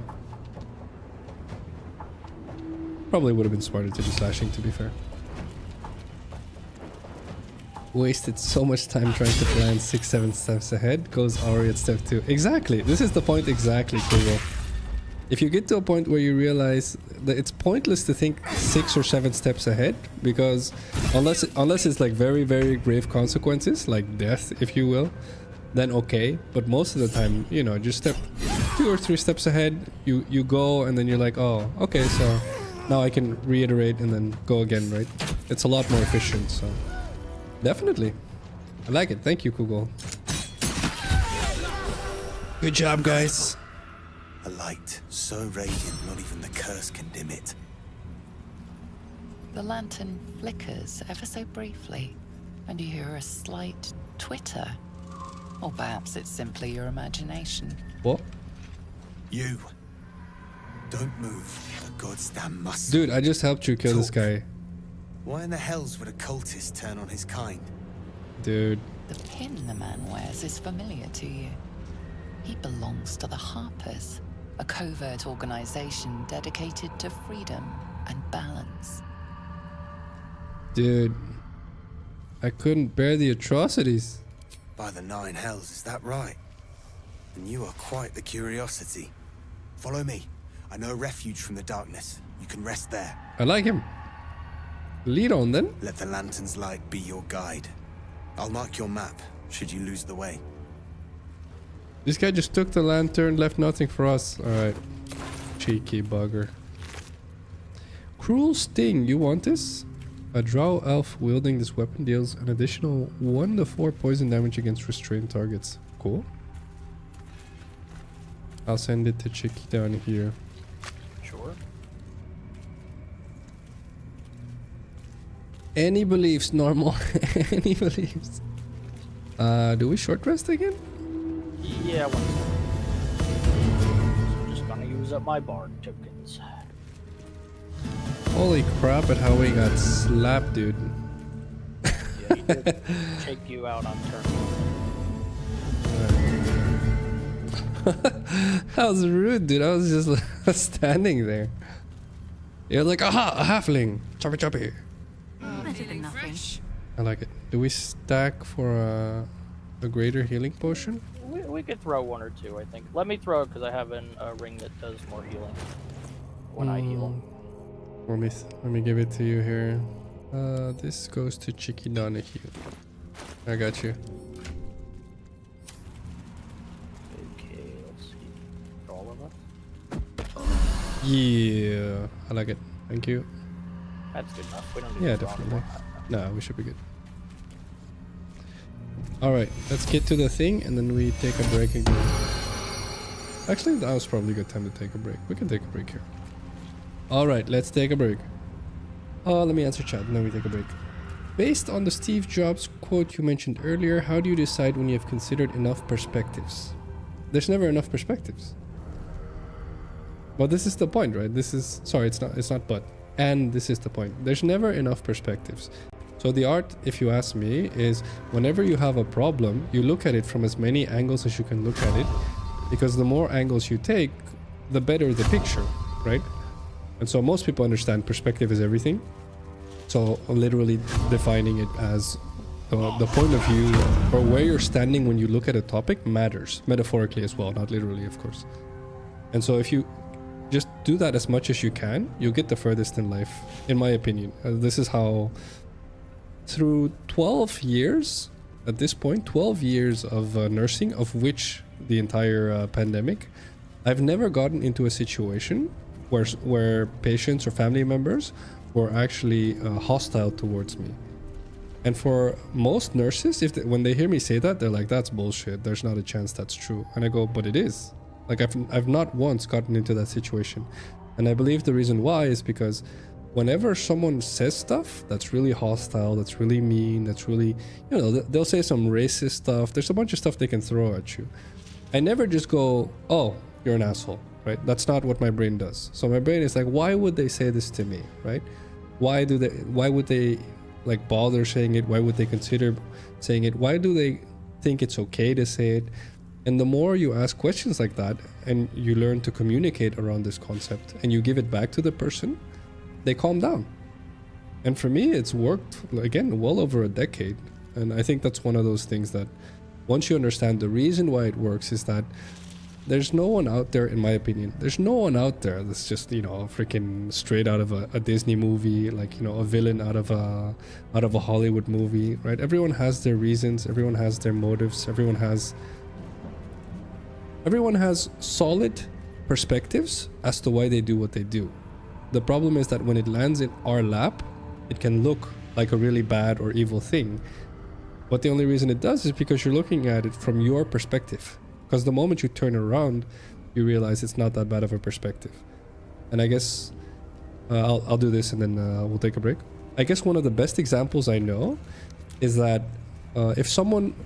Probably would have been smarter to do slashing, to be fair. Wasted so much time trying to plan 6-7 steps ahead. Goes already at step 2. Exactly. This is the point exactly, Kugo. If you get to a point where you realize that it's pointless to think 6 or 7 steps ahead, because unless it's like very, very grave consequences, like death, if you will, then okay. But most of the time, you know, just step 2 or 3 steps ahead, you go, and then you're like, oh, okay, so now I can reiterate and then go again, right? It's a lot more efficient, so definitely. I like it. Thank you, Google. Good job, guys. A light so radiant not even the curse can dim it. The lantern flickers ever so briefly, and you hear a slight twitter. Or perhaps it's simply your imagination. What? You. Don't move. The gods damn must. Dude, I just helped you kill this guy. Why in the hells would a cultist turn on his kind? Dude. The pin the man wears is familiar to you. He belongs to the Harpers, a covert organization dedicated to freedom and balance. Dude, I couldn't bear the atrocities. By the 9 hells, is that right? And you are quite the curiosity. Follow me. I know a refuge from the darkness. You can rest there. I like him. Lead on then. Let the lantern's light be your guide. I'll mark your map, should you lose the way. This guy just took the lantern, left nothing for us. Alright. Cheeky bugger. Cruel Sting, you want this? A drow elf wielding this weapon deals an additional 1 to 4 poison damage against restrained targets. Cool. I'll send it to Chicky down here. Sure. Any beliefs, normal. Any beliefs. Do we short rest again? Yeah, one second. So just gonna use up my bard tokens. Holy crap at how we got slapped, dude. Yeah, he did take you out on turn 1. That was rude, dude. I was just standing there. You're like, aha, a halfling. Choppy choppy. Better than nothing. I like it. Do we stack for a greater healing potion? We could throw 1 or 2, I think. Let me throw it because I have a ring that does more healing when I heal. Let me give it to you here. This goes to Chicky Donahue. I got you. Okay, let's see. All of us? Yeah, I like it. Thank you. That's good enough. We don't need Yeah, to definitely. No, we should be good. Alright, let's get to the thing and then we take a break and go. Actually, that was probably a good time to take a break. We can take a break here. Alright, let's take a break. Oh, let me answer chat and then we take a break. Based on the Steve Jobs quote you mentioned earlier, how do you decide when you have considered enough perspectives? There's never enough perspectives. But this is the point, right? This is, sorry, it's not but. And this is the point. There's never enough perspectives. So the art, if you ask me, is whenever you have a problem, you look at it from as many angles as you can look at it, because the more angles you take, the better the picture, right? And so most people understand perspective is everything. So literally defining it as the point of view or where you're standing when you look at a topic matters, metaphorically as well, not literally, of course. And so if you just do that as much as you can, you'll get the furthest in life, in my opinion. This is how, through 12 years, at this point, 12 years of nursing, of which the entire pandemic, I've never gotten into a situation where patients or family members were actually hostile towards me. And for most nurses, when they hear me say that, they're like, that's bullshit. There's not a chance that's true. And I go, but it is. Like, I've not once gotten into that situation. And I believe the reason why is because whenever someone says stuff that's really hostile, that's really mean, that's really, you know, they'll say some racist stuff. There's a bunch of stuff they can throw at you. I never just go, oh, you're an asshole, right? That's not what my brain does. So my brain is like, why would they say this to me, right? Why would they like bother saying it? Why would they consider saying it? Why do they think it's okay to say it? And the more you ask questions like that and you learn to communicate around this concept and you give it back to the person, they calm down. And for me, it's worked, again, well over a decade. And I think that's one of those things that once you understand the reason why it works is that there's no one out there, in my opinion, there's no one out there that's just, you know, freaking straight out of a Disney movie, like, you know, a villain out of a Hollywood movie, right? Everyone has their reasons, everyone has their motives, everyone has solid perspectives as to why they do what they do. The problem is that when it lands in our lap, it can look like a really bad or evil thing. But the only reason it does is because you're looking at it from your perspective. Because the moment you turn around, you realize it's not that bad of a perspective. And I guess I'll do this and then we'll take a break. I guess one of the best examples I know is that if someone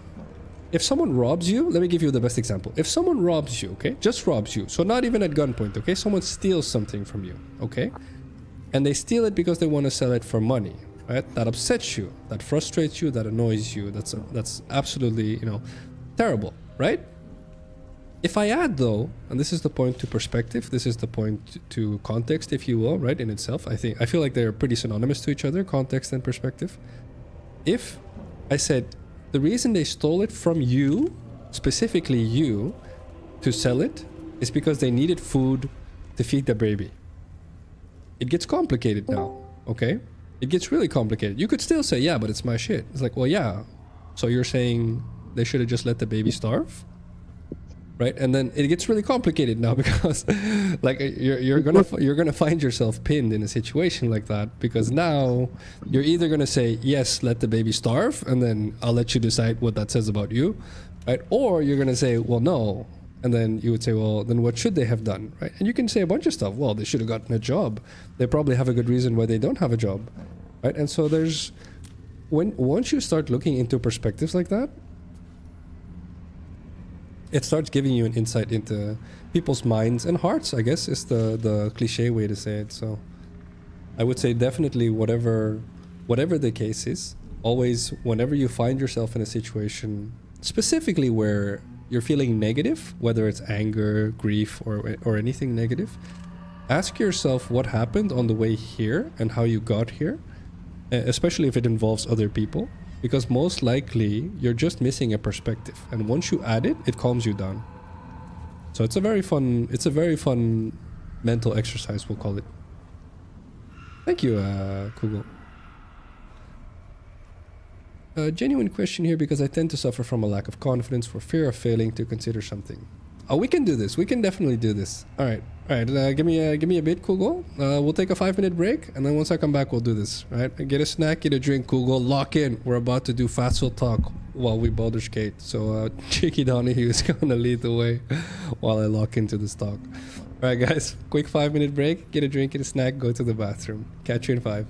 robs you, let me give you the best example. If someone robs you, okay, just robs you, so not even at gunpoint, okay, someone steals something from you, okay, and they steal it because they want to sell it for money, right? That upsets you, that frustrates you, that annoys you. That's absolutely, you know, terrible, right? If I add though, and this is the point to perspective, this is the point to context, if you will, right, in itself. I feel like they're pretty synonymous to each other, context and perspective. If I said, the reason they stole it from you, specifically you, to sell it, is because they needed food to feed the baby. It gets complicated now, okay? It gets really complicated. You could still say, yeah, but it's my shit. It's like, well, yeah. So you're saying they should have just let the baby starve? Right? And then it gets really complicated now because like you're gonna find yourself pinned in a situation like that, because now you're either gonna say, yes, let the baby starve, and then I'll let you decide what that says about you, right? Or you're gonna say, well, no. And then you would say, well, then what should they have done, right? And you can say a bunch of stuff. Well, they should have gotten a job. They probably have a good reason why they don't have a job, right? And so once you start looking into perspectives like that, it starts giving you an insight into people's minds and hearts, I guess, is the cliche way to say it. So I would say definitely whatever the case is, always, whenever you find yourself in a situation specifically where you're feeling negative, whether it's anger, grief, or anything negative, ask yourself what happened on the way here and how you got here, especially if it involves other people. Because most likely you're just missing a perspective, and once you add it, it calms you down. So it's a very fun mental exercise, we'll call it. Thank you, Kugel. A genuine question here, because I tend to suffer from a lack of confidence for fear of failing to consider something. Oh, we can do this. We can definitely do this. All right. Give me a bit, Kugel. We'll take a 5-minute break, and then once I come back, we'll do this. All right. Get a snack, get a drink, Kugel. Lock in. We're about to do Phacil talk while we Baldur's Gate. So Cheeky Donahue is gonna lead the way while I lock into this talk. All right, guys. Quick 5-minute break. Get a drink, get a snack, go to the bathroom. Catch you in 5.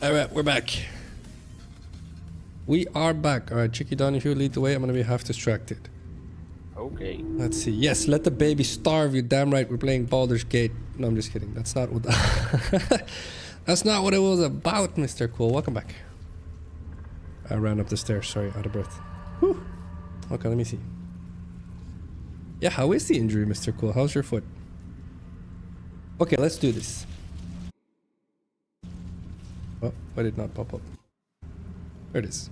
Alright, we're back. We are back. Alright, Chicky Don, if you lead the way, I'm gonna be half distracted. Okay. Let's see. Yes, let the baby starve. You damn right. We're playing Baldur's Gate. No, I'm just kidding. That's not what. That's not what it was about, Mr. Cool. Welcome back. I ran up the stairs. Sorry, out of breath. Whew. Okay, let me see. Yeah, how is the injury, Mr. Cool? How's your foot? Okay, let's do this. Oh, why did it not pop up? There it is.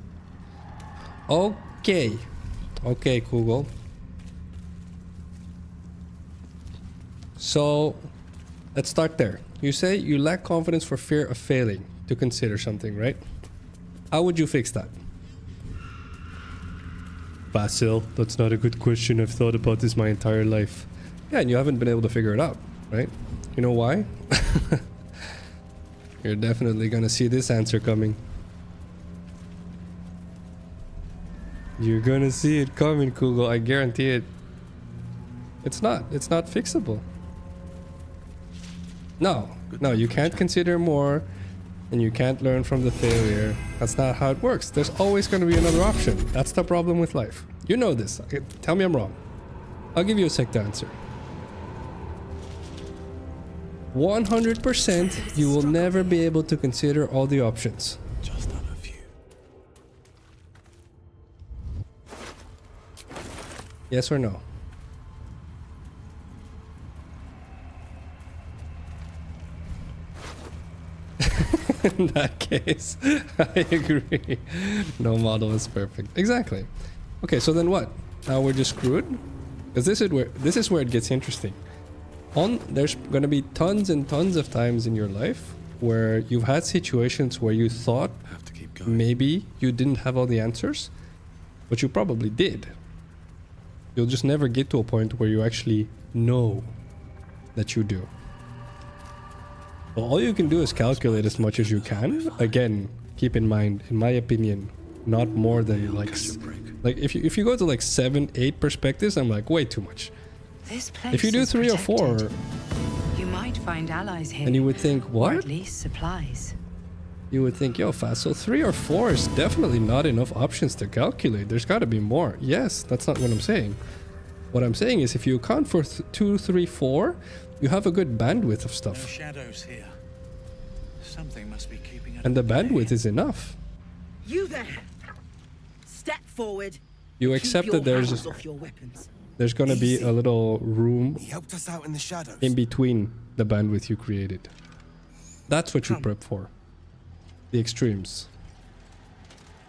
Okay. Okay, Google. So, let's start there. You say you lack confidence for fear of failing to consider something, right? How would you fix that? Phacil, that's not a good question. I've thought about this my entire life. Yeah, and you haven't been able to figure it out, right? You know why? You're definitely gonna see this answer coming. You're gonna see it coming, Google. I guarantee it. It's not fixable. No, you can't consider more and you can't learn from the failure. That's not how it works. There's always going to be another option. That's the problem with life. You know this. Tell me I'm wrong. I'll give you a sec to answer. 100% you will never be able to consider all the options. Just not a few. Yes or no? In that case, I agree. No model is perfect. Exactly. Okay, so then what? Now we're just screwed? Because this is where it gets interesting. There's gonna be tons and tons of times in your life where you've had situations where you thought maybe you didn't have all the answers, but you probably did. You'll just never get to a point where you actually know that you do. Well, all you can do is calculate as much as you can. Again, keep in mind, in my opinion, not more than like if you go to like 7, 8 perspectives, I'm like way too much. This place if you do 3 or 4, you might find allies here. and you would think, what? Or at least supplies. You would think, yo, Phacil, 3 or 4 is definitely not enough options to calculate. There's got to be more. Yes, that's not what I'm saying. What I'm saying is, if you account for 2, 3, 4, you have a good bandwidth of stuff. No shadows here. Something must be keeping it. And the bandwidth is enough. You there! Step forward. You accept that there's going to be a little room He helped us out in the shadows. in between the bandwidth you created. That's what you prep for. The extremes.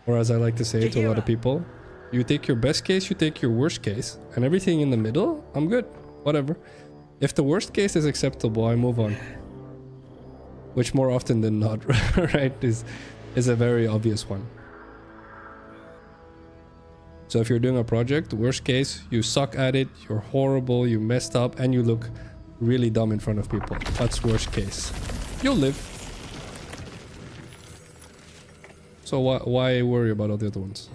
Or as I like to say to a lot of people, you take your best case, you take your worst case, and everything in the middle, I'm good. Whatever. If the worst case is acceptable, I move on. Which more often than not, right, is a very obvious one. So if you're doing a project, worst case, you suck at it, you're horrible, you messed up, and you look really dumb in front of people. That's worst case. You'll live. So why worry about all the other ones?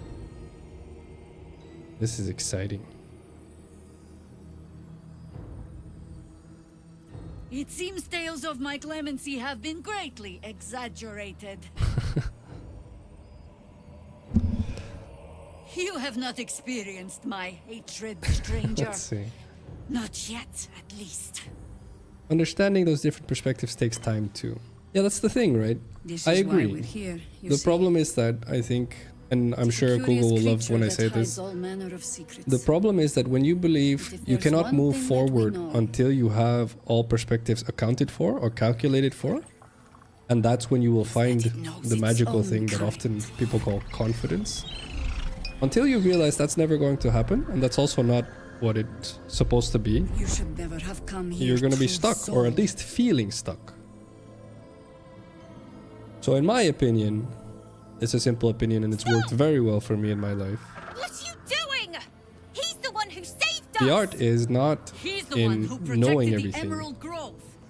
This is exciting. It seems tales of my clemency have been greatly exaggerated. You have not experienced my hatred, stranger. Let's see. Not yet, at least. Understanding those different perspectives takes time too. Yeah, that's the thing, right? I agree. Why we're here, The problem is that I think, and I'm sure Google will love when I say this, the problem is that when you believe you cannot move forward until you have all perspectives accounted for or calculated for, and that's when you will find the magical thing that often people call confidence. Until you realize that's never going to happen, and that's also not what it's supposed to be, You should never have come here. you're going to be stuck, or at least feeling stuck. So in my opinion, it's a simple opinion and it's worked very well for me in my life. What are you doing? He's the one who saved us! The art is not in knowing everything.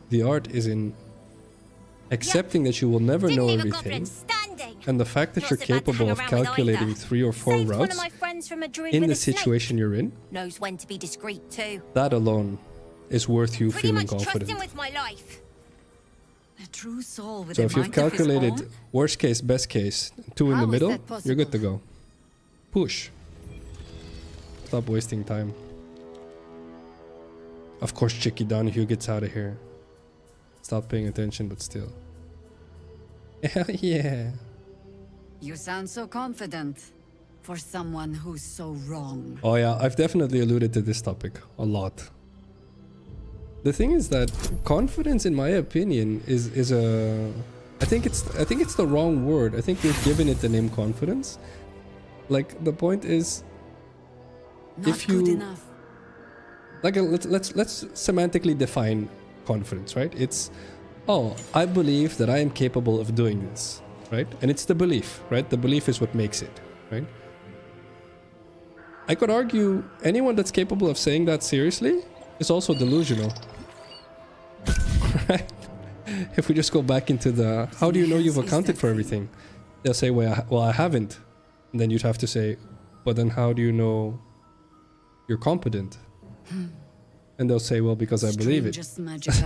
The art is in accepting that you will never know everything. And the fact that you're capable of calculating 3 or 4 routes in the situation you're in, knows when to be discreet too. that alone is worth you feeling confident. Trust him with my life. A true soul with So a if you've mind of his calculated own? worst case, best case, 2 in How the is middle, that you're good to possible? go. Push. Stop wasting time. Of course, Chicky Donahue gets out of here. Stop paying attention, but still. Hell yeah. You sound so confident for someone who's so wrong. Oh yeah, I've definitely alluded to this topic a lot. The thing is that confidence, in my opinion, is a... I think it's the wrong word. I think we've given it the name confidence. Like, the point is, Not if you... good enough. Like, let's semantically define confidence, right? It's, oh, I believe that I am capable of doing this, right? And it's the belief, right? The belief is what makes it, right? I could argue anyone that's capable of saying that seriously is also delusional. Right? If we just go back into the, how do you know you've accounted for everything? They'll say, well, I haven't. And then you'd have to say, but then how do you know you're competent? And they'll say, well, because I believe it.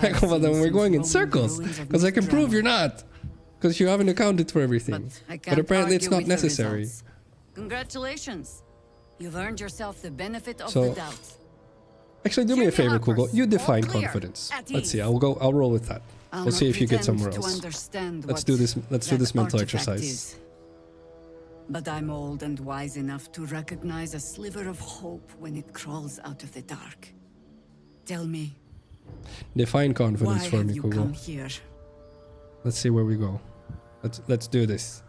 Like, well, then we're going in circles. Because I can prove you're not. Because you haven't accounted for everything. But apparently it's not necessary. Congratulations. You've earned yourself the benefit of So, the doubt. actually, do me a favor, Kugo. You define confidence. Let's see. I'll roll with that. We'll see if you get somewhere else. Let's do this. Let's do this mental exercise. But I'm old and wise enough to recognize a sliver of hope when it crawls out of the dark. Tell me, Define confidence why for have me, you Kugo. come here? Let's see where we go. Let's do this.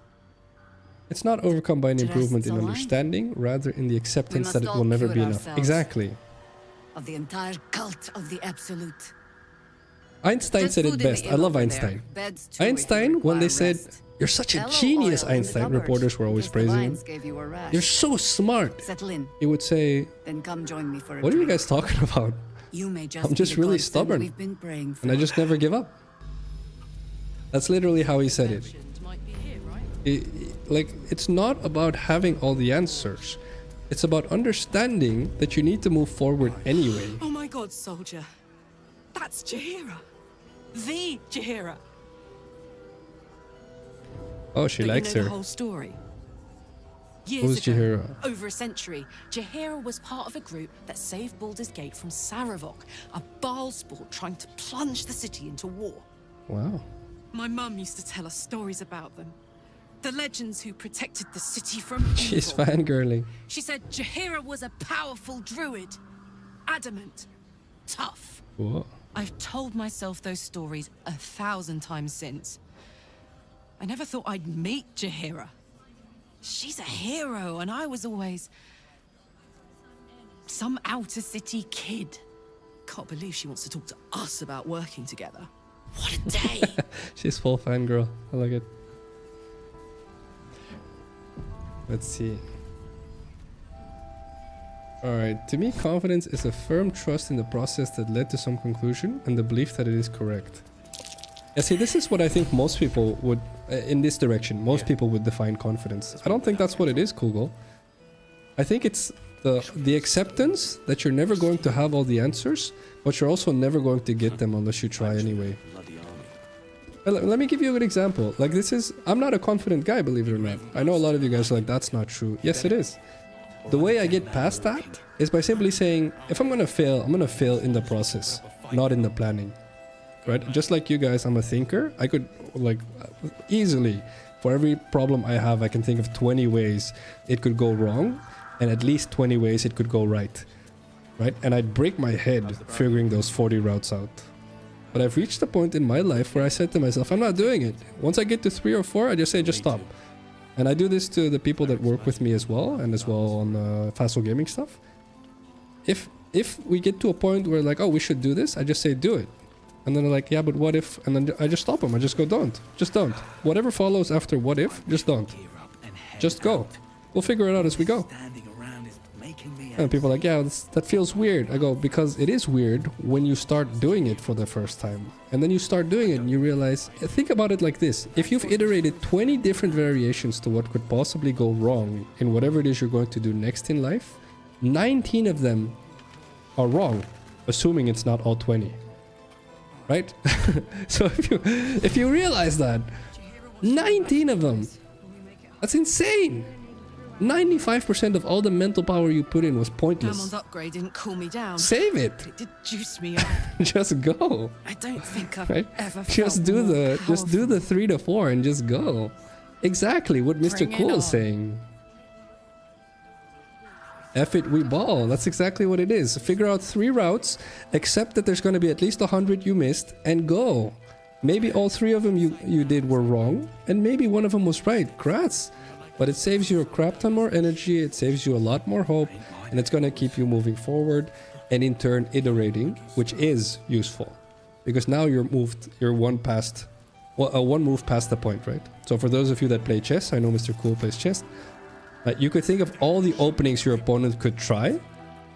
It's not overcome by an improvement in understanding, rather in the acceptance that it will never be enough. Exactly. Of the entire cult of the absolute. Einstein said it best. I love Einstein. Einstein, when they said, "You're such a genius," Einstein, reporters were always praising him. "You're so smart." Settle in. He would say, Then come join me for a "What are you drink. guys talking about? You may just I'm just be the really godsend stubborn. we've been praying for. And I just never give up." That's literally how he said it. It's not about having all the answers. It's about understanding that you need to move forward anyway. Oh my god, soldier. That's Jaheira. The Jaheira. Oh, she But likes you know her. the whole story. Years Who's ago, Jaheira? over a century, Jaheira was part of a group that saved Baldur's Gate from Saravok, a Baalsport trying to plunge the city into war. Wow. My mum used to tell us stories about them. The legends who protected the city from She's evil. fangirling. She said Jaheira was a powerful druid. Adamant. Tough. Whoa. I've told myself those stories 1,000 times since. I never thought I'd meet Jaheira. She's a hero, and I was always... some outer city kid. Can't believe she wants to talk to us about working together. What a day! She's full fangirl. I like it. Let's see. Alright, to me, confidence is a firm trust in the process that led to some conclusion and the belief that it is correct. Yeah, see, this is what I think most people would, in this direction, most people would define confidence. I don't think that's what it is, Kugel. I think it's the acceptance that you're never going to have all the answers, but you're also never going to get them unless you try anyway. Let me give you a good example. Like, this is... I'm not a confident guy, believe it or not. I know a lot of you guys are like, that's not true. Yes, it is. The way I get past that is by simply saying, if I'm gonna fail, I'm gonna fail in the process, not in the planning. Right? Just like you guys, I'm a thinker. I could, like, easily, for every problem I have, I can think of 20 ways it could go wrong, and at least 20 ways it could go right. Right? And I'd break my head figuring those 40 routes out. But I've reached a point in my life where I said to myself, I'm not doing it. Once I get to 3 or 4, I just say, just stop. And I do this to the people that work with me as well, and as well on Phacil gaming stuff. If we get to a point where like, oh, we should do this, I just say, do it. And then they're like, yeah, but what if? And then I just stop them. I just go, don't. Just don't. Whatever follows after what if, just don't. Just go. We'll figure it out as we go. And people are like, yeah, that feels weird. I go, because it is weird when you start doing it for the first time. And then you start doing it and you realize, think about it like this. If you've iterated 20 different variations to what could possibly go wrong in whatever it is you're going to do next in life, 19 of them are wrong, assuming it's not all 20. right? So if you realize that 19 of them, that's insane. 95% of all the mental power you put in was pointless. Gammon's upgrade didn't cool me down. Save it. But it did juice me up. Just go. I don't think I've Right? ever Just felt do more the 3 to 4 and just go. Exactly what Mr. Bring it Cool is on. saying. F it, we ball. That's exactly what it is. Figure out 3 routes, accept that there's going to be at least 100 you missed, and go. Maybe all 3 of them you did were wrong, and maybe one of them was right. Congrats. But it saves you a crap ton more energy, it saves you a lot more hope, and it's going to keep you moving forward, and in turn iterating, which is useful. Because now you're one move past the point, right? So for those of you that play chess, I know Mr. Cool plays chess, you could think of all the openings your opponent could try,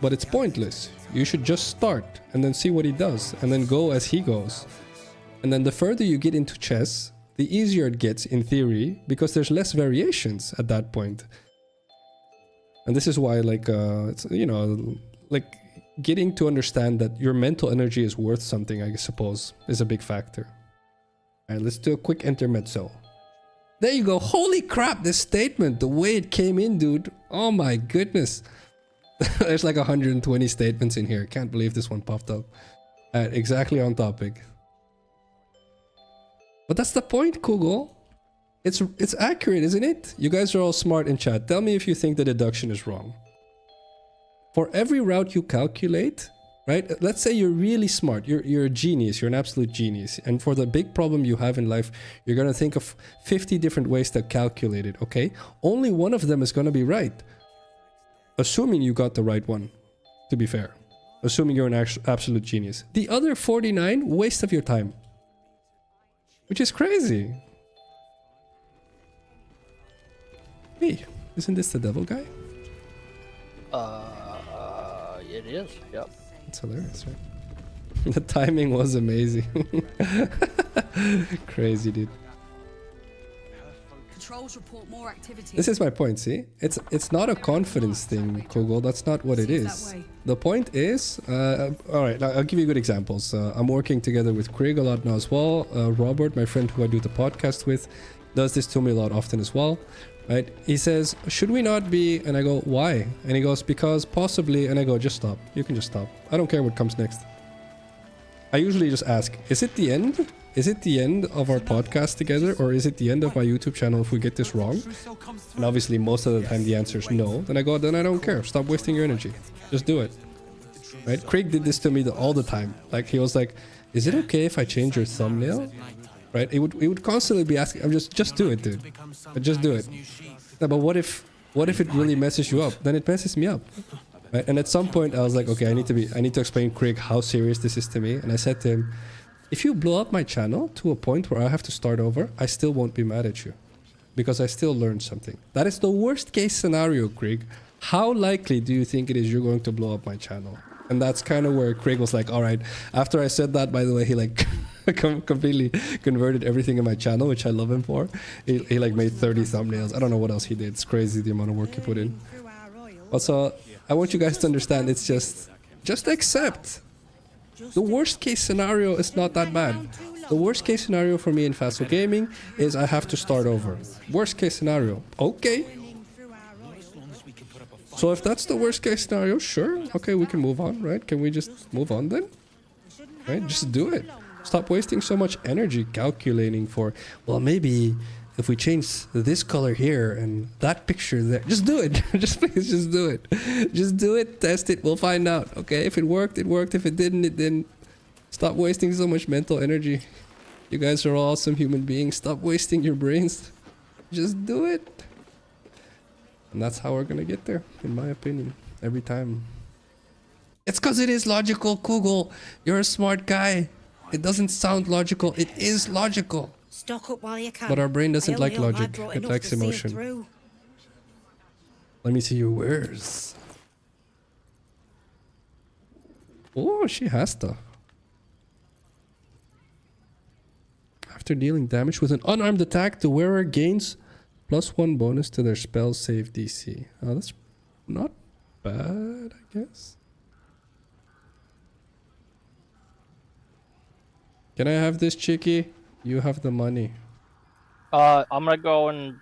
but it's pointless. You should just start, and then see what he does, and then go as he goes. And then the further you get into chess, the easier it gets in theory, because there's less variations at that point. And this is why, like, it's, you know, like, getting to understand that your mental energy is worth something, I suppose, is a big factor. Alright, let's do a quick intermezzo. There you go. Holy crap, this statement, the way it came in, dude. Oh my goodness. There's like 120 statements in here. Can't believe this one popped up. Exactly on topic. But that's the point, Kugel. It's accurate, isn't it? You guys are all smart in chat. Tell me if you think the deduction is wrong. For every route you calculate, right? Let's say you're really smart. You're a genius. You're an absolute genius. And for the big problem you have in life, you're going to think of 50 different ways to calculate it, okay? Only one of them is going to be right. Assuming you got the right one, to be fair. Assuming you're an absolute genius. The other 49, waste of your time. Which is crazy. Hey, isn't this the devil guy? It is, yep. It's hilarious, right? The timing was amazing. Crazy, dude. Controls report more activity. This is my point, see? It's not a confidence thing, Kugel. That's not what it is. The point is... Alright, I'll give you good examples. I'm working together with Craig a lot now as well. Robert, my friend who I do the podcast with, does this to me a lot often as well. Right? He says, should we not be... And I go, why? And he goes, because possibly... And I go, just stop. You can just stop. I don't care what comes next. I usually just ask, is it the end? Is it the end of our podcast together? Or is it the end of my YouTube channel if we get this wrong? And obviously most of the time the answer is no. Then I go, then I don't care. Stop wasting your energy. Just do it. Right? Craig did this to me all the time. Like, he was like, is it okay if I change your thumbnail? Right? He would constantly be asking, just do it, dude. Just do it. No, but what if it really messes you up? Then it messes me up. Right? And at some point I was like, okay, I need to explain Craig how serious this is to me. And I said to him, if you blow up my channel to a point where I have to start over, I still won't be mad at you. Because I still learned something. That is the worst case scenario, Craig. How likely do you think it is you're going to blow up my channel? And that's kind of where Craig was like, all right. After I said that, by the way, he like completely converted everything in my channel, which I love him for. He like made 30 thumbnails. I don't know what else he did. It's crazy the amount of work he put in. Also, I want you guys to understand, it's just accept. The worst case scenario is not that bad. The worst case scenario for me in Phacil Gaming is I have to start over. Worst case scenario. Okay. So if that's the worst case scenario, sure. Okay, we can move on, right? Can we just move on then? Right? Just do it. Stop wasting so much energy calculating for, well, maybe if we change this color here and that picture there. Just do it. Just please, just do it. Just do it, test it, we'll find out. Okay, if it worked, it worked. If it didn't, it didn't. Stop wasting so much mental energy. You guys are awesome human beings. Stop wasting your brains. Just do it. And that's how we're gonna get there, in my opinion. Every time. It's because it is logical, Kugel. You're a smart guy. It doesn't sound logical. It is logical. Stock up while you can. But our brain doesn't like I only hope I logic. brought It enough likes to see it emotion. through. Let me see your wares. Oh, she has stuff. After dealing damage with an unarmed attack, the wearer gains +1 bonus to their spell save DC. Oh, that's not bad, I guess. Can I have this, Chicky? You have the money. I'm gonna go and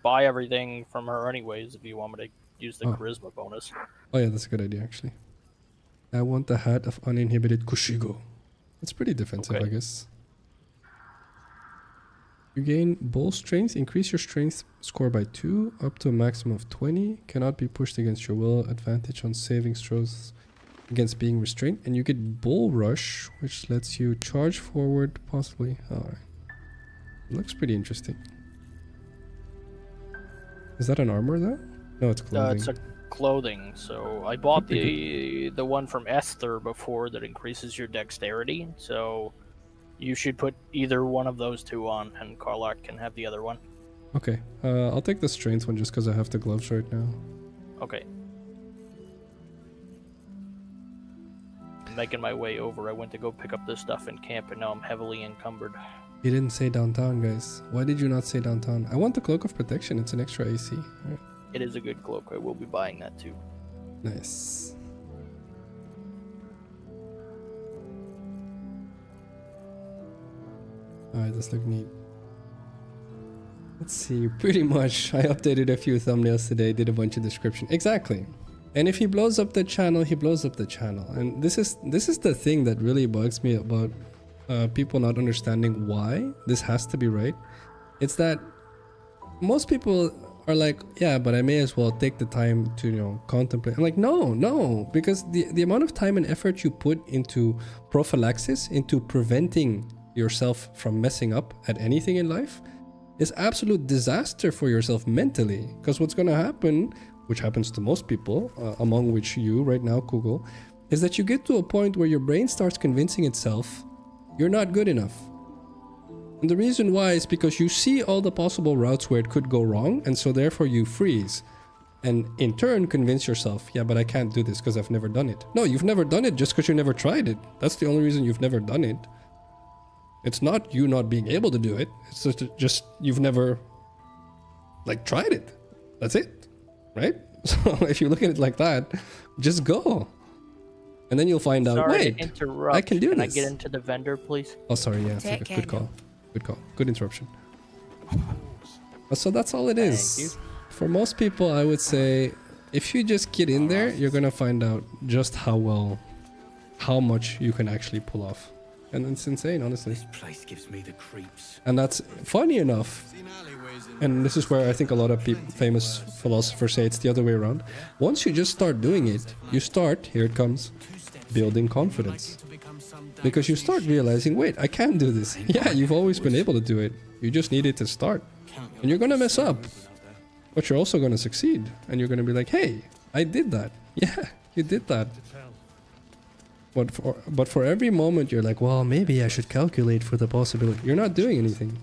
buy everything from her anyways if you want me to use the Oh. charisma bonus. Oh yeah, that's a good idea actually. I want the hat of uninhibited Kushigo. It's pretty defensive, Okay. I guess. You gain bull strength. Increase your strength score by 2 up to a maximum of 20. Cannot be pushed against your will. Advantage on saving throws against being restrained. And you get bull rush, which lets you charge forward possibly. Alright. Looks pretty interesting. Is that an armor though? No, it's clothing. It's a clothing. So I bought the one from Esther before that increases your dexterity. So you should put either one of those two on, and Karlak can have the other one. Okay, I'll take the strength one just because I have the gloves right now. Okay. I'm making my way over. I went to go pick up this stuff in camp, and now I'm heavily encumbered. You didn't say downtown, guys. Why did you not say downtown? I want the cloak of protection. It's an extra AC. Right. It is a good cloak. I will be buying that too. Nice. Alright, this look neat. Let's see, pretty much I updated a few thumbnails today, did a bunch of description. Exactly. And if he blows up the channel, he blows up the channel. And this is the thing that really bugs me about people not understanding why this has to be right. It's that most people are like, yeah, but I may as well take the time to, you know, contemplate. I'm like, no, because the amount of time and effort you put into prophylaxis, into preventing yourself from messing up at anything in life is absolute disaster for yourself mentally. Because what's going to happen, which happens to most people, among which you right now, Google, is that you get to a point where your brain starts convincing itself you're not good enough. And the reason why is because you see all the possible routes where it could go wrong, and so therefore you freeze. And in turn convince yourself, yeah, but I can't do this because I've never done it. No, you've never done it just because you never tried it. That's the only reason you've never done it. It's not you not being able to do it. It's just you've never like tried it. That's it, right? So if you look at it like that, just go, and then you'll find out. Wait, I can do this. Can I get into the vendor, please? Oh, sorry. Yeah, good call. Good call. Good interruption. So that's all it is. Thank you. For most people, I would say, if you just get in there, you're gonna find out just how much you can actually pull off. And it's insane, honestly. This place gives me the creeps. And that's funny enough. And this is where I think a lot of famous philosophers say it's the other way around. Once you just start doing it, you start, here it comes, building confidence. Because you start realizing, wait, I can do this. Yeah, you've always been able to do it. You just needed to start. And you're gonna mess up. But you're also gonna succeed. And you're gonna be like, hey, I did that. Yeah, you did that. But for every moment you're like, well, maybe I should calculate for the possibility. You're not doing anything.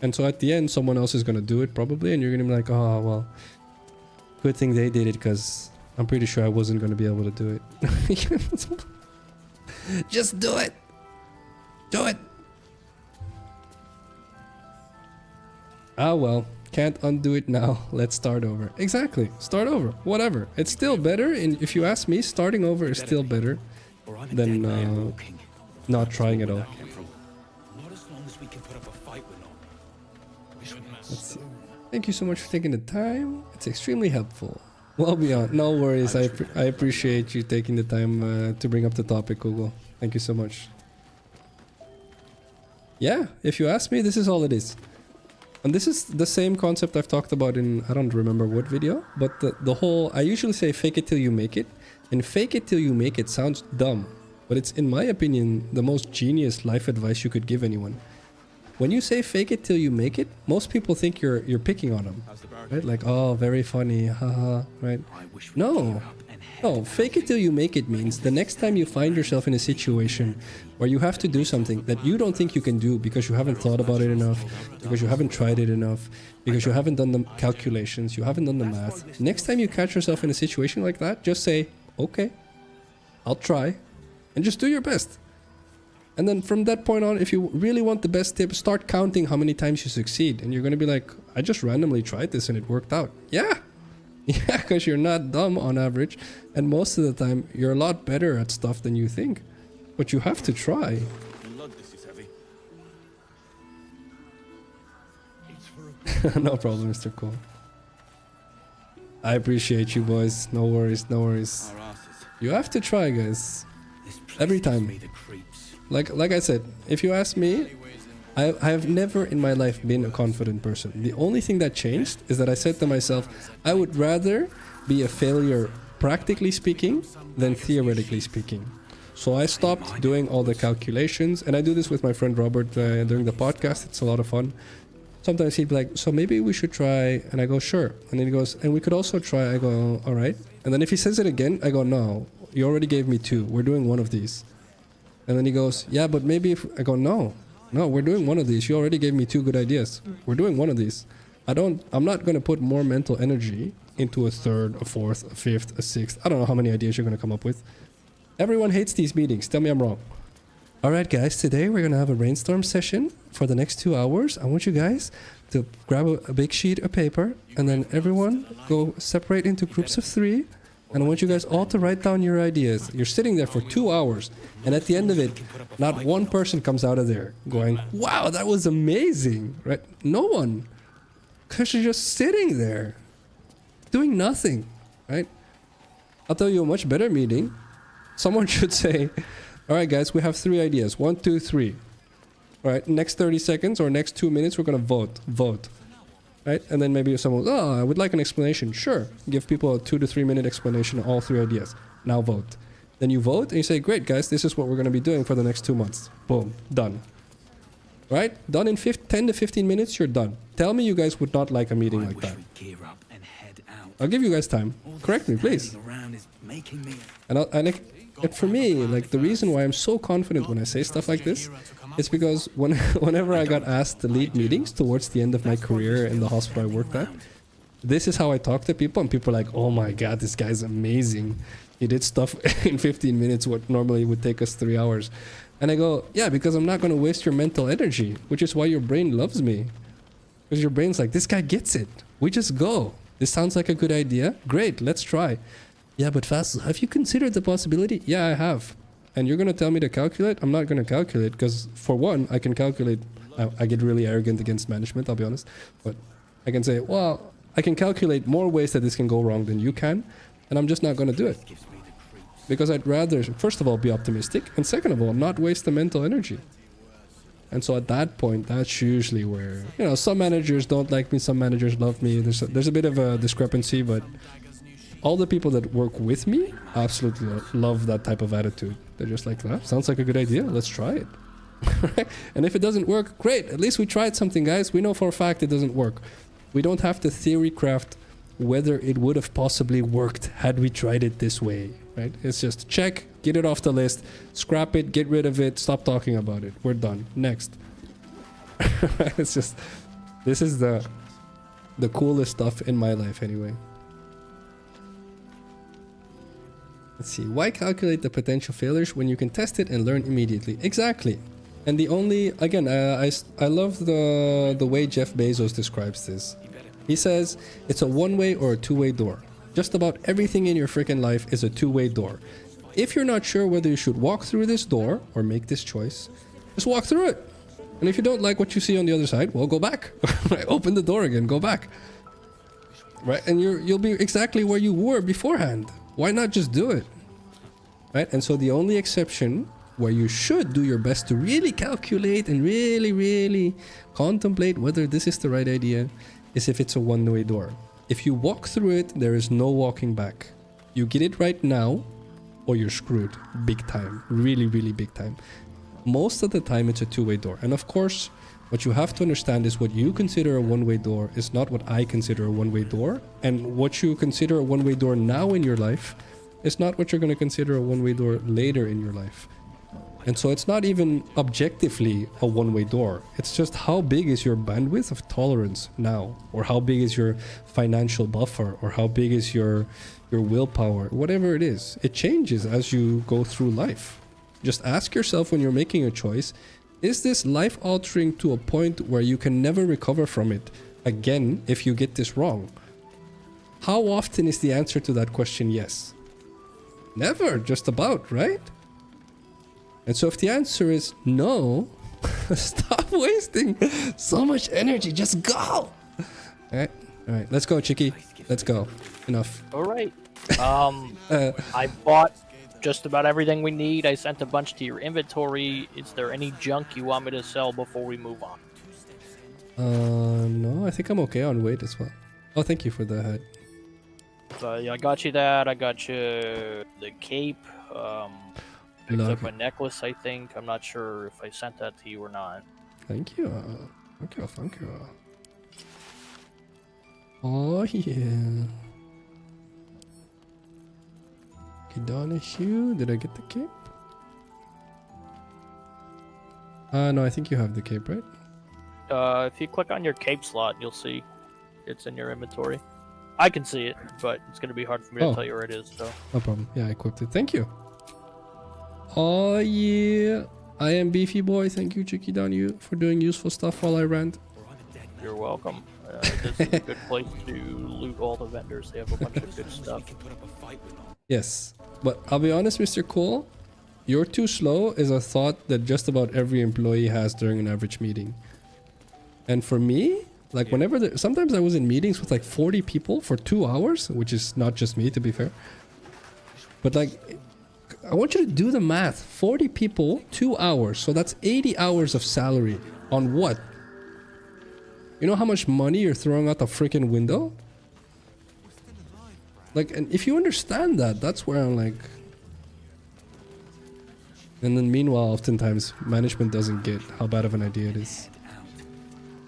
And so at the end, someone else is going to do it probably. And you're going to be like, oh, well, good thing they did it because I'm pretty sure I wasn't going to be able to do it. Just do it. Do it. Ah, well, can't undo it now. Let's start over. Exactly. Start over. Whatever. It's still better. And if you ask me, starting over is still better than not trying at all. Let's see. Thank you so much for taking the time. It's extremely helpful. Well beyond. No worries. I appreciate you taking the time to bring up the topic, Google. Thank you so much. Yeah, if you ask me, this is all it is. And this is the same concept I've talked about in, I don't remember what video, but the whole, I usually say fake it till you make it. And fake it till you make it sounds dumb, but it's, in my opinion, the most genius life advice you could give anyone. When you say fake it till you make it, most people think you're picking on them, right? Like, oh, very funny, haha, right? No, fake it till you make it means the next time you find yourself in a situation where you have to do something that you don't think you can do because you haven't thought about it enough, because you haven't tried it enough, because you haven't done the calculations, you haven't done the math. Next time you catch yourself in a situation like that, just say, okay, I'll try, and just do your best. And then from that point on, if you really want the best tip, start counting how many times you succeed. And you're going to be like, I just randomly tried this and it worked out. Yeah, because you're not dumb on average. And most of the time, you're a lot better at stuff than you think. But you have to try. No problem, Mr. Cole. I appreciate you, boys. No worries, no worries. You have to try, guys. Every time. Like I said, if you ask me, I have never in my life been a confident person. The only thing that changed is that I said to myself, I would rather be a failure practically speaking than theoretically speaking. So I stopped doing all the calculations, and I do this with my friend Robert during the podcast. It's a lot of fun. Sometimes he'd be like, so maybe we should try, and I go, sure. And then he goes, and we could also try. I go, all right. And then if he says it again, I go, no, you already gave me 2. We're doing one of these. And then he goes, yeah, but maybe if I go, no, we're doing one of these. You already gave me 2 good ideas. We're doing one of these. I'm not going to put more mental energy into a 3rd, a 4th, a 5th, a 6th. I don't know how many ideas you're going to come up with. Everyone hates these meetings. Tell me I'm wrong. All right, guys, today we're going to have a brainstorm session for the next 2 hours. I want you guys to grab a big sheet of paper, and then everyone go separate into groups of 3. And I want you guys all to write down your ideas. You're sitting there for 2 hours, and at the end of it, not one person comes out of there going, wow, that was amazing, right? No one. Because you're just sitting there doing nothing, right? I'll tell you a much better meeting. Someone should say, all right, guys, we have 3 ideas. 1, 2, 3. All right, next 30 seconds or next 2 minutes, we're going to vote. Right? And then maybe someone, I would like an explanation. Sure. Give people a 2 to 3 minute explanation of all 3 ideas. Now vote. Then you vote and you say, great, guys, this is what we're going to be doing for the next 2 months. Boom. Done. Right? Done in 10 to 15 minutes, you're done. Tell me you guys would not like a meeting like that. I'll give you guys time. Correct me, please. And for me, like, the reason why I'm so confident when I say stuff like this is because whenever I got asked to lead meetings towards the end of my career in the hospital I worked at, this is how I talk to people, and people are like, oh my god, this guy's amazing. He did stuff in 15 minutes what normally would take us 3 hours. And I go, yeah, because I'm not going to waste your mental energy, which is why your brain loves me. Because your brain's like, this guy gets it. We just go. This sounds like a good idea. Great, let's try. Yeah, but Phacil, have you considered the possibility? Yeah, I have. And you're going to tell me to calculate? I'm not going to calculate because, for one, I can calculate. I get really arrogant against management, I'll be honest. But I can say, well, I can calculate more ways that this can go wrong than you can. And I'm just not going to do it. Because I'd rather, first of all, be optimistic. And second of all, not waste the mental energy. And so at that point, that's usually where, some managers don't like me, some managers love me. There's a bit of a discrepancy, but all the people that work with me absolutely love that type of attitude. They're just like, that sounds like a good idea. Let's try it. And if it doesn't work, great. At least we tried something, guys. We know for a fact it doesn't work. We don't have to theory craft whether it would have possibly worked had we tried it this way, right? It's just check, get it off the list, scrap it, get rid of it, stop talking about it. We're done. Next. It's just, this is the coolest stuff in my life anyway. Let's see. Why calculate the potential failures when you can test it and learn immediately? Exactly. And the only, again, I love the way Jeff Bezos describes this. He says it's a one-way or a two-way door. Just about everything in your freaking life is a two-way door. If you're not sure whether you should walk through this door or make this choice, just walk through it. And if you don't like what you see on the other side, well, go back. Right? Open the door again, go back. Right? And you'll be exactly where you were beforehand. Why not just do it? Right? And so the only exception where you should do your best to really calculate and really contemplate whether this is the right idea is if it's a one-way door. If you walk through it, there is no walking back. You get it right now or you're screwed big time. Really big time. Most of the time it's a two-way door. And of course, what you have to understand is what you consider a one-way door is not what I consider a one-way door. And what you consider a one-way door now in your life is not what you're going to consider a one-way door later in your life. And so it's not even objectively a one-way door. It's just how big is your bandwidth of tolerance now, or how big is your financial buffer, or how big is your willpower, whatever it is. It changes as you go through life. Just ask yourself when you're making a choice, is this life-altering to a point where you can never recover from it again if you get this wrong? How often is the answer to that question yes? Never, just about, right? And so if the answer is no, stop wasting so much energy. Just go. Alright. Alright. Let's go, Chicky. Let's go. Enough. Alright. I bought just about everything we need. I sent a bunch to your inventory. Is there any junk you want me to sell before we move on? No, I think I'm okay on weight as well. Oh, thank you for the head. So yeah, I got you that. I got you the cape. Picked up a necklace, I think. I'm not sure if I sent that to you or not. Thank you. Thank you. Thank you. Oh, yeah. Kidana Hugh. Did I get the cape? No, I think you have the cape, right? If you click on your cape slot, you'll see it's in your inventory. I can see it, but it's going to be hard for me to tell you where it is. So no problem. Yeah, I equipped it. Thank you. Oh yeah, I am Beefy Boy. Thank you, Chicky Danu, for doing useful stuff while I rant. You're welcome. This is a good place to loot all the vendors. They have a bunch of good stuff. Yes, but I'll be honest, Mr. Cole, you're too slow is a thought that just about every employee has during an average meeting. And for me, like whenever sometimes I was in meetings with like 40 people for 2 hours, which is not just me, to be fair. But like, I want you to do the math. 40 people, 2 hours. So that's 80 hours of salary. On what? You know how much money you're throwing out the freaking window? Like, and if you understand that, that's where I'm like... And then meanwhile, oftentimes, management doesn't get how bad of an idea it is.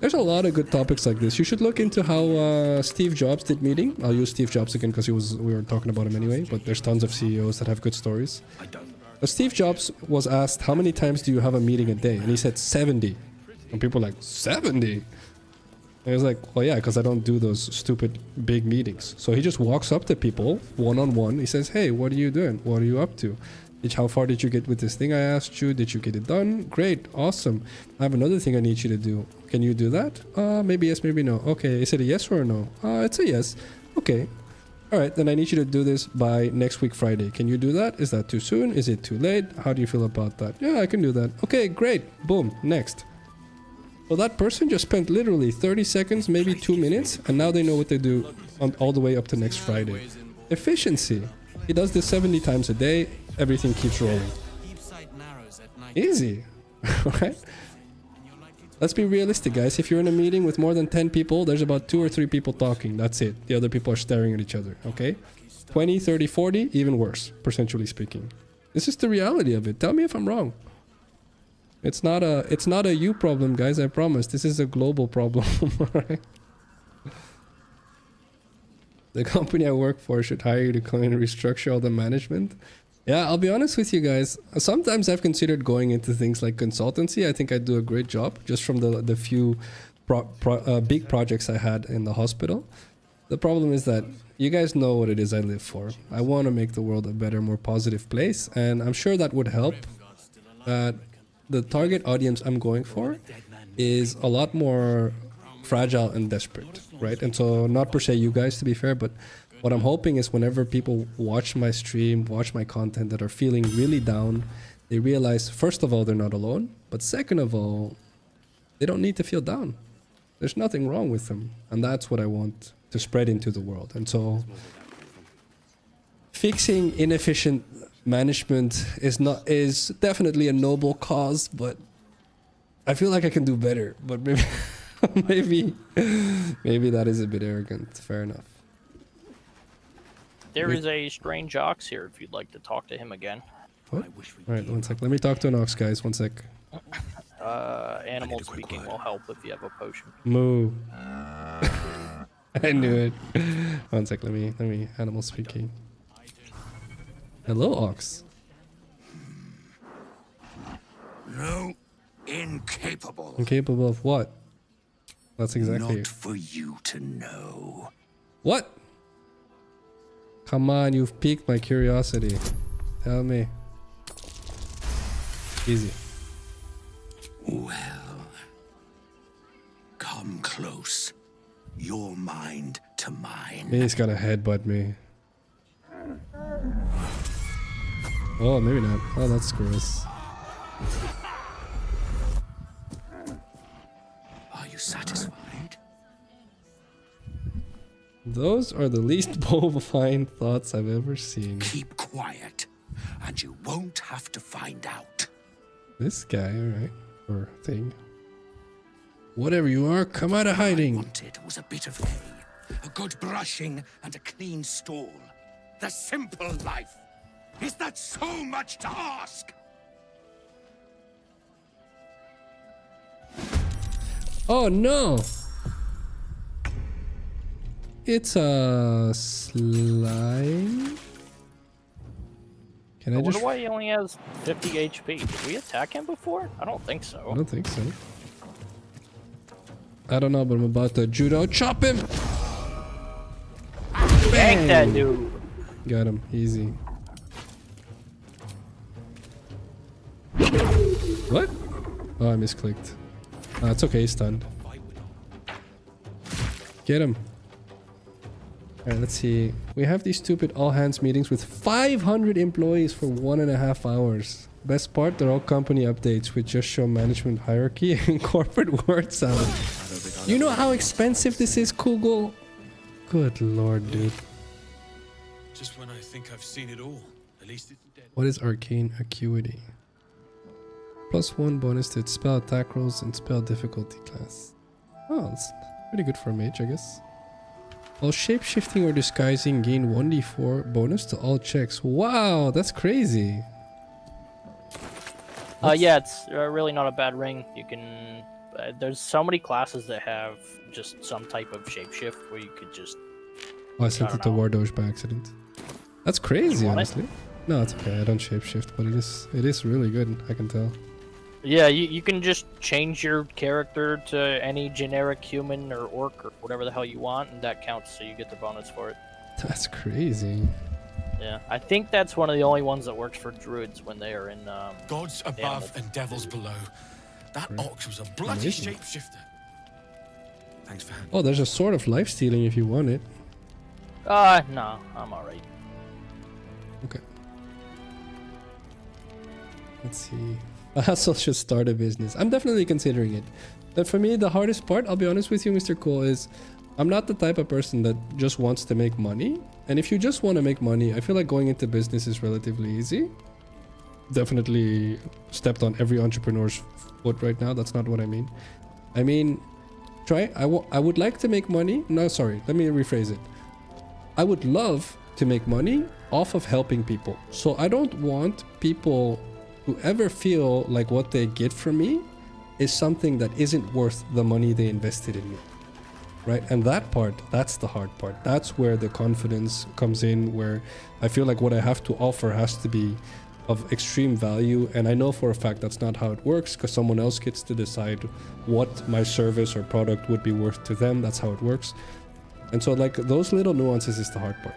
There's a lot of good topics like this. You should look into how Steve Jobs did meeting. I'll use Steve Jobs again because we were talking about him anyway, but there's tons of CEOs that have good stories. But Steve Jobs was asked, how many times do you have a meeting a day? And he said 70. And people were like, 70? And he was like, well, yeah, because I don't do those stupid big meetings. So he just walks up to people one-on-one. He says, hey, what are you doing? What are you up to? How far did you get with this thing I asked you? Did you get it done? Great, awesome. I have another thing I need you to do. Can you do that? Maybe yes, maybe no. Okay, is it a yes or a no? It's a yes. Okay. All right, then I need you to do this by next week Friday. Can you do that? Is that too soon? Is it too late? How do you feel about that? Yeah, I can do that. Okay, great. Boom, next. Well, that person just spent literally 30 seconds, maybe 2 minutes, and now they know what to do all the way up to next Friday. Efficiency. He does this 70 times a day. Everything keeps rolling. Easy. Right? Let's be realistic, guys. If you're in a meeting with more than 10 people, there's about 2 or 3 people talking. That's it. The other people are staring at each other. Okay? 20, 30, 40, even worse, percentually speaking. This is the reality of it. Tell me if I'm wrong. It's not a you problem, guys. I promise. This is a global problem. Right? The company I work for should hire you to come in and restructure all the management. Yeah, I'll be honest with you guys. Sometimes I've considered going into things like consultancy. I think I do a great job just from the few big projects I had in the hospital. The problem is that you guys know what it is I live for. I want to make the world a better, more positive place. And I'm sure that would help. The target audience I'm going for is a lot more fragile and desperate, right? And so not per se you guys, to be fair, but what I'm hoping is whenever people watch my stream, watch my content that are feeling really down, they realize, first of all, they're not alone. But second of all, they don't need to feel down. There's nothing wrong with them. And that's what I want to spread into the world. And so fixing inefficient management is definitely a noble cause, but I feel like I can do better. But maybe maybe that is a bit arrogant. Fair enough. There is a strange ox here if you'd like to talk to him again. What? Alright, one sec. Let me talk to an ox, guys. One sec. Animal speaking will help if you have a potion. Moo. I knew it. One sec. Let me animal speaking. Hello, ox. No, incapable. Incapable of what? That's exactly. Not for you to know. What? Come on, you've piqued my curiosity. Tell me. Easy. Well, come close. Your mind to mine. He's gonna headbutt me. Oh, maybe not. Oh, that's gross. Are you satisfied? Those are the least bovine thoughts I've ever seen. Keep quiet, and you won't have to find out. This guy, alright. Or thing. Whatever you are, come out of hiding. What I wanted was a bit of hay, a good brushing, and a clean stall. The simple life. Is that so much to ask? Oh no! It's a slime. Can I wonder just? why he only has 50 HP. Did we attack him before? I don't think so. I don't think so. I don't know, but I'm about to judo chop him. Yank that dude. Got him, easy. What? Oh, I misclicked. It's okay, he's stunned. Get him. Alright, let's see. We have these stupid all-hands meetings with 500 employees for 1.5 hours. Best part, they're all company updates which just show management hierarchy and corporate word salad. You know how expensive this is, Kugel? Good lord, dude. Just when I think I've seen it all, at least it's dead. What is arcane acuity? +1 bonus to its spell attack rolls and spell difficulty class. Oh, that's pretty good for a mage, I guess. While shape-shifting or disguising, gain 1d4 bonus to all checks. Wow, that's crazy. Yeah, it's really not a bad ring. You can... there's so many classes that have just some type of shapeshift where you could just... Oh, I sent it to Wardoge by accident. That's crazy, honestly. It? No, it's okay. I don't shapeshift, but it is really good, I can tell. Yeah, you can just change your character to any generic human or orc or whatever the hell you want, and that counts, so you get the bonus for it. That's crazy. Yeah, I think that's one of the only ones that works for druids when they are in gods above animals. and devils below. That ox was a bloody Amazing. shapeshifter. Thanks for Oh, there's a sword of life stealing if you want it. No, I'm alright. Okay. Let's see. Phacil should start a business. I'm definitely considering it. But for me, the hardest part, I'll be honest with you, Mr. Cool, is I'm not the type of person that just wants to make money. And if you just want to make money, I feel like going into business is relatively easy. Definitely stepped on every entrepreneur's foot right now. That's not what I mean. I mean, I would like to make money. No, sorry. Let me rephrase it. I would love to make money off of helping people. So I don't want people to ever feel like what they get from me is something that isn't worth the money they invested in me. Right? And that part, that's the hard part. That's where the confidence comes in, where I feel like what I have to offer has to be of extreme value. And I know for a fact that's not how it works, because someone else gets to decide what my service or product would be worth to them. That's how it works. And so like those little nuances is the hard part.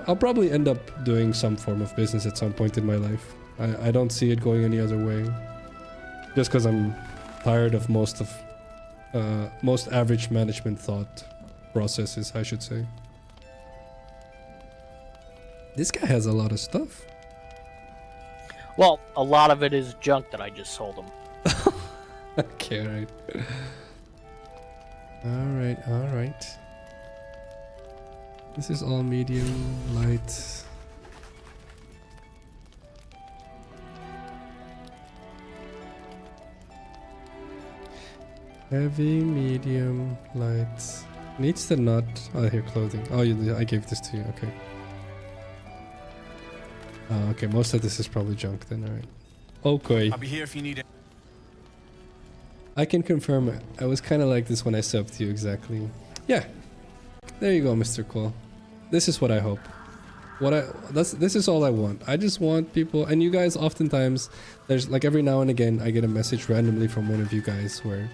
I'll probably end up doing some form of business at some point in my life. I don't see it going any other way. Just because I'm tired of most average management thought processes, I should say. This guy has a lot of stuff. Well, a lot of it is junk that I just sold him. Okay, alright. Alright. This is all medium, light. Heavy, medium, light. Needs the nut. Oh, here, clothing. Oh, I gave this to you. Okay. Okay, most of this is probably junk then. Alright. Okay. I'll be here if you need it. I can confirm it. I was kind of like this when I subbed to you, exactly. Yeah. There you go, Mr. Cole. This is what I hope. This is all I want. I just want people, and you guys oftentimes, there's like every now and again, I get a message randomly from one of you guys where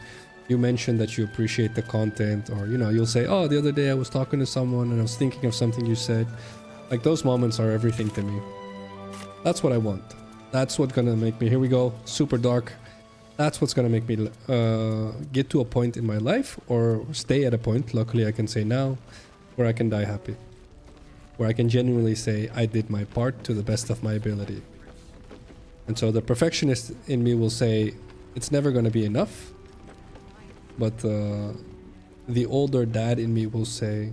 you mention that you appreciate the content, or you'll say, oh, the other day I was talking to someone and I was thinking of something you said. Like those moments are everything to me. That's what I want. That's what's gonna make me, here we go, super dark. That's what's gonna make me get to a point in my life, or stay at a point, luckily I can say now, where I can die happy. Where I can genuinely say I did my part to the best of my ability. And so the perfectionist in me will say it's never gonna be enough. But the older dad in me will say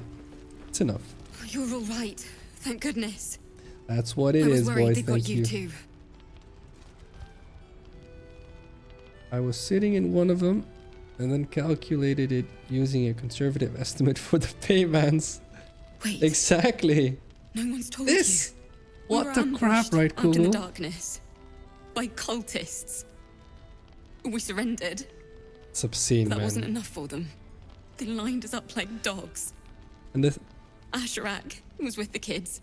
It's enough. You're all right. Thank goodness. That's what it I was is, worried boys. they got Thank you you. too. I was sitting in one of them and then calculated it using a conservative estimate for the payments. Wait. Exactly. No one's told This. you. We What were the crap, ambushed right, out in the Google? darkness by cultists. We surrendered. It's obscene, That man. wasn't enough for them. They lined us up like dogs. And Asherak was with the kids,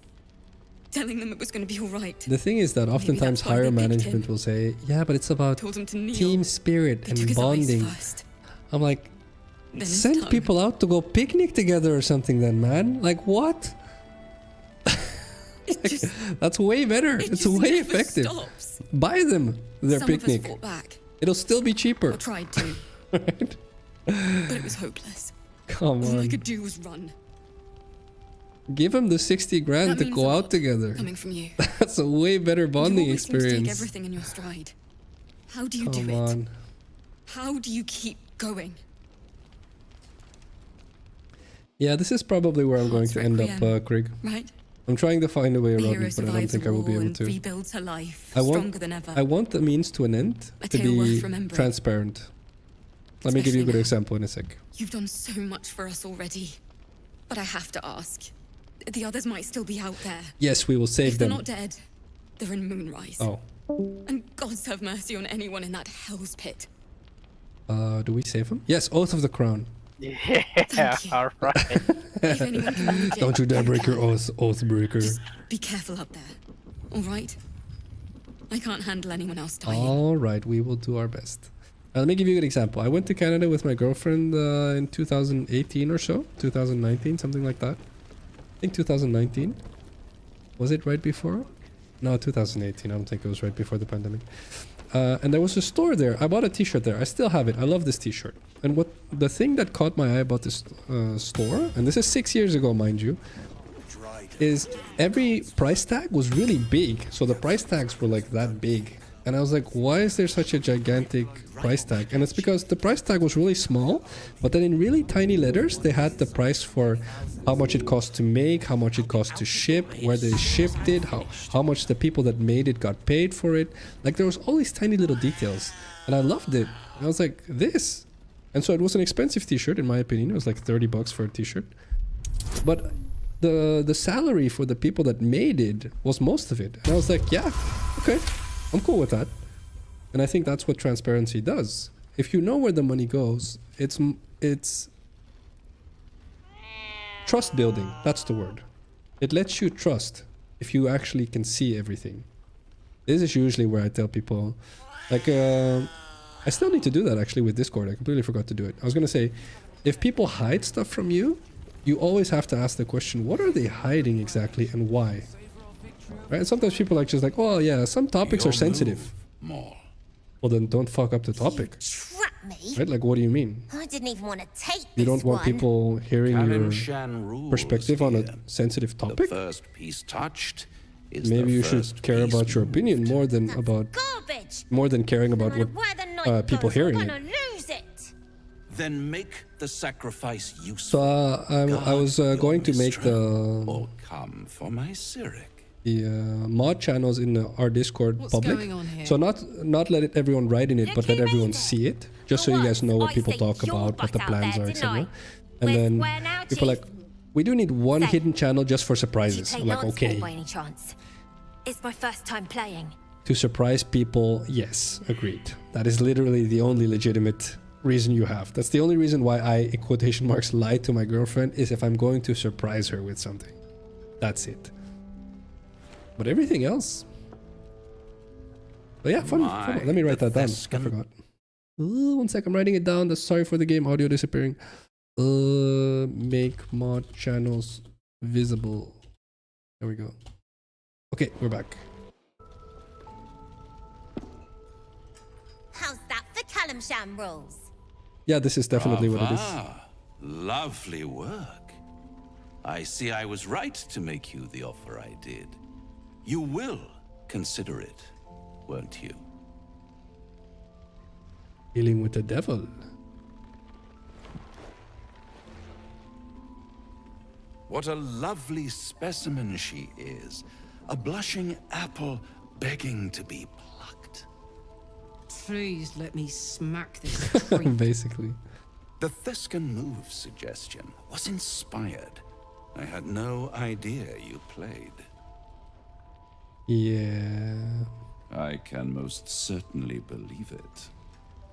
telling them it was going to be all right. the thing is that oftentimes that's why higher they picked management him. will say, yeah, but it's about Told him to kneel. team spirit They and took his eyes bonding. first. I'm like, Then his send tongue. people out to go picnic together or something then, man. Like, what? Like, that's way better. It It's just way never effective. stops. Buy them their Some picnic. of us fought back. It'll still be cheaper. Or tried to. Right? But it was hopeless. Come All I on. could do was run. Give them the 60 grand That to means go a out lot together. coming from you. That's a way better bonding You always seem to take experience. everything in your stride. How do you Come do it? on. How do you keep going? Yeah, this is probably where I'm going to end up, Krieg. Right? I'm trying to find a way The around hero it, but I don't survives think a I will be war able and to. rebuilds her life, I want, stronger than ever. I want the means to an end A to tale be worth remembering. transparent. Let me give you a good Especially now. example in a sec. You've done so much for us already. But I have to ask. The others might still be out there. Yes, we will save If they're them. not dead, they're in Moonrise. Oh. And God's have mercy on anyone in that hell's pit. Do we save them? Yes, Oath of the Crown. Yeah, all right. If anyone can manage it, Don't you dare you break your can. oath, Oathbreaker. Be careful up there. All right? I can't handle anyone else dying. All right, we will do our best. Let me give you an example. I went to Canada with my girlfriend in 2018 or so, 2019, something like that. I think 2019. Was it right before? No, 2018. I don't think it was right before the pandemic. And there was a store there. I bought a t-shirt there. I still have it. I love this t-shirt. And what the thing that caught my eye about this store, and this is 6 years ago, mind you, is every price tag was really big. So the price tags were like that big. And I was like, why is there such a gigantic price tag? And it's because the price tag was really small, but then in really tiny letters, they had the price for how much it cost to make, how much it cost to ship, where they shipped it, how much the people that made it got paid for it. Like there was all these tiny little details. And I loved it. And I was like, this. And so it was an expensive t-shirt, in my opinion. It was like 30 bucks for a t-shirt. But the salary for the people that made it was most of it. And I was like, yeah, okay. I'm cool with that. And I think that's what transparency does. If you know where the money goes, it's trust building. That's the word. It lets you trust if you actually can see everything. This is usually where I tell people, like, I still need to do that actually with Discord. I completely forgot to do it. I was going to say, if people hide stuff from you, you always have to ask the question, what are they hiding exactly and why? Right? And sometimes people are just like, oh yeah, some topics are sensitive. More. Well then don't fuck up the topic. Trap me? Right? Like what do you mean? I didn't even want to take You this don't want one. people hearing Karim your Shan rules perspective on a here. sensitive The topic? first piece touched is Maybe the you first should care piece about your opinion more than about Garbage. caring about what Where the night people goes, hearing we're it. gonna lose it. Then make the sacrifice useful. So I was going to make Or come for my Cyric. the mod channels in our Discord What's public. going on here? So not let everyone write in it, but let everyone see it, just so you guys know what people talk about, what the plans are, etc. And then people are like, we do need one hidden channel just for surprises. I'm like, okay. By any chance? It's my first time playing. To surprise people, yes, agreed. That is literally the only legitimate reason you have. That's the only reason why I, in quotation marks, lie to my girlfriend, is if I'm going to surprise her with something. That's it. But everything else... But yeah, fun. Let me write that down. I forgot. One sec, I'm writing it down. That's sorry for the game audio disappearing. Make mod channels visible. There we go. Okay, we're back. How's that for Kalimsham rules? Yeah, this is definitely what it is. Lovely work. I see I was right to make you the offer I did. You will consider it, won't you? Dealing with the devil. What a lovely specimen she is. A blushing apple begging to be plucked. Please let me smack this. Basically. The Thescan move suggestion was inspired. I had no idea you played. Yeah. I can most certainly believe it.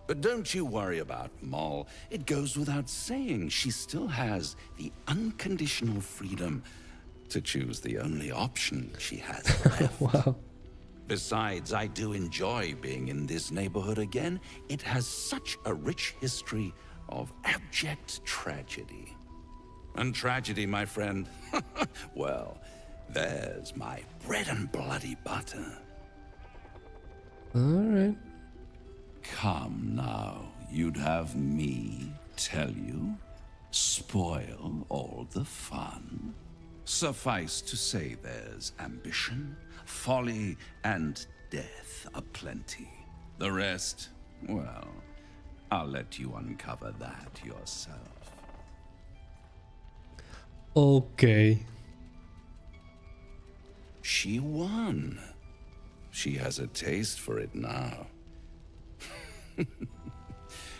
But don't you worry about Moll. It goes without saying she still has the unconditional freedom to choose the only option she has left. Wow. Besides, I do enjoy being in this neighborhood again. It has such a rich history of abject tragedy. And tragedy, my friend, well, there's my bread and bloody butter. All right. Come now, you'd have me tell you? Spoil all the fun? Suffice to say there's ambition, folly, and death aplenty. The rest, well, I'll let you uncover that yourself. Okay. She won. She has a taste for it now.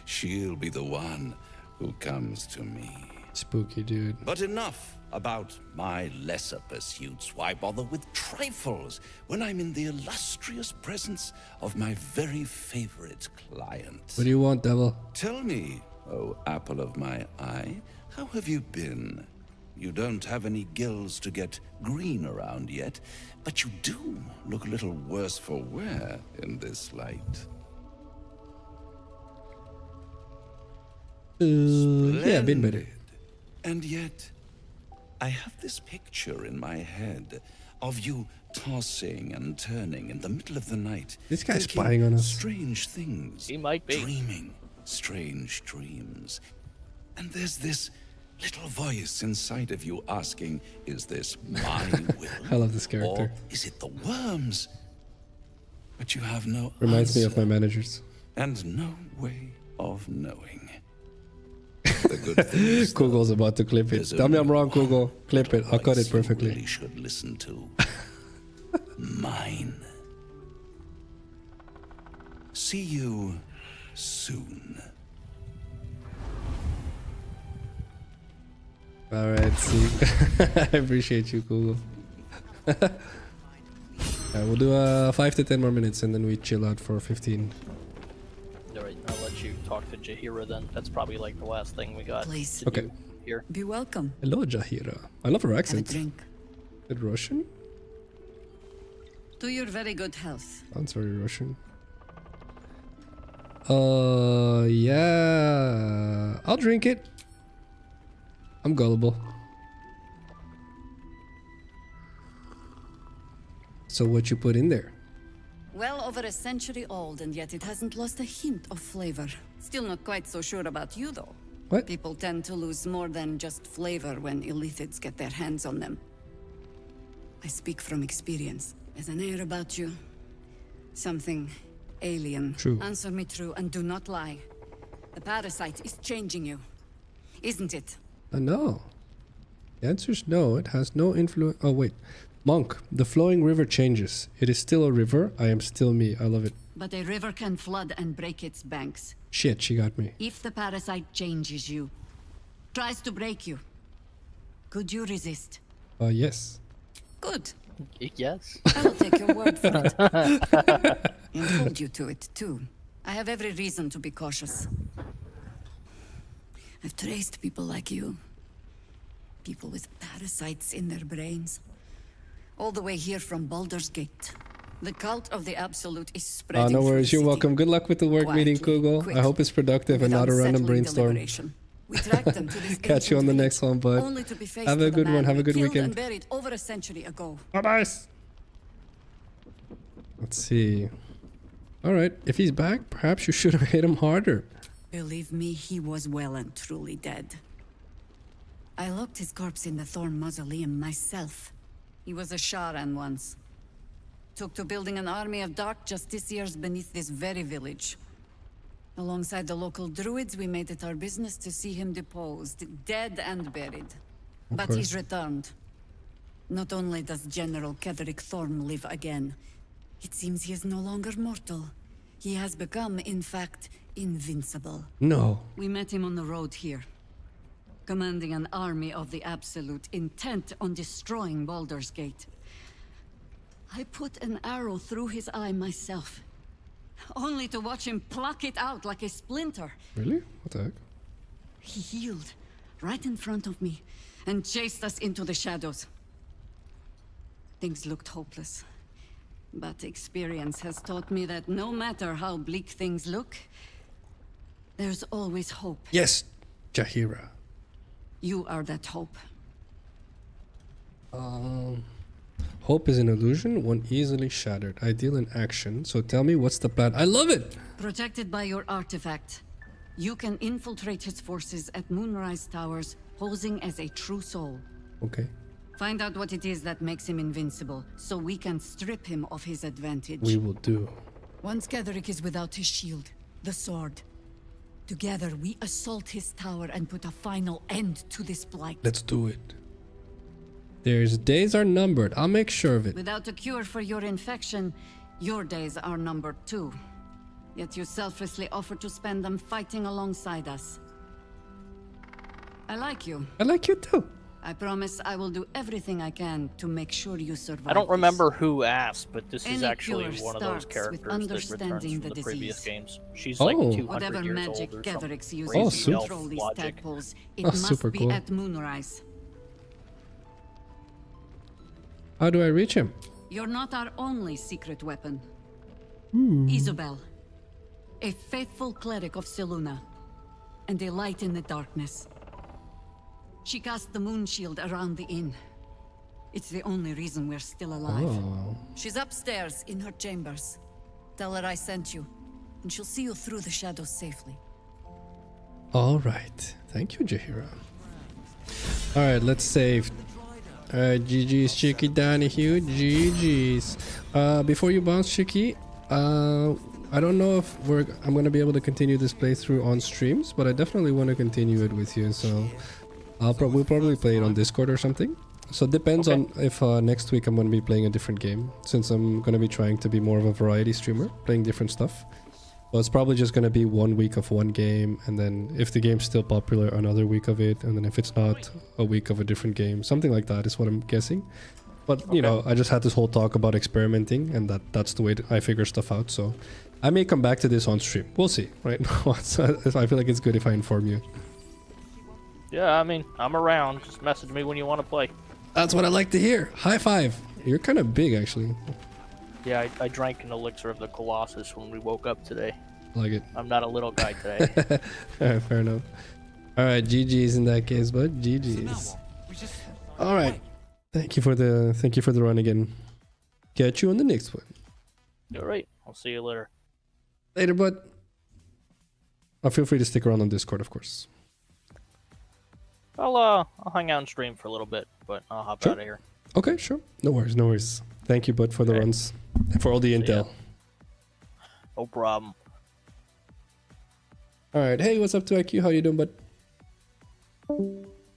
She'll be the one who comes to me. Spooky, dude. But enough about my lesser pursuits. Why bother with trifles when I'm in the illustrious presence of my very favorite client? What do you want, devil? Tell me, oh apple of my eye, how have you been? You don't have any gills to get green around yet, but you do look a little worse for wear in this light. Yeah, a bit better. And yet, I have this picture in my head of you tossing and turning in the middle of the night. This guy's thinking spying on us. Strange things. He might be. Dreaming strange dreams. And there's this little voice inside of you asking, is this my will? I love this character. Or is it the worms? But you have no Reminds me of answer my managers. and no way of knowing. The good thing is, Google's about to clip it. there's Tell me I'm only wrong, Google. Clip it. I'll cut it voice you perfectly. really should listen to. Mine. See you soon. All right, see. I appreciate you, Google. We'll do 5 to 10 more minutes and then we chill out for 15. Alright, I'll let you talk to Jaheira then. That's probably like the last thing we got. Please. Okay. Do here. Be welcome. Hello, Jaheira. I love her Have a accent. drink. Is it Russian? To your very good health. Sounds very Russian. Yeah. I'll drink it. I'm gullible. So what you put in there? Well over a century old, and yet it hasn't lost a hint of flavor. Still not quite so sure about you, though. What? People tend to lose more than just flavor when illithids get their hands on them. I speak from experience. There's an air about you. Something alien. True. Answer me true and do not lie. The parasite is changing you. Isn't it? No. The answer is no. It has no influence. Oh, wait. Monk, the flowing river changes. It is still a river. I am still me. I love it. But a river can flood and break its banks. Shit, she got me. If the parasite changes you, tries to break you, could you resist? Yes. Good. Yes. I will take your word for it. And hold you to it, too. I have every reason to be cautious. I've traced people like you. People with parasites in their brains. All the way here from Baldur's Gate. The cult of the Absolute is spreading. No through worries. the You're city. welcome. Good luck with the work meeting, Quietly, Google. quick, I hope it's productive and with not a random unsettling brainstorm. deliberation. We tracked them to this Catch you on the ancient next one, bud. only to be faced Have a with good man one. Have a we good killed weekend. and buried over a century ago. Bye-bye. Let's see. All right. If he's back, perhaps you should have hit him harder. Believe me, he was well and truly dead. I locked his corpse in the Thorn Mausoleum myself. He was a Sharan once. Took to building an army of dark justiciars beneath this very village. Alongside the local druids, we made it our business to see him deposed, dead and buried. But he's returned. Not only does General Ketherick Thorm live again, it seems he is no longer mortal. He has become, in fact, invincible. No. We met him on the road here, commanding an army of the Absolute, intent on destroying Baldur's Gate. I put an arrow through his eye myself, only to watch him pluck it out like a splinter. Really? What the heck? He healed right in front of me and chased us into the shadows. Things looked hopeless, but experience has taught me that no matter how bleak things look, there's always hope. Yes, Jaheira. You are that hope. Hope is an illusion, one easily shattered. Ideal in action. So tell me, what's the plan? I love it! Protected by your artifact, you can infiltrate his forces at Moonrise Towers, posing as a true soul. Okay. Find out what it is that makes him invincible, so we can strip him of his advantage. We will do. Once Ketherick is without his shield, the sword, together we assault his tower and put a final end to this blight. Let's do it. There's days are numbered. I'll make sure of it. Without a cure for your infection, your days are numbered too. Yet you selflessly offer to spend them fighting alongside us. I like you. I like you too. I promise I will do everything I can to make sure you survive. I don't remember who asked, but this is Any actually cure one of those starts with characters that returns understanding from the the previous disease. games. She's like 200 Whatever years magic old or something. Ketherick's uses Crazy to elf control these logic. tadpoles, it Oh, must super be cool. at Moonrise. How do I reach him? You're not our only secret weapon. Hmm. Isabel, a faithful cleric of Selûne, and a light in the darkness. She cast the moon shield around the inn. It's the only reason we're still alive. Oh. She's upstairs in her chambers. Tell her I sent you, and she'll see you through the shadows safely. All right. Thank you, Jaheira. All right, let's save. All right, GG's Chicky Donahue. GG's. Before you bounce, Chicky, I don't know if I'm gonna be able to continue this playthrough on streams, but I definitely want to continue it with you. So we'll probably play it on Discord or something. So it depends on if next week I'm going to be playing a different game, since I'm going to be trying to be more of a variety streamer, playing different stuff. So it's probably just going to be 1 week of one game, and then if the game's still popular, another week of it, and then if it's not, a week of a different game. Something like that is what I'm guessing. But, you know, I just had this whole talk about experimenting, and that's the way that I figure stuff out. So I may come back to this on stream. We'll see, right? I feel like it's good if I inform you. Yeah, I mean, I'm around. Just message me when you want to play. That's what I like to hear. High five. You're kind of big, actually. Yeah, I drank an elixir of the Colossus when we woke up today. Like it. I'm not a little guy today. Alright, fair enough. Alright, GG's in that case, bud. GG's. Alright. Thank you for the run again. Catch you on the next one. Alright, I'll see you later. Later, bud. Feel free to stick around on Discord, of course. I'll hang out and stream for a little bit, but I'll hop out of here. Okay, sure. No worries, no worries. Thank you, bud, for the runs. And for all the intel. No problem. Alright, hey, what's up to IQ? How you doing, bud?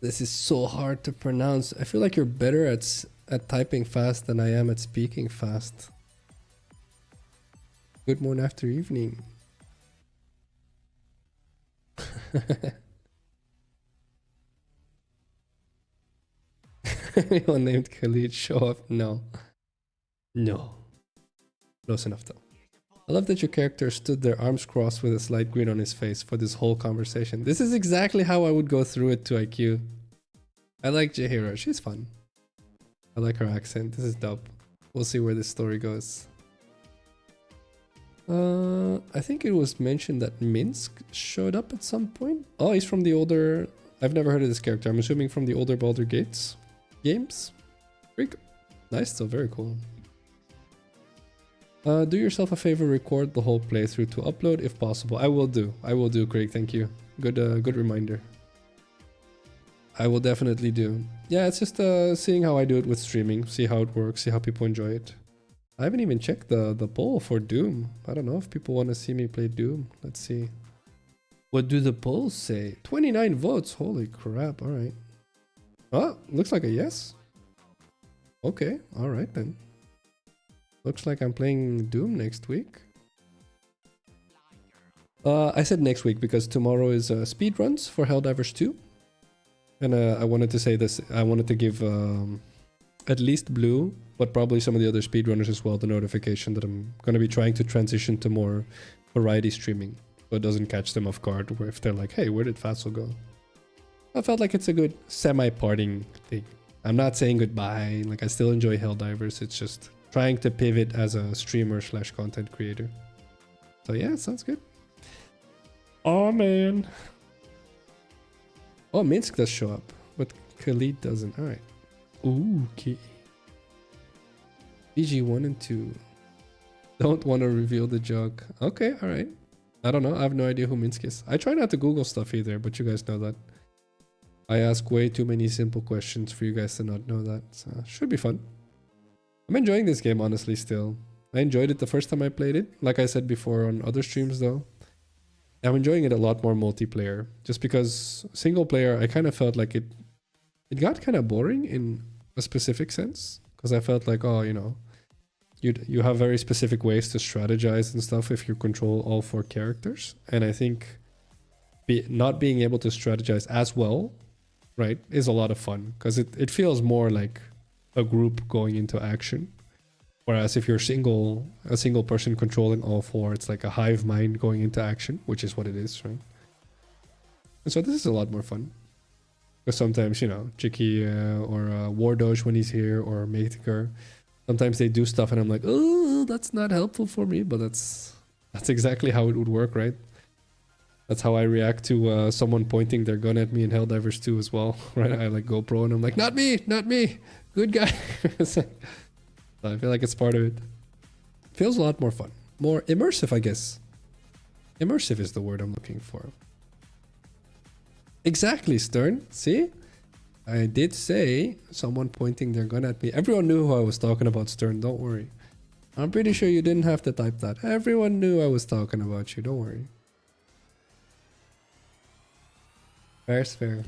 This is so hard to pronounce. I feel like you're better at typing fast than I am at speaking fast. Good morning after evening. Anyone named Khalid show up? No. No. Close enough though. I love that your character stood there arms crossed with a slight grin on his face for this whole conversation. This is exactly how I would go through it to IQ. I like Jaheira. She's fun. I like her accent. This is dope. We'll see where this story goes. I think it was mentioned that Minsk showed up at some point. Oh, he's from the older... I've never heard of this character. I'm assuming from the older Baldur Gates games. Very cool. Nice though, very cool. Do yourself a favor, record the whole playthrough to upload if possible. I will do, Craig, thank you. Good reminder. I will definitely do. Yeah, it's just seeing how I do it with streaming, see how it works, see how people enjoy it. I haven't even checked the poll for Doom. I don't know if people want to see me play Doom. Let's see. What do the polls say? 29 votes, holy crap, alright. Oh, looks like a yes. Okay, alright then. Looks like I'm playing Doom next week. I said next week because tomorrow is speed runs for Helldivers 2. And I wanted to say this, I wanted to give at least Blue, but probably some of the other speedrunners as well, the notification that I'm going to be trying to transition to more variety streaming. So it doesn't catch them off guard where if they're like, hey, where did Phacil go? I felt like it's a good semi-parting thing. I'm not saying goodbye, like I still enjoy Helldivers, it's just trying to pivot as a streamer / content creator. So yeah, sounds good. Oh man. Oh, Minsk does show up, but Khalid doesn't. Alright. Ooh, okay. BG1 and 2. Don't want to reveal the joke. Okay, alright. I don't know. I have no idea who Minsk is. I try not to Google stuff either, but you guys know that. I ask way too many simple questions for you guys to not know that. So should be fun. I'm enjoying this game, honestly, still. I enjoyed it the first time I played it. Like I said before on other streams, though. I'm enjoying it a lot more multiplayer. Just because single player, I kind of felt like it got kind of boring in a specific sense. Because I felt like, oh, you know, you have very specific ways to strategize and stuff if you control all 4 characters. And I think not being able to strategize as well, right, is a lot of fun. Because it feels more like a group going into action. Whereas if you're a single person controlling all 4, it's like a hive mind going into action, which is what it is, right? And so this is a lot more fun. Because sometimes, you know, Chicky or Wardosh when he's here, or Maker, sometimes they do stuff and I'm like, oh, that's not helpful for me, but that's exactly how it would work, right? That's how I react to someone pointing their gun at me in Helldivers 2 as well, right? I like GoPro and I'm like, not me, good guy. I feel like it's part of it. Feels a lot more fun. More immersive, I guess. Immersive is the word I'm looking for. Exactly, Stern. See? I did say someone pointing their gun at me. Everyone knew who I was talking about, Stern. Don't worry. I'm pretty sure you didn't have to type that. Everyone knew I was talking about you. Don't worry. Fair's fair.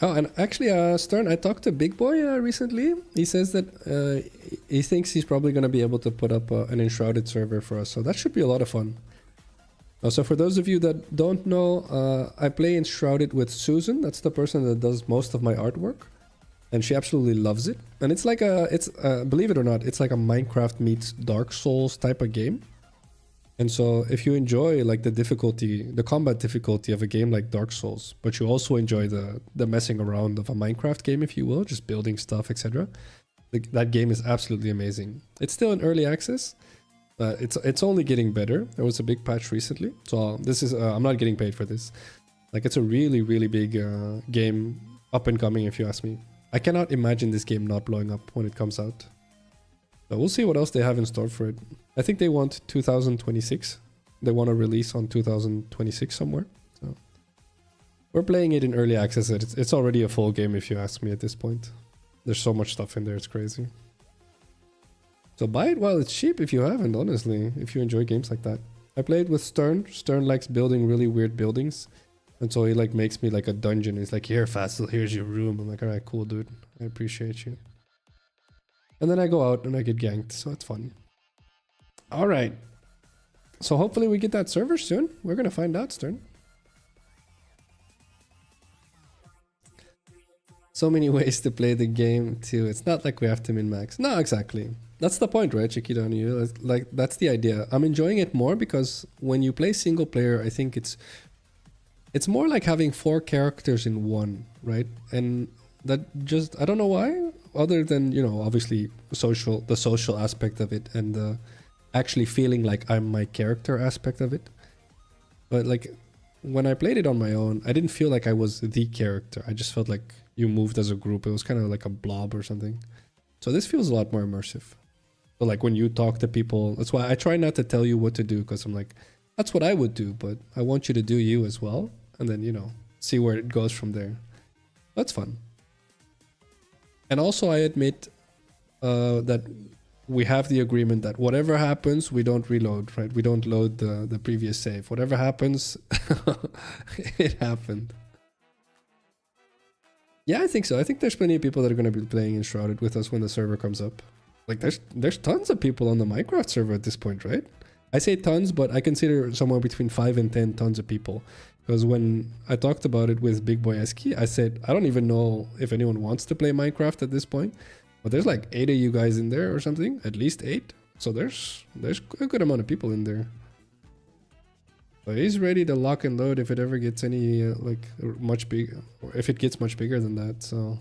Oh, and actually, Stern, I talked to Big Boy recently. He says that he thinks he's probably going to be able to put up an Enshrouded server for us. So that should be a lot of fun. So for those of you that don't know, I play Enshrouded with Susan. That's the person that does most of my artwork. And she absolutely loves it. And it's like believe it or not, it's like a Minecraft meets Dark Souls type of game. And so if you enjoy like the combat difficulty of a game like Dark Souls, but you also enjoy the messing around of a Minecraft game, if you will, just building stuff, etc. That game is absolutely amazing. It's still in early access. It's only getting better. There was a big patch recently. So this is, I'm not getting paid for this. Like it's a really, really big game, up and coming if you ask me. I cannot imagine this game not blowing up when it comes out. So we'll see what else they have in store for it. I think they want 2026. They want to release on 2026 somewhere. So we're playing it in early access. It's already a full game if you ask me at this point. There's so much stuff in there, it's crazy. So buy it while it's cheap if you haven't, honestly, if you enjoy games like that. I played with Stern. Stern likes building really weird buildings. And so he like makes me like a dungeon. He's like, here, Phacil, here's your room. I'm like, all right, cool, dude. I appreciate you. And then I go out and I get ganked, so it's fun. All right. So hopefully we get that server soon. We're going to find out, Stern. So many ways to play the game, too. It's not like we have to min-max. No, exactly. That's the point, right, Chiquita? Like, that's the idea. I'm enjoying it more because when you play single player, I think it's more like having 4 characters in one, right? And that just, I don't know why, other than, you know, obviously the social aspect of it and the actually feeling like I'm my character aspect of it. But like when I played it on my own, I didn't feel like I was the character. I just felt like you moved as a group. It was kind of like a blob or something. So this feels a lot more immersive. So like when you talk to people, that's why I try not to tell you what to do, because I'm like, that's what I would do, but I want you to do you as well. And then, you know, see where it goes from there. That's fun. And also I admit that we have the agreement that whatever happens, we don't reload, right? We don't load the previous save. Whatever happens, it happened. Yeah, I think so. I think there's plenty of people that are going to be playing Enshrouded with us when the server comes up. Like, there's tons of people on the Minecraft server at this point, right? I say tons, but I consider somewhere between 5 and 10 tons of people. Because when I talked about it with Big Boy Eski, I said, I don't even know if anyone wants to play Minecraft at this point. But there's like 8 of you guys in there or something. At least 8. So there's a good amount of people in there. So he's ready to lock and load if it ever gets any, like, much big, or if it gets much bigger than that, so...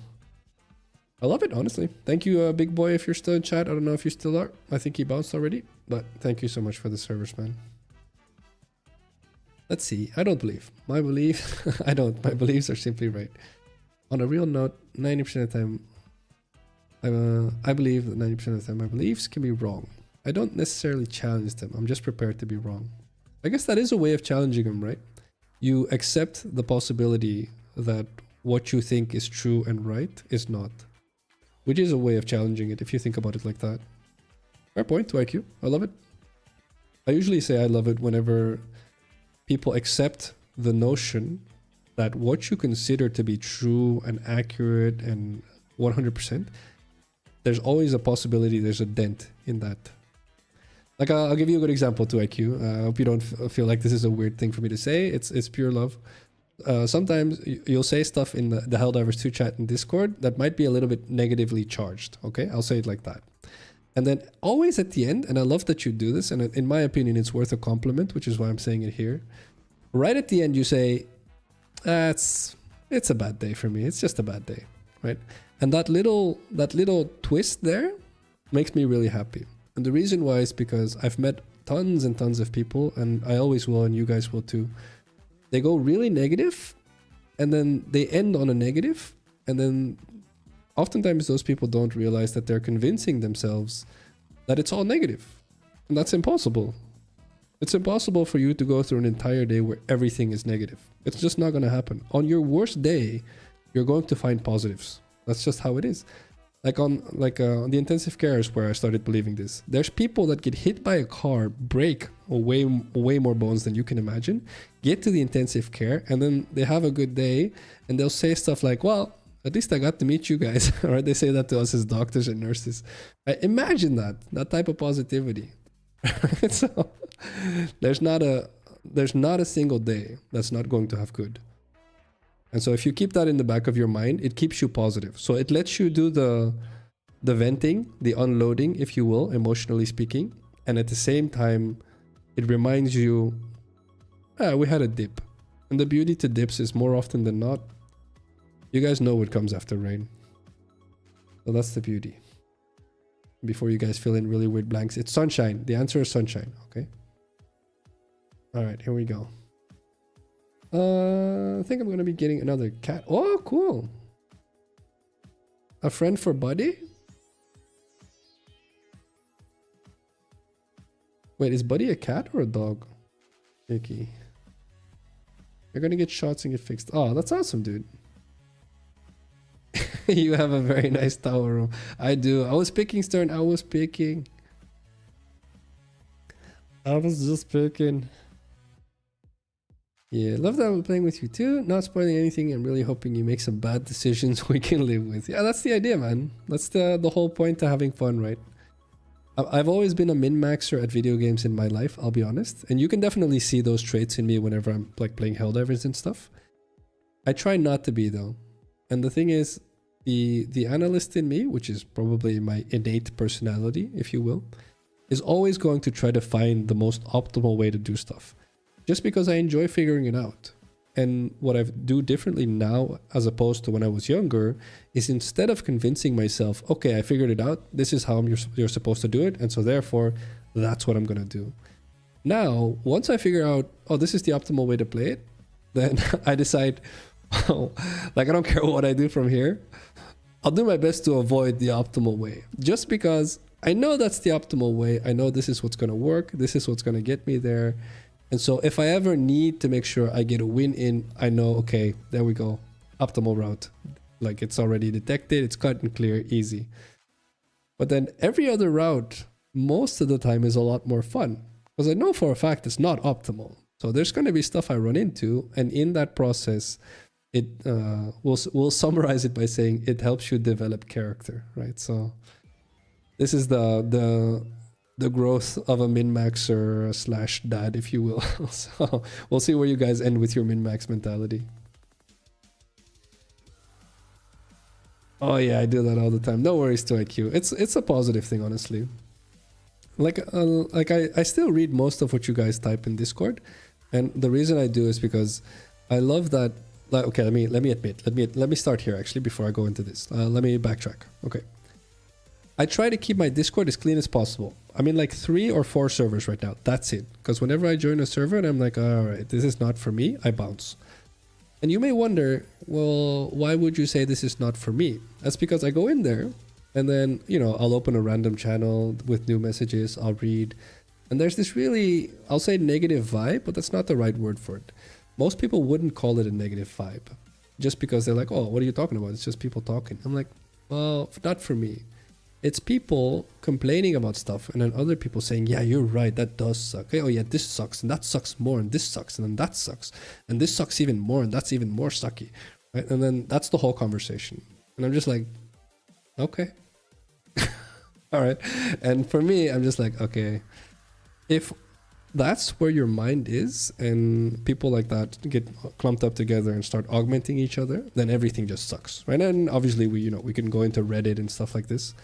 I love it, honestly. Thank you, Big Boy, if you're still in chat. I don't know if you still are. I think he bounced already, but thank you so much for the service, man. Let's see. I don't believe. My belief... I don't. My beliefs are simply right. On a real note, 90% of the time... I believe that 90% of the time my beliefs can be wrong. I don't necessarily challenge them. I'm just prepared to be wrong. I guess that is a way of challenging them, right? You accept the possibility that what you think is true and right is not. Which is a way of challenging it if you think about it like that. Fair point to IQ. I love it. I usually say I love it whenever people accept the notion that what you consider to be true and accurate and 100%, there's always a possibility there's a dent in that. Like, I'll give you a good example to IQ. I hope you don't feel like this is a weird thing for me to say. It's pure love. Sometimes you'll say stuff in the Helldivers 2 chat in Discord that might be a little bit negatively charged. Okay, I'll say it like that. And then always at the end, and I love that you do this, and in my opinion, it's worth a compliment, which is why I'm saying it here. Right at the end, you say, it's a bad day for me. It's just a bad day, right? And that little twist there makes me really happy. And the reason why is because I've met tons and tons of people, and I always will, and you guys will too. They go really negative, and then they end on a negative, and then oftentimes those people don't realize that they're convincing themselves that it's all negative. And that's impossible. It's impossible for you to go through an entire day where everything is negative. It's just not going to happen. On your worst day, you're going to find positives. That's just how it is. Like on the intensive cares where I started believing this. There's people that get hit by a car, break way more bones than you can imagine, get to the intensive care, and then they have a good day, and they'll say stuff like, well, at least I got to meet you guys. Right? They say that to us as doctors and nurses. Imagine that type of positivity. So there's not a single day that's not going to have good. And so if you keep that in the back of your mind, it keeps you positive. So it lets you do the venting, the unloading, if you will, emotionally speaking. And at the same time, it reminds you, we had a dip. And the beauty to dips is more often than not, you guys know what comes after rain. So that's the beauty. Before you guys fill in really weird blanks, it's sunshine. The answer is sunshine, okay? All right, here we go. I think I'm going to be getting another cat. Oh, cool. A friend for Buddy? Wait, is Buddy a cat or a dog? Icky. You're going to get shots and get fixed. Oh, that's awesome, dude. You have a very nice tower room. I do. I was picking, Stern. I was picking. I was just picking. Yeah, love that I'm playing with you too. Not spoiling anything. I'm really hoping you make some bad decisions we can live with. Yeah, that's the idea, man. That's the whole point to having fun, right? I've always been a min-maxer at video games in my life, I'll be honest. And you can definitely see those traits in me whenever I'm like playing Helldivers and stuff. I try not to be though. And the thing is, the analyst in me, which is probably my innate personality, if you will, is always going to try to find the most optimal way to do stuff. Just because I enjoy figuring it out. And what I do differently now, as opposed to when I was younger, is instead of convincing myself, okay, I figured it out, this is how you're supposed to do it, and so therefore, that's what I'm going to do. Now, once I figure out, oh, this is the optimal way to play it, then I decide, oh, like I don't care what I do from here, I'll do my best to avoid the optimal way. Just because I know that's the optimal way, I know this is what's going to work, this is what's going to get me there. And so if I ever need to make sure I get a win in, I know, okay, there we go. Optimal route. Like it's already detected, it's cut and clear, easy. But then every other route, most of the time is a lot more fun. Because I know for a fact it's not optimal. So there's going to be stuff I run into. And in that process, we'll summarize it by saying it helps you develop character, right? So this is the growth of a min-maxer slash dad, if you will. So we'll see where you guys end with your min-max mentality. Oh yeah, I do that all the time. No worries to IQ. It's a positive thing, honestly. Like I still read most of what you guys type in Discord, and the reason I do is because I love that. Like, okay, let me start here actually before I go into this. Let me backtrack. Okay, I try to keep my Discord as clean as possible. I'm in like 3 or 4 servers right now. That's it. Because whenever I join a server and I'm like, all right, this is not for me, I bounce. And you may wonder, well, why would you say this is not for me? That's because I go in there and then, you know, I'll open a random channel with new messages, I'll read. And there's this really, I'll say negative vibe, but that's not the right word for it. Most people wouldn't call it a negative vibe just because they're like, oh, what are you talking about? It's just people talking. I'm like, well, not for me. It's people complaining about stuff and then other people saying, yeah, you're right, that does suck. Hey, oh yeah, this sucks and that sucks more and this sucks and then that sucks and this sucks even more and that's even more sucky, right? And then that's the whole conversation. And I'm just like, okay. All right. And for me, I'm just like, okay, if that's where your mind is and people like that get clumped up together and start augmenting each other, then everything just sucks, right? And obviously we can go into Reddit and stuff like this.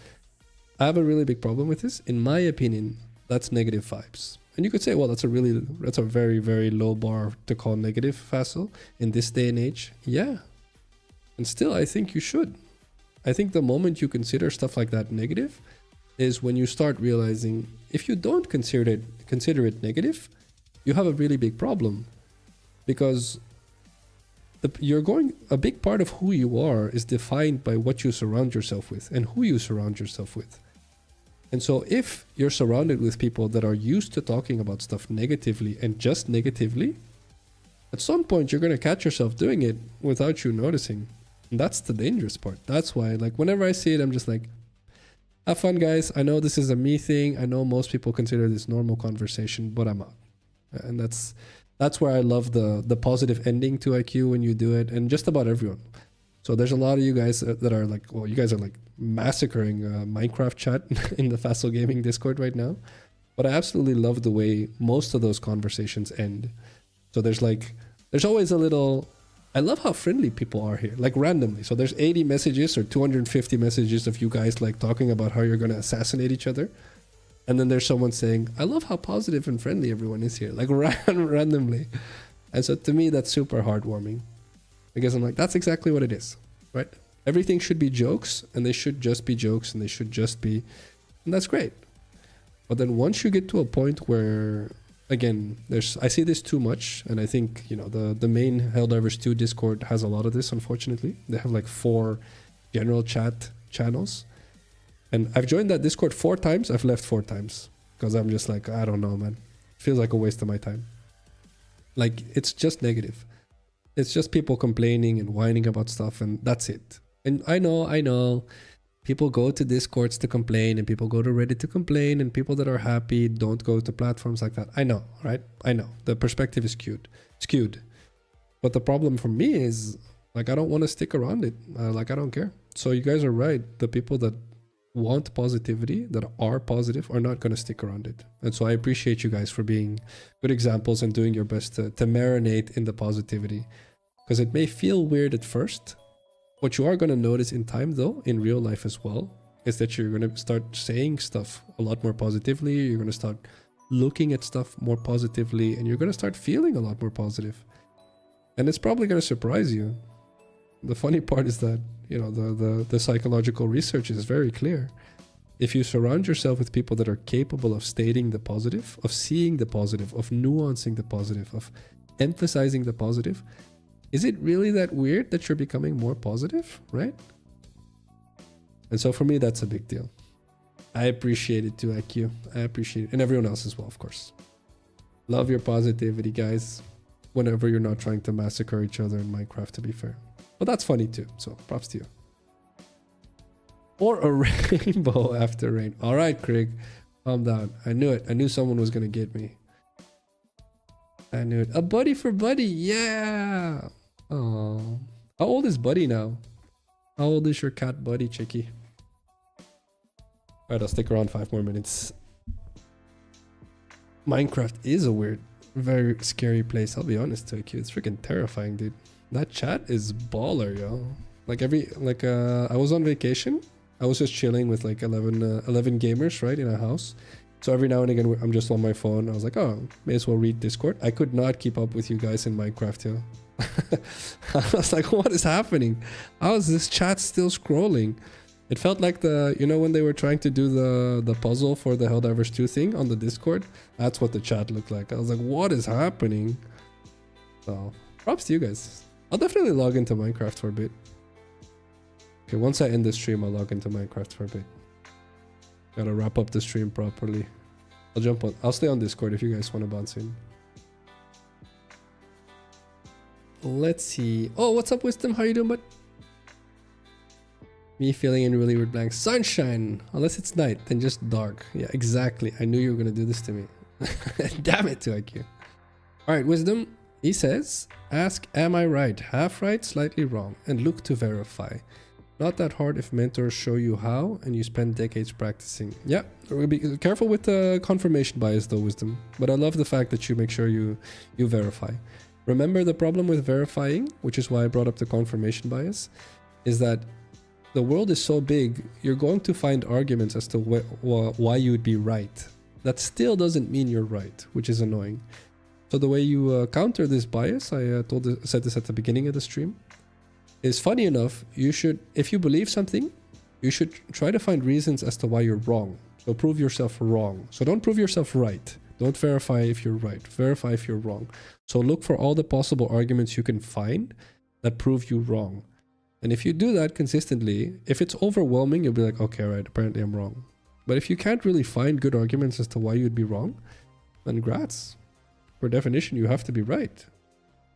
I have a really big problem with this. In my opinion, that's negative vibes. And you could say, well, that's a very, very low bar to call negative, Phacil, in this day and age. Yeah. And still, I think you should. I think the moment you consider stuff like that negative is when you start realizing if you don't consider it negative, you have a really big problem. Because a big part of who you are is defined by what you surround yourself with and who you surround yourself with. And so if you're surrounded with people that are used to talking about stuff negatively and just negatively, at some point you're going to catch yourself doing it without you noticing. And that's the dangerous part. That's why, like, whenever I see it, I'm just like, have fun, guys. I know this is a me thing. I know most people consider this normal conversation, but I'm out. And that's where I love the positive ending to IQ when you do it, and just about everyone. So there's a lot of you guys that are like, well, you guys are like massacring Minecraft chat in the Phacil Gaming Discord right now. But I absolutely love the way most of those conversations end. So there's always a little, I love how friendly people are here, like randomly. So there's 80 messages or 250 messages of you guys like talking about how you're going to assassinate each other. And then there's someone saying, I love how positive and friendly everyone is here, like randomly. And so to me, that's super heartwarming. Because I'm like, that's exactly what it is, right? Everything should be jokes, and they should just be jokes, and they should just be, and that's great. But then once you get to a point where, again, I see this too much, and I think, you know, the main Helldivers 2 Discord has a lot of this, unfortunately. They have like 4 general chat channels. And I've joined that Discord 4 times, I've left 4 times. Because I'm just like, I don't know, man. It feels like a waste of my time. Like, it's just negative. It's just people complaining and whining about stuff, and that's it. And I know, people go to Discords to complain, and people go to Reddit to complain, and people that are happy don't go to platforms like that. I know, right? I know. The perspective is skewed. But the problem for me is, like, I don't want to stick around it. Like, I don't care. So you guys are right. The people that want positivity, that are positive, are not going to stick around it. And so I appreciate you guys for being good examples and doing your best to marinate in the positivity. Because it may feel weird at first. What you are going to notice in time, though, in real life as well, is that you're going to start saying stuff a lot more positively. You're going to start looking at stuff more positively, and you're going to start feeling a lot more positive. And it's probably going to surprise you. The funny part is that, you know, the psychological research is very clear. If you surround yourself with people that are capable of stating the positive, of seeing the positive, of nuancing the positive, of emphasizing the positive, is it really that weird that you're becoming more positive, right? And so for me, that's a big deal. I appreciate it too, IQ. I appreciate it. And everyone else as well, of course. Love your positivity, guys. Whenever you're not trying to massacre each other in Minecraft, to be fair. But that's funny too, so props to you. Or a rainbow after rain. All right, Craig, calm down. I knew it. I knew someone was going to get me. I knew it. A buddy for buddy, yeah. Oh, How old is Buddy now? How old is your cat Buddy, Chicky? Alright, I'll stick around 5 more minutes. Minecraft is a weird, very scary place. I'll be honest with you. It's freaking terrifying, dude. That chat is baller, yo. Like I was on vacation. I was just chilling with like 11 gamers, right, in a house. So every now and again, I'm just on my phone. I was like, oh, may as well read Discord. I could not keep up with you guys in Minecraft, yo. I was like, what is happening? How is this chat still scrolling? It felt like when they were trying to do the puzzle for the Helldivers 2 thing on the Discord. That's what the chat looked like. I was like, what is happening? So, props to you guys. I'll definitely log into Minecraft for a bit. Okay, once I end the stream, I'll log into Minecraft for a bit. Gotta wrap up the stream properly. I'll stay on Discord if you guys want to bounce in. Let's see. Oh, what's up, Wisdom? How you doing, bud? Me filling in really weird blanks. Sunshine! Unless it's night, then just dark. Yeah, exactly. I knew you were gonna do this to me. Damn it, Thu-Sat. Alright, Wisdom. He says, ask, am I right? Half right, slightly wrong. And look to verify. Not that hard if mentors show you how and you spend decades practicing. Yeah, be careful with the confirmation bias though, Wisdom. But I love the fact that you make sure you verify. Remember the problem with verifying, which is why I brought up the confirmation bias, is that the world is so big, you're going to find arguments as to why you would be right. That still doesn't mean you're right, which is annoying. So the way you counter this bias, I said this at the beginning of the stream, is funny enough, you should, if you believe something, you should try to find reasons as to why you're wrong. So prove yourself wrong. So don't prove yourself right. Don't verify if you're right. Verify if you're wrong. So look for all the possible arguments you can find that prove you wrong. And if you do that consistently, if it's overwhelming, you'll be like, okay, right, apparently I'm wrong. But if you can't really find good arguments as to why you'd be wrong, then grats. Per definition, you have to be right.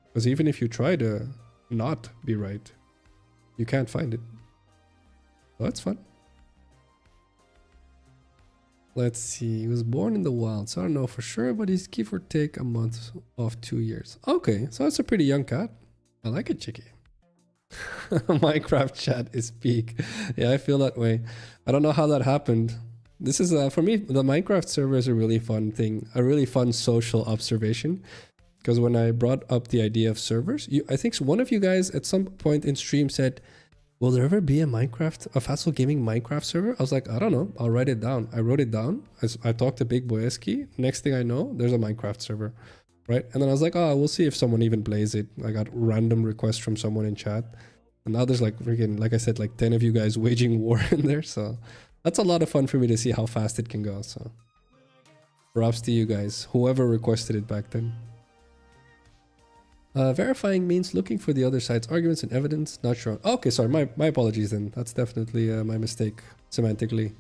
Because even if you try to not be right, you can't find it. So that's fun. Let's see. He was born in the wild, so I don't know for sure, but he's give or take a month of 2 years. Okay, so that's a pretty young cat. I like it, Chicky. Minecraft chat is peak. Yeah, I feel that way. I don't know how that happened. This is for me, the Minecraft server is a really fun thing, a really fun social observation. Because when I brought up the idea of servers, I think one of you guys at some point in stream said, will there ever be a Phacil Gaming Minecraft server? I was like, I don't know, I'll write it down. I wrote it down. I talked to Big Boyeski. Next thing I know, there's a Minecraft server. Right? And then I was like, oh, we'll see if someone even plays it. I got random requests from someone in chat. And now there's like freaking, like I said, like 10 of you guys waging war in there. So that's a lot of fun for me to see how fast it can go. So props to you guys, whoever requested it back then. Verifying means looking for the other side's arguments and evidence. Not sure. Okay, sorry, my apologies then. That's definitely my mistake semantically.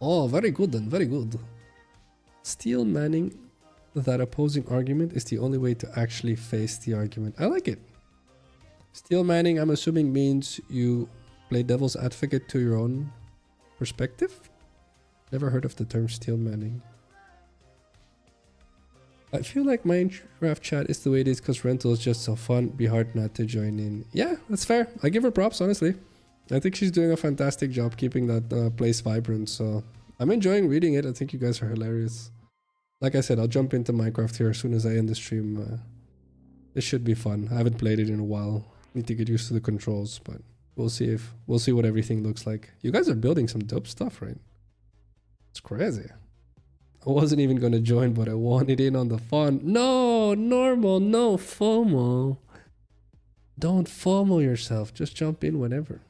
Oh, very good then, very good. Steel manning that opposing argument is the only way to actually face the argument. I like it. Steel manning, I'm assuming, means you play devil's advocate to your own perspective. Never heard of the term steel manning. I feel like Minecraft chat is the way it is because rental is just so fun. Be hard not to join in. Yeah, that's fair. I give her props, honestly. I think she's doing a fantastic job keeping that place vibrant. So I'm enjoying reading it. I think you guys are hilarious. Like I said, I'll jump into Minecraft here as soon as I end the stream. This should be fun. I haven't played it in a while. Need to get used to the controls, but we'll see what everything looks like. You guys are building some dope stuff, right? It's crazy. I wasn't even going to join, but I wanted in on the fun. No, normal, no FOMO. Don't FOMO yourself. Just jump in whenever.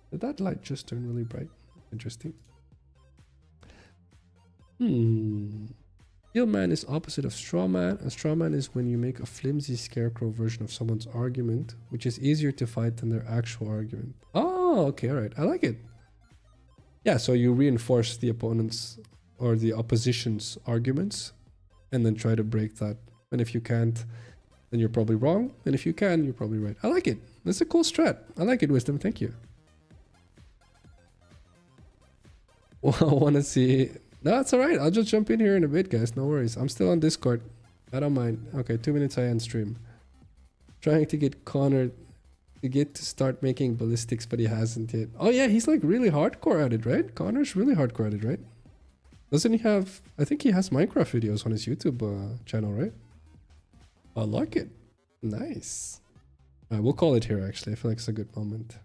Did that light just turn really bright? Interesting. Steel man is opposite of straw man. A straw man is when you make a flimsy scarecrow version of someone's argument, which is easier to fight than their actual argument. Oh, okay, all right. I like it. Yeah, so you reinforce the opponent's or the opposition's arguments and then try to break that. And if you can't, then you're probably wrong. And if you can, you're probably right. I like it. That's a cool strat. I like it, Wisdom. Thank you. Well, I want to see... No, it's alright. I'll just jump in here in a bit, guys. No worries. I'm still on Discord. I don't mind. Okay, 2 minutes I end stream. Trying to get Connor to start making ballistics, but he hasn't yet. Oh yeah, he's like really hardcore at it, right? Connor's really hardcore at it, right? Doesn't he have... I think he has Minecraft videos on his YouTube channel, right? I like it. Nice. We'll call it here, actually. I feel like it's a good moment.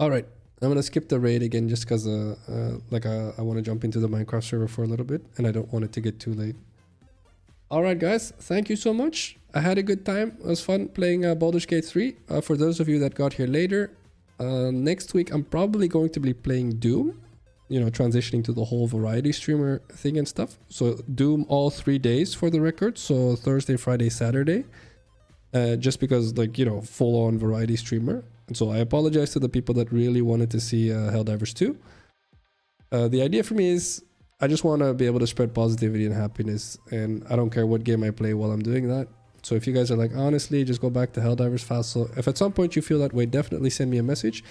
Alright. I'm gonna skip the raid again just because I want to jump into the Minecraft server for a little bit. And I don't want it to get too late. Alright guys, thank you so much. I had a good time. It was fun playing Baldur's Gate 3. For those of you that got here later, next week I'm probably going to be playing Doom. You know, transitioning to the whole variety streamer thing and stuff. So Doom all 3 days for the record. So Thursday, Friday, Saturday. Just because, like, you know, full on variety streamer. And so I apologize to the people that really wanted to see Helldivers 2. The idea for me is I just want to be able to spread positivity and happiness. And I don't care what game I play while I'm doing that. So if you guys are like, honestly, just go back to Helldivers Phacil. If at some point you feel that way, definitely send me a message.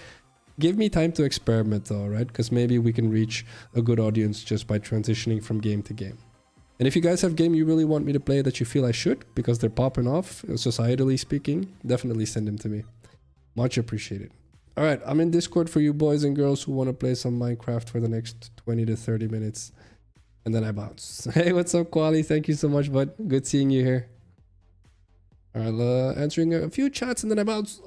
Give me time to experiment though, right? Because maybe we can reach a good audience just by transitioning from game to game. And if you guys have game you really want me to play that you feel I should, because they're popping off, societally speaking, definitely send them to me. Much appreciated. Alright, I'm in Discord for you boys and girls who want to play some Minecraft for the next 20 to 30 minutes. And then I bounce. Hey, what's up, Quali? Thank you so much, bud. Good seeing you here. Alright, answering a few chats and then I bounce.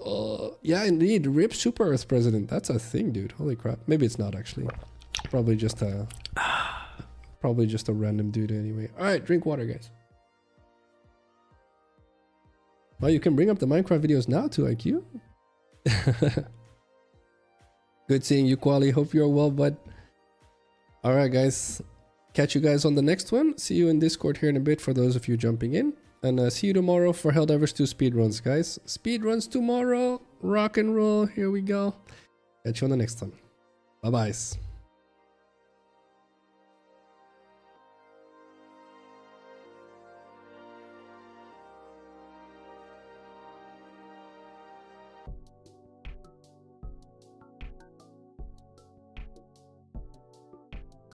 Yeah, indeed. RIP Super Earth President. That's a thing, dude. Holy crap. Maybe it's not, actually. Probably just a random dude anyway. Alright, drink water, guys. Well, you can bring up the Minecraft videos now too, IQ. Good seeing you, Quali. Hope you're well, bud. Alright, guys. Catch you guys on the next one. See you in Discord here in a bit for those of you jumping in. And see you tomorrow for Helldivers 2 speedruns, guys. Speedruns tomorrow. Rock and roll. Here we go. Catch you on the next one. Bye-bye.